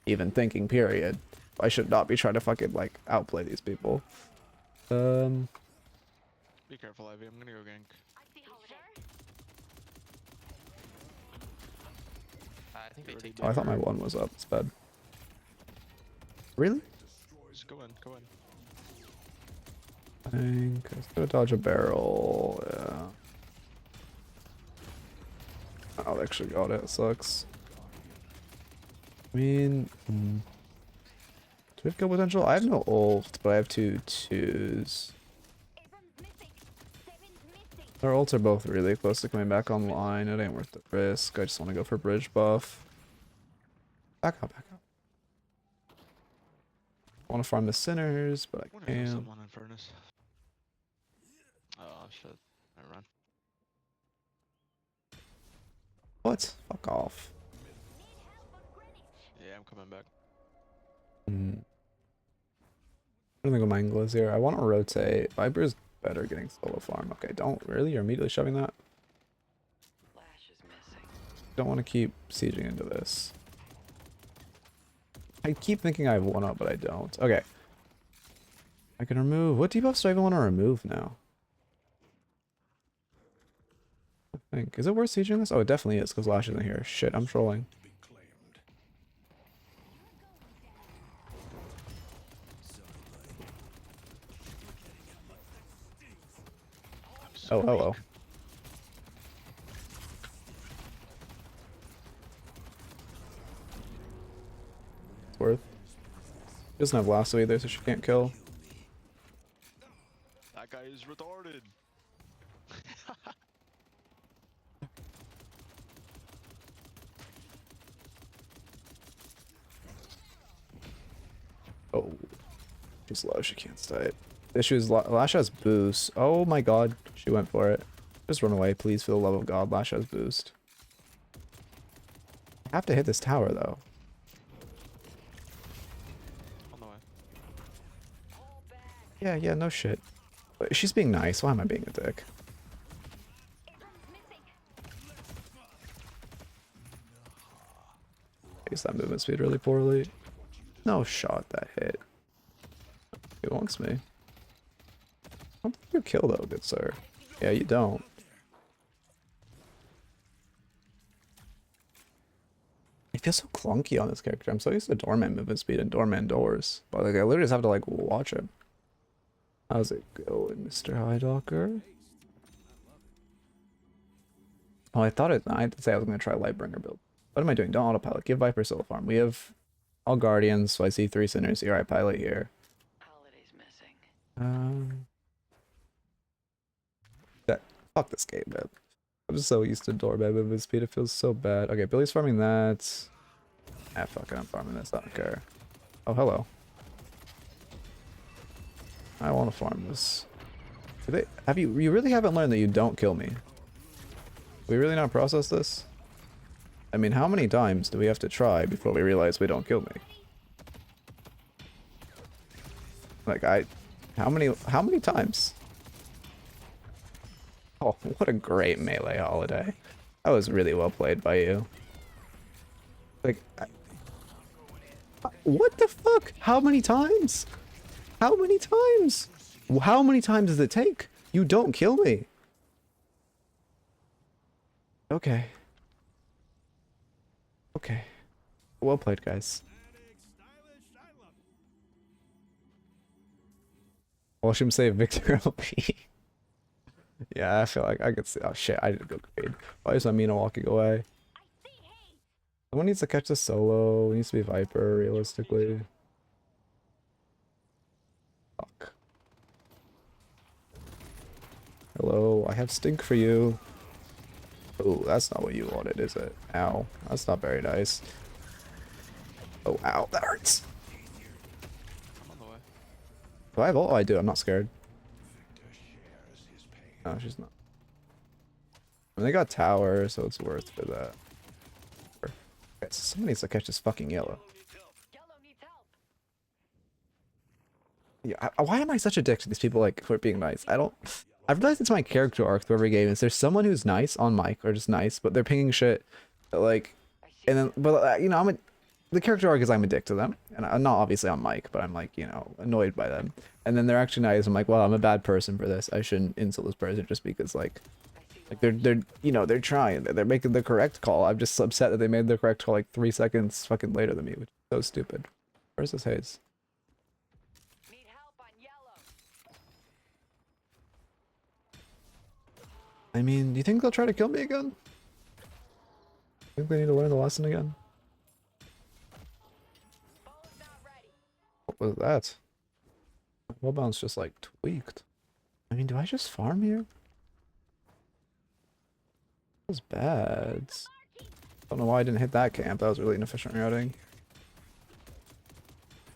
even thinking, period. I should not be trying to fucking like outplay these people. Be careful, Ivy. I'm gonna go gank. I think they take. Oh, I thought my one was up. It's bad. Really? Just go in, go in. I think I was gonna dodge a barrel. Yeah. Oh, they actually got it. It sucks. I mean, do we have kill potential? I have no ult, but I have 2/2s. Our ults are both really close to coming back online. It ain't worth the risk. I just want to go for bridge buff. Back up, back up. I want to farm the sinners, but I can't. Someone in furnace. Oh shit! I run. What? Fuck off. Yeah, I'm coming back. I don't think my angle is here. I want to rotate. Viper's better getting solo farm. Okay, don't really. You're immediately shoving that. Flash is missing. Don't want to keep sieging into this. I keep thinking I have one up, but I don't. Okay. I can remove. What debuffs do I even want to remove now? I think. Is it worth sieging this? Oh, it definitely is because Lash isn't here. Shit, I'm trolling. Oh, hello. It's worth. She doesn't have lasso either, so she can't kill. That guy is retarded. Oh. She's low, she can't stay. The issue is Lash has boost. Oh my god, she went for it. Just run away, please, for the love of God. Lash has boost. I have to hit this tower, though. On the way. Yeah, no shit. But she's being nice. Why am I being a dick? I use that movement speed really poorly. No shot that hit. He wants me. I don't think you kill though, good sir. Yeah, you don't. feels so clunky on this character. I'm so used to doorman movement speed and doorman doors. But like I literally just have to like watch him. How's it going, Mr. Highdocker? Oh, I had to say I was gonna try Lightbringer build. What am I doing? Don't autopilot. Give Viper solo farm. We have all guardians, so I see 3 sinners here. I pilot here. Holiday's missing. Fuck this game, man. I'm just so used to doorman movement speed. It feels so bad. Okay, Billy's farming that. Ah, fuck it. I'm farming this. I don't care. Oh, hello. I want to farm this. You really haven't learned that you don't kill me? We really not process this? I mean, how many times do we have to try before we realize we don't kill me? Like, how many times? Oh, what a great melee holiday. That was really well played by you. Like, what the fuck? How many times? How many times? How many times does it take? You don't kill me. Okay. Okay. Well played, guys. Watch him say Victor LP. Yeah, I feel like I could see. Oh shit, I didn't go grade. Why is Mina walking away? Someone needs to catch the solo. It needs to be Viper, realistically. Fuck. Hello, I have stink for you. Oh, that's not what you wanted, is it? Ow. That's not very nice. Oh, ow, that hurts. I'm on the way. Do I have ult? Oh, I do. I'm not scared. No, she's not. I mean, they got tower, so it's worth for that. Okay, so someone needs to catch this fucking yellow. Yellow needs help. Yeah, why am I such a dick to these people, like, for being nice? I've realized it's my character arc through every game. Is there's someone who's nice on mic, or just nice, but they're pinging shit, like, and then, but, you know, the character arc is I'm a dick to them, and I'm not obviously on mic, but I'm like, you know, annoyed by them. And then they're actually nice. I'm like, well, I'm a bad person for this. I shouldn't insult this person just because, like they're you know, they're trying. They're making the correct call. I'm just upset that they made the correct call like 3 seconds fucking later than me, which is so stupid. Where's this haze? Need help on yellow. I mean, do you think they'll try to kill me again? I think they need to learn the lesson again. Ball's not ready. What was that? My wallbound's just like tweaked. I mean, do I just farm here? That was bad. Don't know why I didn't hit that camp. That was really inefficient routing.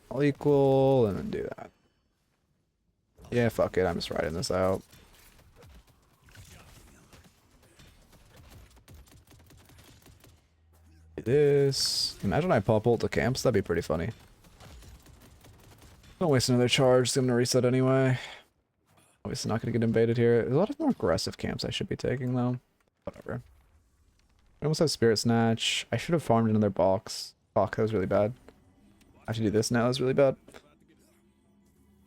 I'll equal and then do that. Yeah, fuck it. I'm just riding this out. Do this. Imagine I pop ult to camps. That'd be pretty funny. Don't waste another charge. I'm gonna reset anyway. Obviously not gonna get invaded here. There's a lot of more aggressive camps I should be taking though. Whatever. I almost have Spirit Snatch. I should have farmed another box. Fuck, that was really bad. I have to do this now. That's really bad.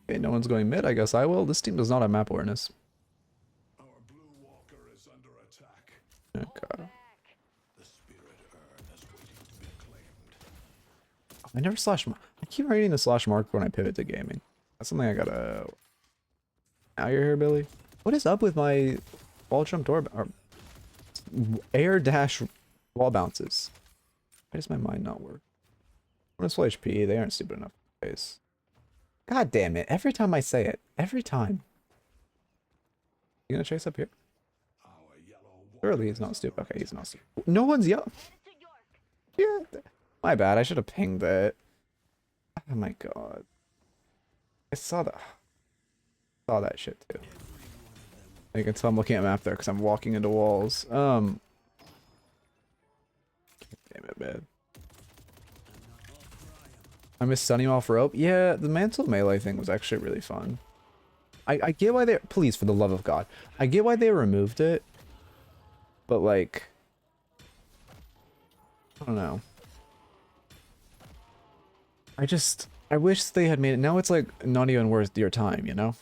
Okay, no one's going mid. I guess I will. This team does not have map awareness. Our blue walker is under attack. Okay. The spirit urn is waiting to be claimed. I never slash. I keep reading the slash mark when I pivot to gaming. That's something I gotta. Now you're here, Billy. What is up with my wall jump door or air dash wall bounces? Why does my mind not work? I'm full HP. They aren't stupid enough. Face. God damn it! Every time I say it, every time. You gonna chase up here? Our yellow Surely he's not stupid. Okay, he's not stupid. No one's yelling. Yeah. My bad. I should have pinged it. Oh my god. I saw that. Saw that shit too. You can tell I'm looking at map there because I'm walking into walls. Damn it, man. I missed Sunny off rope. Yeah, the mantle melee thing was actually really fun. I get why they. Please, for the love of God, I get why they removed it. But like, I don't know. I wish they had made it. Now it's like not even worth your time, you know?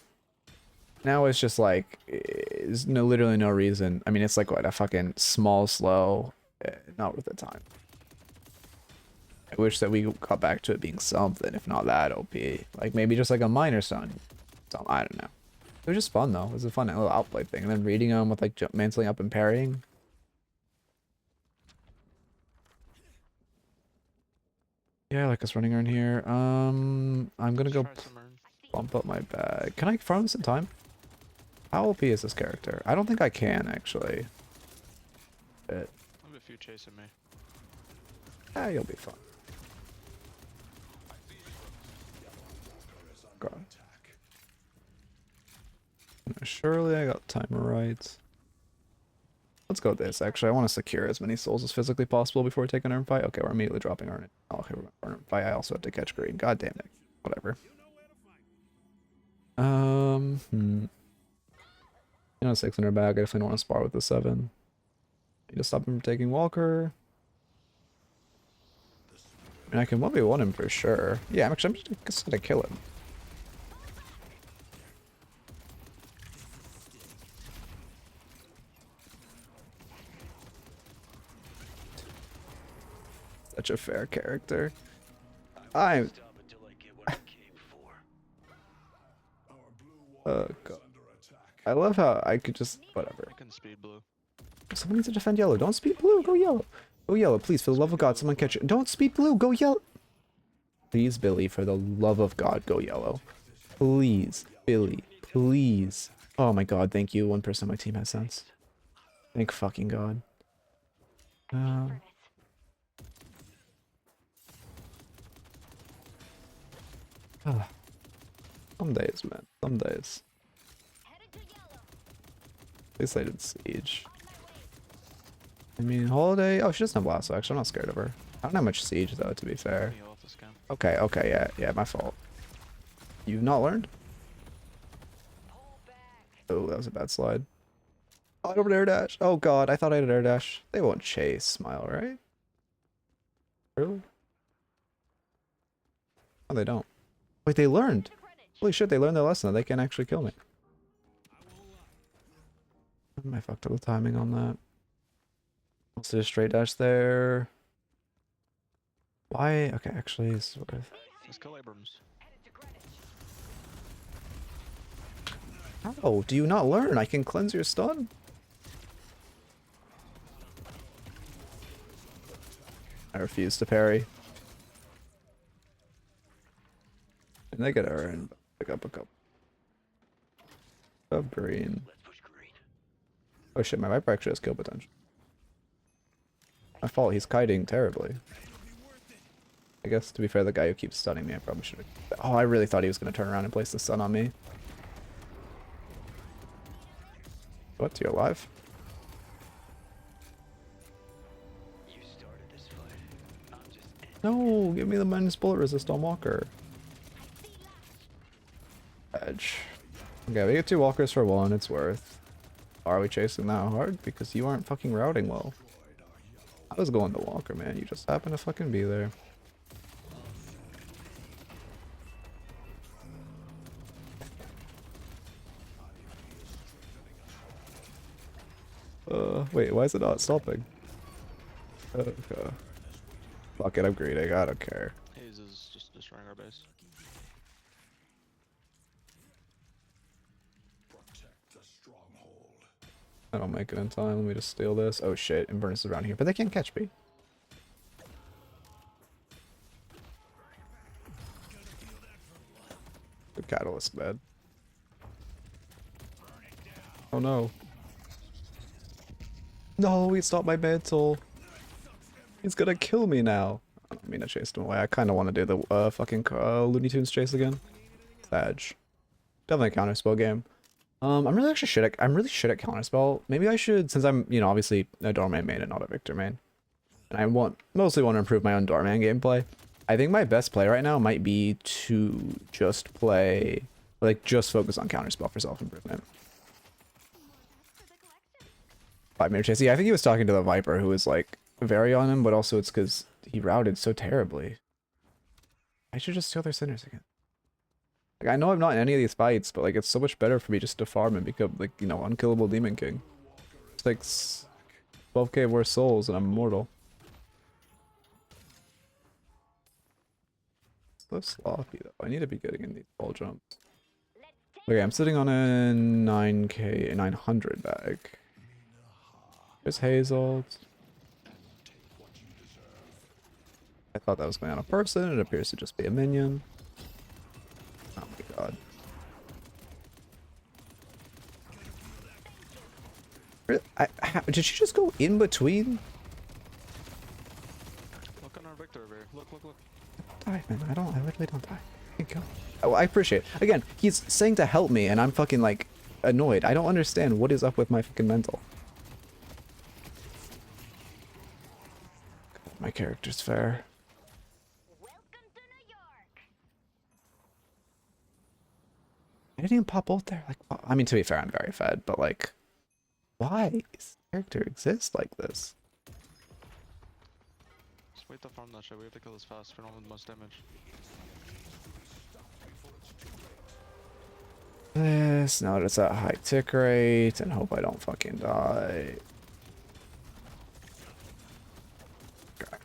Now it's just like, there's literally no reason. I mean, it's like what, a fucking small, slow, not worth the time. I wish that we got back to it being something, if not that OP. Like maybe just like a minor stun. I don't know. It was just fun though. It was a fun little outplay thing. And then reading them with like mantling up and parrying. Yeah, I like us running around here. I'm gonna go Try some urn. bump up my bag. Can I farm this in time? How OP is this character? I don't think I can actually. But I have a few chasing me. you'll be fine. God. Surely I got timer right. Let's go with this. Actually, I want to secure as many souls as physically possible before we take an urn fight. Okay, we're immediately dropping urn. Oh, okay, we're going urn fight. I also have to catch green. God damn it. Whatever. You know, 600 bag. I definitely don't want to spar with the 7. Need to stop him from taking Walker. I mean, I can 1v1 him for sure. Yeah, I'm just gonna kill him. Such a fair character. I'm. Oh god. I love how I could just whatever. I can speed blue. Someone needs to defend yellow. Don't speed blue. Go yellow. Go yellow, please. For the love of God, someone catch it. Don't speed blue. Go yellow. Please, Billy. For the love of God, go yellow. Please, Billy. Please. Oh my God. Thank you. One person on my team has sense. Thank fucking God. Some days, man. Some days. At least I did siege. I mean, Holiday. Oh, she doesn't have lasso. Actually, I'm not scared of her. I don't have much siege though, to be fair. Heal off this guy. Okay, okay, yeah, my fault. You've not learned? Oh, that was a bad slide. Oh, I don't have an air dash. Oh god, I thought I had an air dash. They won't chase Smile, right? Really? Oh, they don't. Wait, they learned. Holy shit, they learned their lesson. They can actually kill me. I fucked up the timing on that. Let's do a straight dash there. Why? Okay, actually, it's worth. Let's kill Abrams. How do you not learn? I can cleanse your stun. I refuse to parry. And they get her and pick up a couple of green. Oh shit, my Viper actually has kill potential. My fault, he's kiting terribly. I guess, to be fair, the guy who keeps stunning me, I probably should have... Oh, I really thought he was going to turn around and place the stun on me. What? You alive? No, give me the minus bullet resist on Walker. Edge. Okay, we get 2 Walkers for 1, it's worth. Are we chasing that hard? Because you aren't fucking routing well. I was going to Walker, man. You just happen to fucking be there. Wait, why is it not stopping? Okay. Fuck it, I'm greedy. I don't care. Haze is just destroying our base. I don't make it in time. Let me just steal this. Oh shit, Inverness is around here, but they can't catch me. Good catalyst, man. Oh no. No, he stopped my mantle. He's gonna kill me now. I don't mean to chase him away. I kind of want to do the fucking Looney Tunes chase again. Thadge. Definitely a counterspell game. I'm really shit at counterspell. Maybe I should, since I'm, you know, obviously a Doorman main and not a Victor main. And I mostly want to improve my own Doorman gameplay. I think my best play right now might be to just play, like, just focus on counterspell for self-improvement. 5-minute chase. Yeah, I think he was talking to the Viper who was, like, very on him, but also it's because he routed so terribly. I should just steal their sinners again. Like, I know I'm not in any of these fights, but like it's so much better for me just to farm and become like, you know, unkillable Demon King. It's like 12k worth souls and I'm immortal. so sloppy though. I need to be getting in these ball jumps. Okay, I'm sitting on a 9k 900 bag. There's Hazel. I thought that was going on a person. It appears to just be a minion. Oh my god. Did she just go in between? Look on our Victor over here. Look, look, look. Die, man. I literally don't die. Thank you. Oh, I appreciate it. Again, he's saying to help me and I'm fucking like annoyed. I don't understand what is up with my fucking mental. God, my character's fair. Welcome to New York. I didn't even pop both there. Like, I mean, to be fair, I'm very fed, but like, why does this character exist like this? Just wait to farm that shit. We have to kill this fast. We're not with the most damage. This, now that it's at high tick rate, and hope I don't fucking die. Okay.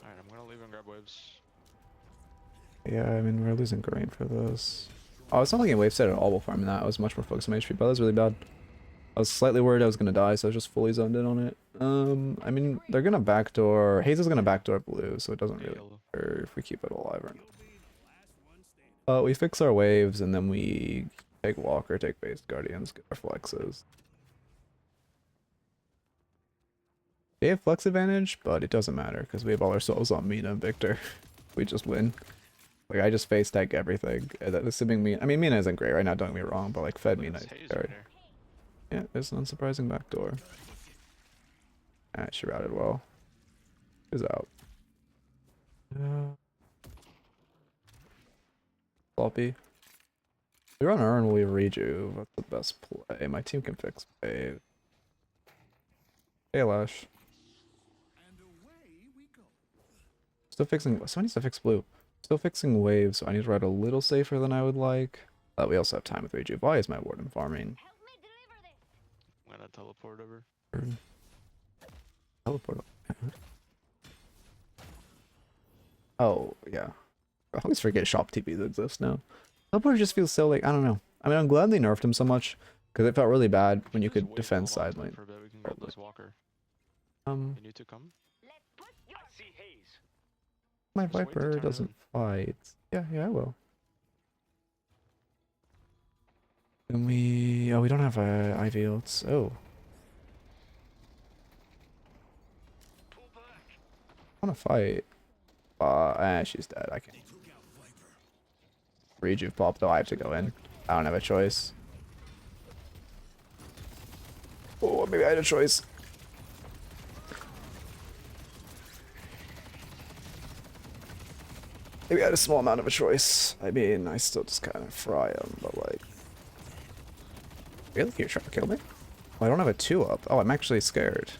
Alright, I'm gonna leave and grab waves. Yeah, I mean, we're losing green for this. Oh, it's not like a wave set at all while farming that. I was much more focused on HP, but that was really bad. I was slightly worried I was gonna die, so I was just fully zoned in on it. I mean, they're gonna backdoor. Hazel's gonna backdoor blue, so it doesn't really Yellow. matter if we keep it alive or not. We fix our waves, and then we take Walker, take base guardians, get our flexes. They have flex advantage, but it doesn't matter because we have all our souls on Mina and Victor. We just win. Like, I just face tag everything. Assuming Mina, I mean, Mina isn't great right now, don't get me wrong, but like, fed Mina is There's Haze scary. right here. Yeah, it's an unsurprising backdoor. Alright, she routed well. Is out. Floppy. We're on Urn, we rejuve. That's the best play. My team can fix wave. Hey, Lash. Still fixing. Someone needs to fix blue. Still fixing waves, so I need to ride a little safer than I would like. But we also have time with rejuve. Why is my warden farming? Help me deliver this. I'm gonna teleport over. Teleport. Oh, yeah. I always forget shop TPs exist now. Teleport just feels so like, I don't know. I mean, I'm glad they nerfed him so much, because it felt really bad when you Just could wait defend for a long side time lane. For a bit. We can grab this walker. Um, You need to come. Let's put your my Just wait to Viper turn doesn't in. fight. Yeah, I will. And we... Oh, we don't have a IV ults. Oh. I want to fight. She's dead. I can't. Rejuve pop, though. I have to go in. I don't have a choice. Oh, maybe I had a choice. Maybe I had a small amount of a choice. I mean, I still just kind of fry him, but like... Really? You're trying to kill me? Oh, I don't have a 2-up. Oh, I'm actually scared.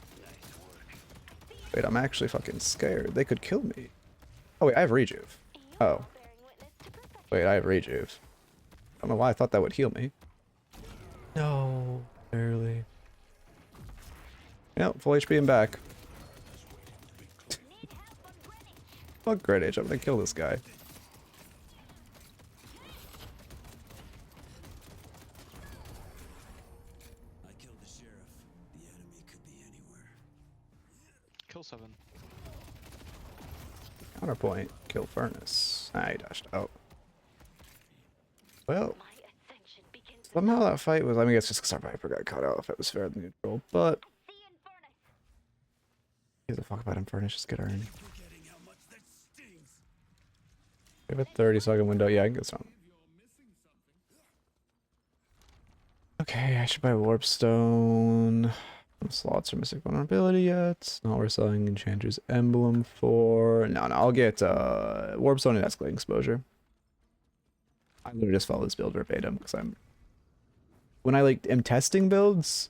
Wait, I'm actually fucking scared. They could kill me. Oh, wait, I have rejuve. Oh. Wait, I have rejuve. I don't know why I thought that would heal me. No, barely. Yep, full HP and back. Fuck Greenwich, I'm gonna kill this guy. I killed the sheriff. The enemy could be anywhere. Kill 7. Counterpoint, kill Furnace. Ah, he dashed out. Well, My ascension begins. somehow that fight was, I mean, it's just because our Viper got caught out if it was fair and neutral, but... See you in furnace. Who gives a fuck about him, Furnace, just get her in. Forgetting how much that stings. We have a 30-second window. Yeah, I can get some. Okay, I should buy Warpstone. No slots or Mystic Vulnerability yet. No, we're selling Enchanter's Emblem for... No, I'll get Warpstone and Escalating Exposure. I literally just follow this build verbatim because I'm... When I like am testing builds,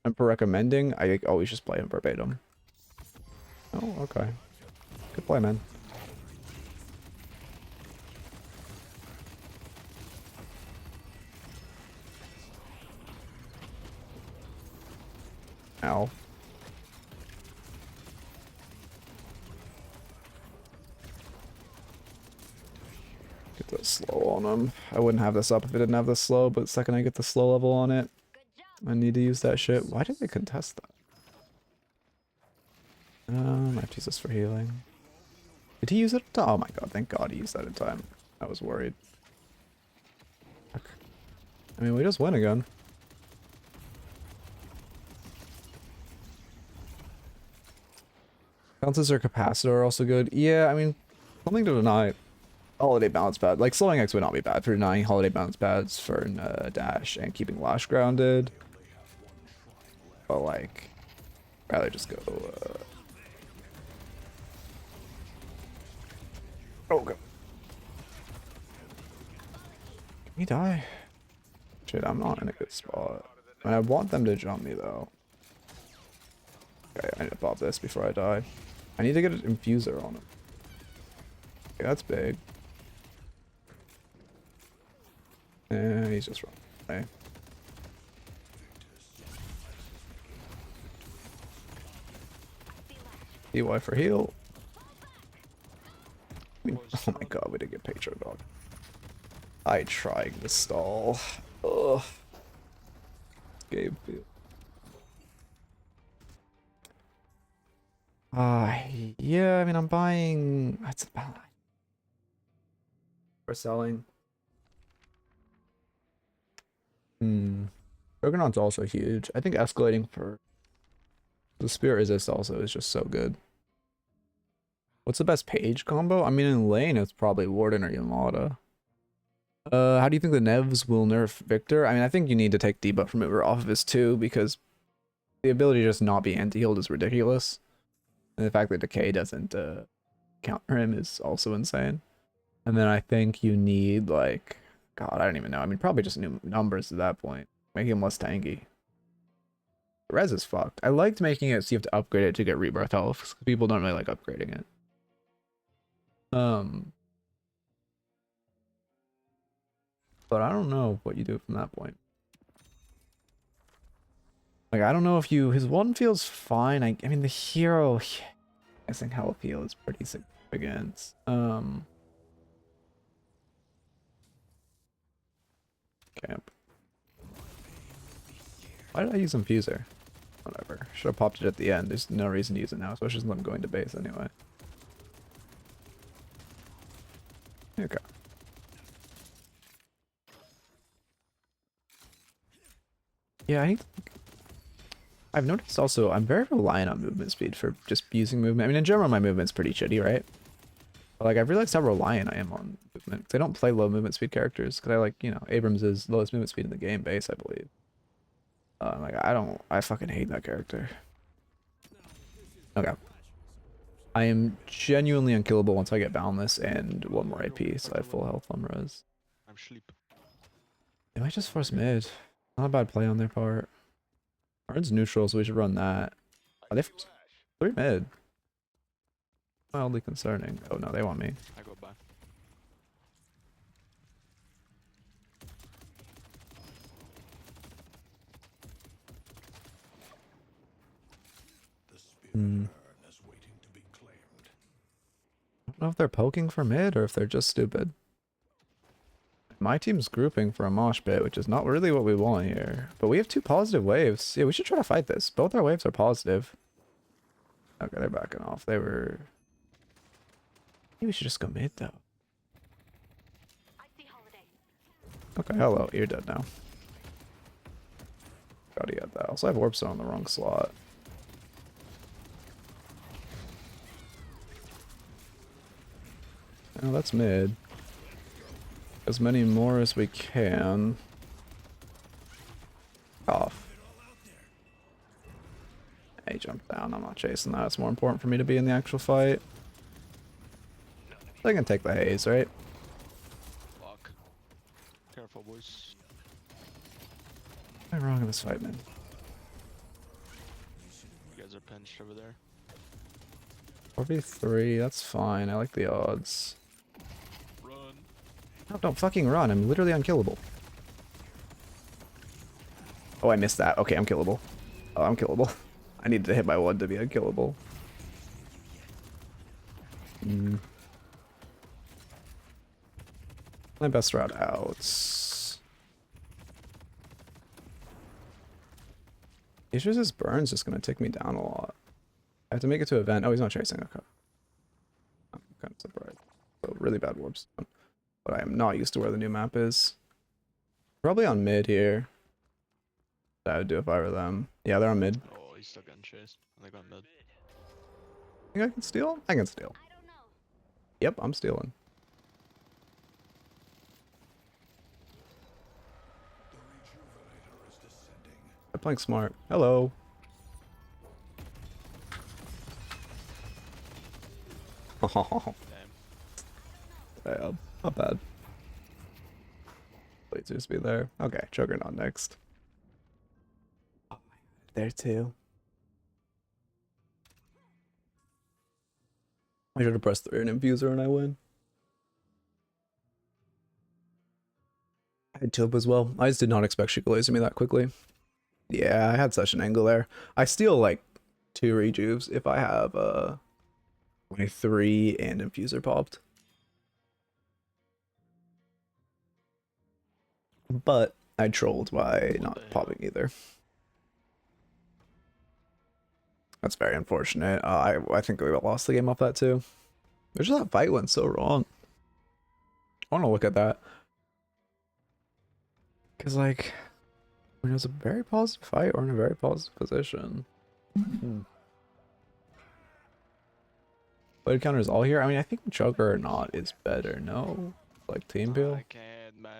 I'm for recommending, I like, always just play them verbatim. Oh, okay. Good play, man. Ow. get the slow on him. I wouldn't have this up if it didn't have the slow, but the second I get the slow level on it, Good job. I need to use that shit. Why did they contest that? I have to use this for healing. Did he use it? Oh my god, thank god he used that in time. I was worried. Fuck. I mean, we just win again. Bounces or capacitor are also good. Yeah, I mean, something to deny. Holiday balance pad. Like, slowing X would not be bad for denying holiday balance pads for dash and keeping Lash grounded. But, like, rather just go. Oh, go. Can he die? Shit, I'm not in a good spot. And I want them to jump me, though. Okay, I need to pop this before I die. I need to get an infuser on him. Okay, that's big. He's just running away. DY for heal. Oh my god, we did get Patro Dog. I trying to stall. Ugh. Game field. Yeah, I mean, I'm buying. That's about. We're selling. Juggernaut's also huge. I think escalating for the Spirit Resist also is just so good. What's the best page combo? I mean, in lane, it's probably Warden or Yamada. How do you think the Nevs will nerf Victor? I mean, I think you need to take debuff remover off of his 2 because the ability to just not be anti-healed is ridiculous. And the fact that Decay doesn't counter him is also insane. And then I think you need, like, God, I don't even know. I mean, probably just new numbers at that point. Make him less tanky. Res is fucked. I liked making it so you have to upgrade it to get rebirth health, 'cause people don't really like upgrading it. But I don't know what you do from that point. Like, I don't know if you... His one feels fine. I mean, the hero... I think health heal is pretty significant. Camp. Why did I use Infuser? Whatever. Should have popped it at the end. There's no reason to use it now, especially since I'm going to base anyway. Okay. Yeah, I've noticed also I'm very reliant on movement speed for just using movement. I mean, in general, my movement's pretty shitty, right? But, like, I've realized how reliant I am on movement. 'Cause I don't play low movement speed characters. Because I like, you know, Abrams is lowest movement speed in the game base, I believe. Like, I fucking hate that character. Okay. I am genuinely unkillable once I get Boundless and 1 more AP, so I have full health on res. I'm sleep. They might just force mid. Not a bad play on their part. Arn's neutral, so we should run that. Are they 3 mid? Mildly concerning. Oh no, they want me. I go by. The spirit urn is waiting to be claimed. I don't know if they're poking for mid or if they're just stupid. My team's grouping for a mosh pit, which is not really what we want here. But we have 2 positive waves. Yeah, we should try to fight this. Both our waves are positive. Okay, they're backing off. They were... Maybe we should just go mid, though. I see Holiday. Okay, hello. You're dead now. Gotta get that. Also, I have Warp Stone on the wrong slot. Oh, that's mid. As many more as we can. Off. Hey, jump down. I'm not chasing that. It's more important for me to be in the actual fight. I can take the haze, right? Fuck. Careful, boys. Am I wrong in this fight, man? You guys are pinched over there. 4v3, that's fine. I like the odds. Run. No, don't fucking run. I'm literally unkillable. Oh, I missed that. Okay, I'm killable. Oh, I'm killable. I needed to hit my 1 to be unkillable. My best route out. It's just this burn's just gonna take me down a lot. I have to make it to event. Oh, he's not chasing. Okay. I'm kind of surprised. So really bad warps. But I am not used to where the new map is. Probably on mid here. That I would do if I were them. Yeah, they're on mid. Oh, he's still getting chased. I think I'm mid. Think I can steal? I can steal. I don't know. Yep, I'm stealing. The rejuvenator is descending. I'm playing smart. Hello. Oh, Damn. damn. Not bad. Wait, just be there. Okay, Juggernaut next. There too. I should have pressed 3 and infuser and I win. I had Taupe as well. I just did not expect she could laser me that quickly. Yeah, I had such an angle there. I steal like 2 rejuves if I have my 3 and infuser popped. But I trolled by not popping either. That's very unfortunate. I think we lost the game off that too. There's just that fight went so wrong. I want to look at that. Because, like, it was a very positive fight or in a very positive position. Blade counters all here? I mean, I think Juggernaut is better, no? Like, team build? I can't, man.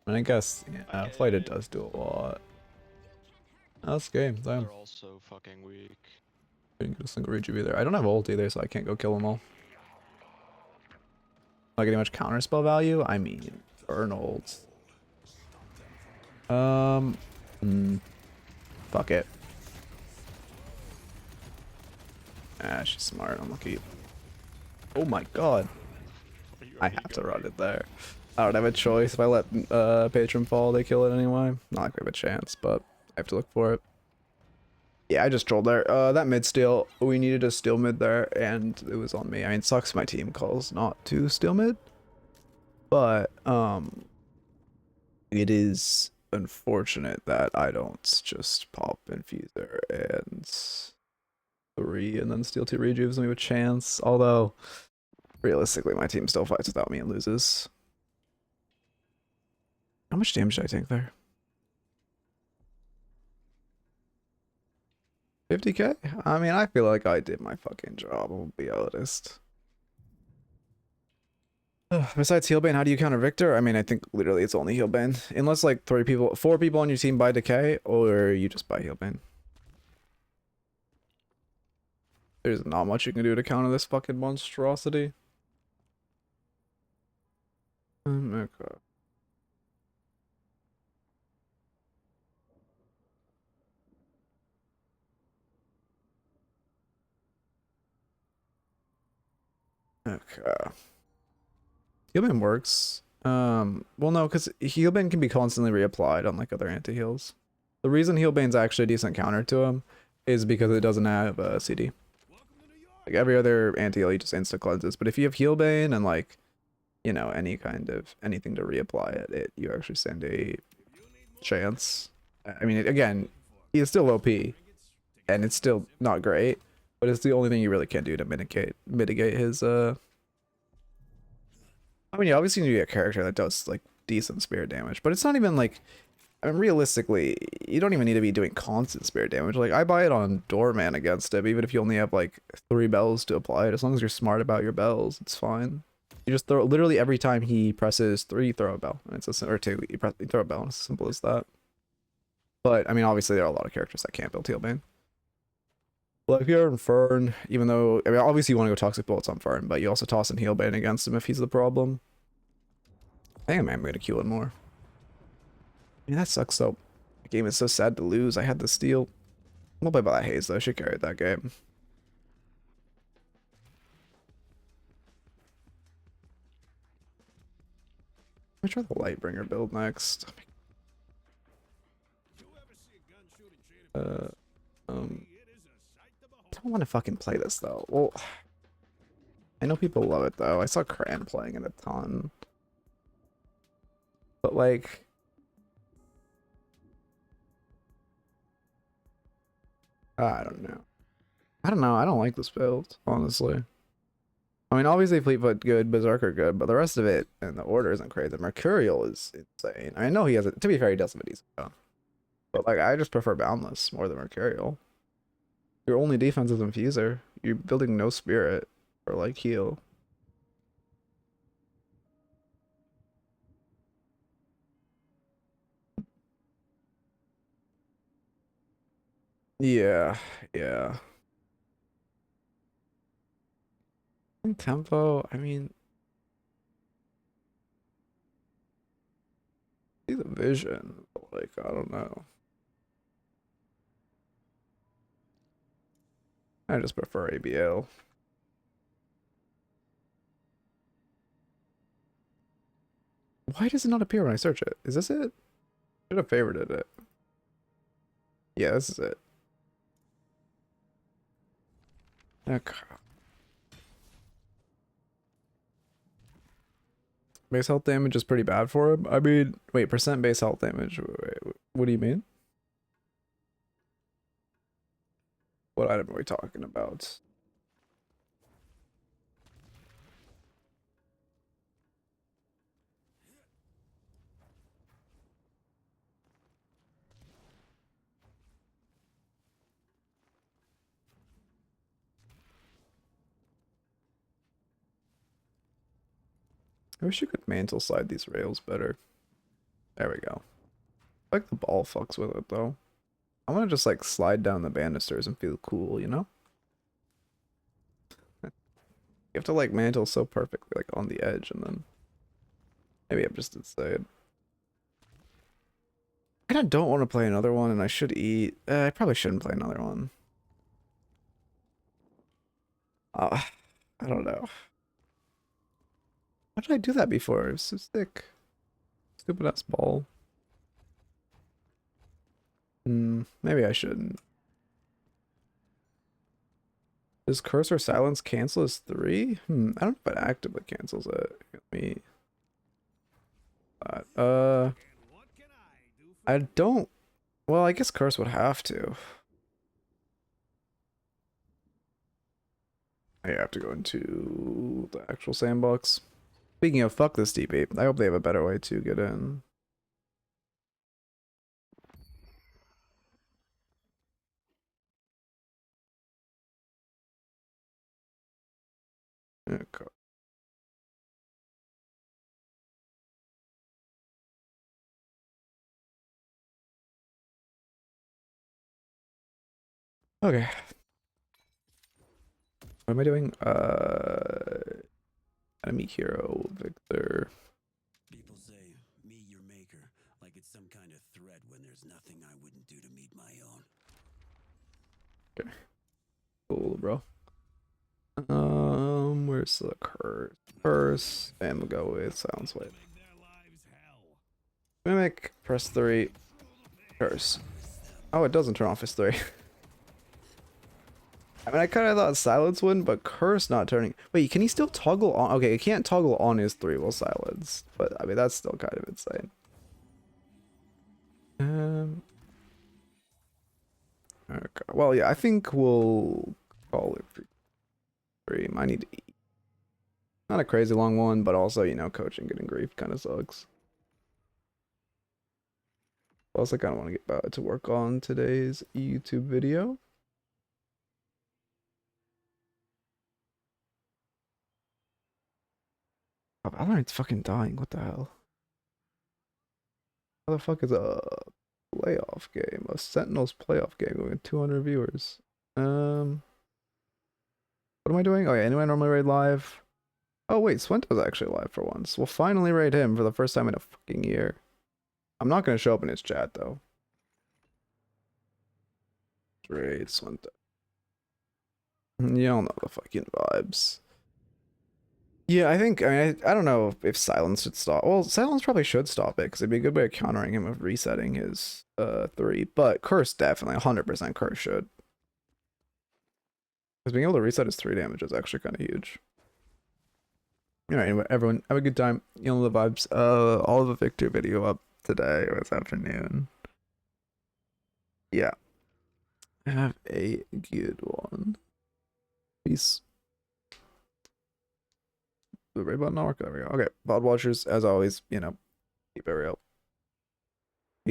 I guess, yeah, Flighted does do a lot. That's game, damn. They're all so fucking weak. Didn't get a single rejuve either. I don't have ult either, so I can't go kill them all. Not getting much counter spell value? I mean, burn ults. Fuck it. Ah, she's smart. I'm lucky. Oh my god. I have to run it there. I don't have a choice. If I let Patron fall, they kill it anyway. Not like we have a chance, but I have to look for it. Yeah, I just trolled there. That mid steal, we needed a steal mid there, and it was on me. I mean, it sucks my team calls not to steal mid, but it is unfortunate that I don't just pop infuser and 3 and then steal 2 rejuves and we have a chance. Although realistically, my team still fights without me and loses. How much damage did I take there? 50k? I mean, I feel like I did my fucking job, I'll be honest. Besides Healbane, how do you counter Victor? I mean, I think literally it's only Healbane. Unless like 4 people on your team buy Decay, or you just buy Healbane. There's not much you can do to counter this fucking monstrosity. Okay. Okay. Healbane works. Well, no, because Healbane can be constantly reapplied on like other anti-heals. The reason Healbane's actually a decent counter to him is because it doesn't have a CD. Like every other anti-heal, he just insta cleanses. But if you have Healbane and like, you know, any kind of anything to reapply it, you actually stand a chance. I mean, again, he is still OP, and it's still not great, but it's the only thing you really can do to mitigate his I mean, you obviously need a character that does like decent spirit damage, but it's not even like, I mean, realistically, you don't even need to be doing constant spirit damage. Like, I buy it on Doorman against him, even if you only have like 3 bells to apply it. As long as you're smart about your bells, it's fine. You just throw, literally every time he presses 3, you throw a bell. And it's or 2, you throw a bell. It's as simple as that. But, I mean, obviously, there are a lot of characters that can't build Healbane. Well, if you're in Fern, even though, I mean, obviously you want to go Toxic Bullets on Fern, but you also toss in Healbane against him if he's the problem. I think I'm going to Q in more. I mean, that sucks though. The game is so sad to lose. I had to steal. We'll play by that haze though. She carried that game. Let me try the Lightbringer build next. I don't want to fucking play this though. Well, I know people love it though. I saw Cran playing it a ton. But like, I don't know. I don't know. I don't like this build, honestly. I mean, obviously Fleetfoot good, Berserker good, but the rest of it and the order isn't crazy. Mercurial is insane. I know he has it. To be fair, he does have a decent gun. But like, I just prefer Boundless more than Mercurial. Your only defense is Infuser. You're building no Spirit or like heal. Yeah, yeah. Tempo, I mean, see the vision, but like, I don't know. I just prefer ABL. Why does it not appear when I search it? Is this it? Should have favorited it. Yeah, this is it. Okay. Base health damage is pretty bad for him. I mean, wait, percent base health damage. Wait, what do you mean? What item are we talking about? I wish you could mantle slide these rails better. There we go. I like the ball fucks with it though. I want to just like slide down the banisters and feel cool, you know? You have to like mantle so perfectly, like on the edge, and then maybe I'm just insane. I kind of don't want to play another one, and I should eat. I probably shouldn't play another one. I don't know. How did I do that before? It was so sick. Stupid ass ball. Maybe I shouldn't. Does Curse or Silence cancel as 3? I don't know if it actively cancels it. Let me. I don't. Well, I guess Curse would have to. I have to go into the actual sandbox. Speaking of, fuck this DP. I hope they have a better way to get in. Okay. Okay. What am I doing? Enemy hero, Victor. People say, meet your maker, like it's some kind of threat when there's nothing I wouldn't do to meet my own. Okay. Cool, bro. Where's the curse? And we'll go with Silence Wave. Mimic, press 3, curse. Oh, it doesn't turn off his 3. I mean, I kind of thought Silence wouldn't, but Curse not turning. Wait, can he still toggle on? Okay, he can't toggle on his 3 while Silence, but I mean, that's still kind of insane. Okay. Well, yeah, I think we'll call it stream. I need to eat. Not a crazy long one, but also, you know, coaching, getting grief kind of sucks. Plus, I kind of want to get back to work on today's YouTube video. Oh, Valorant's fucking dying. What the hell? How the fuck is a playoff game? A Sentinels playoff game going 200 viewers. What am I doing? Oh yeah, anyone normally raid live? Oh wait, Swento's actually live for once. We'll finally raid him for the first time in a fucking year. I'm not gonna show up in his chat though. Raid Swento. Y'all know the fucking vibes. Yeah, I think, I don't know if Silence should stop. Well, Silence probably should stop it, because it'd be a good way of countering him of resetting his 3. But Curse definitely, 100% Curse should. Because being able to reset his 3 damage is actually kind of huge. Anyway, everyone have a good time. You know the vibes. All of the Victor video up today or this afternoon. Yeah. Have a good one. Peace. The red button not work. There we go. Okay, VOD watchers, as always, keep it real.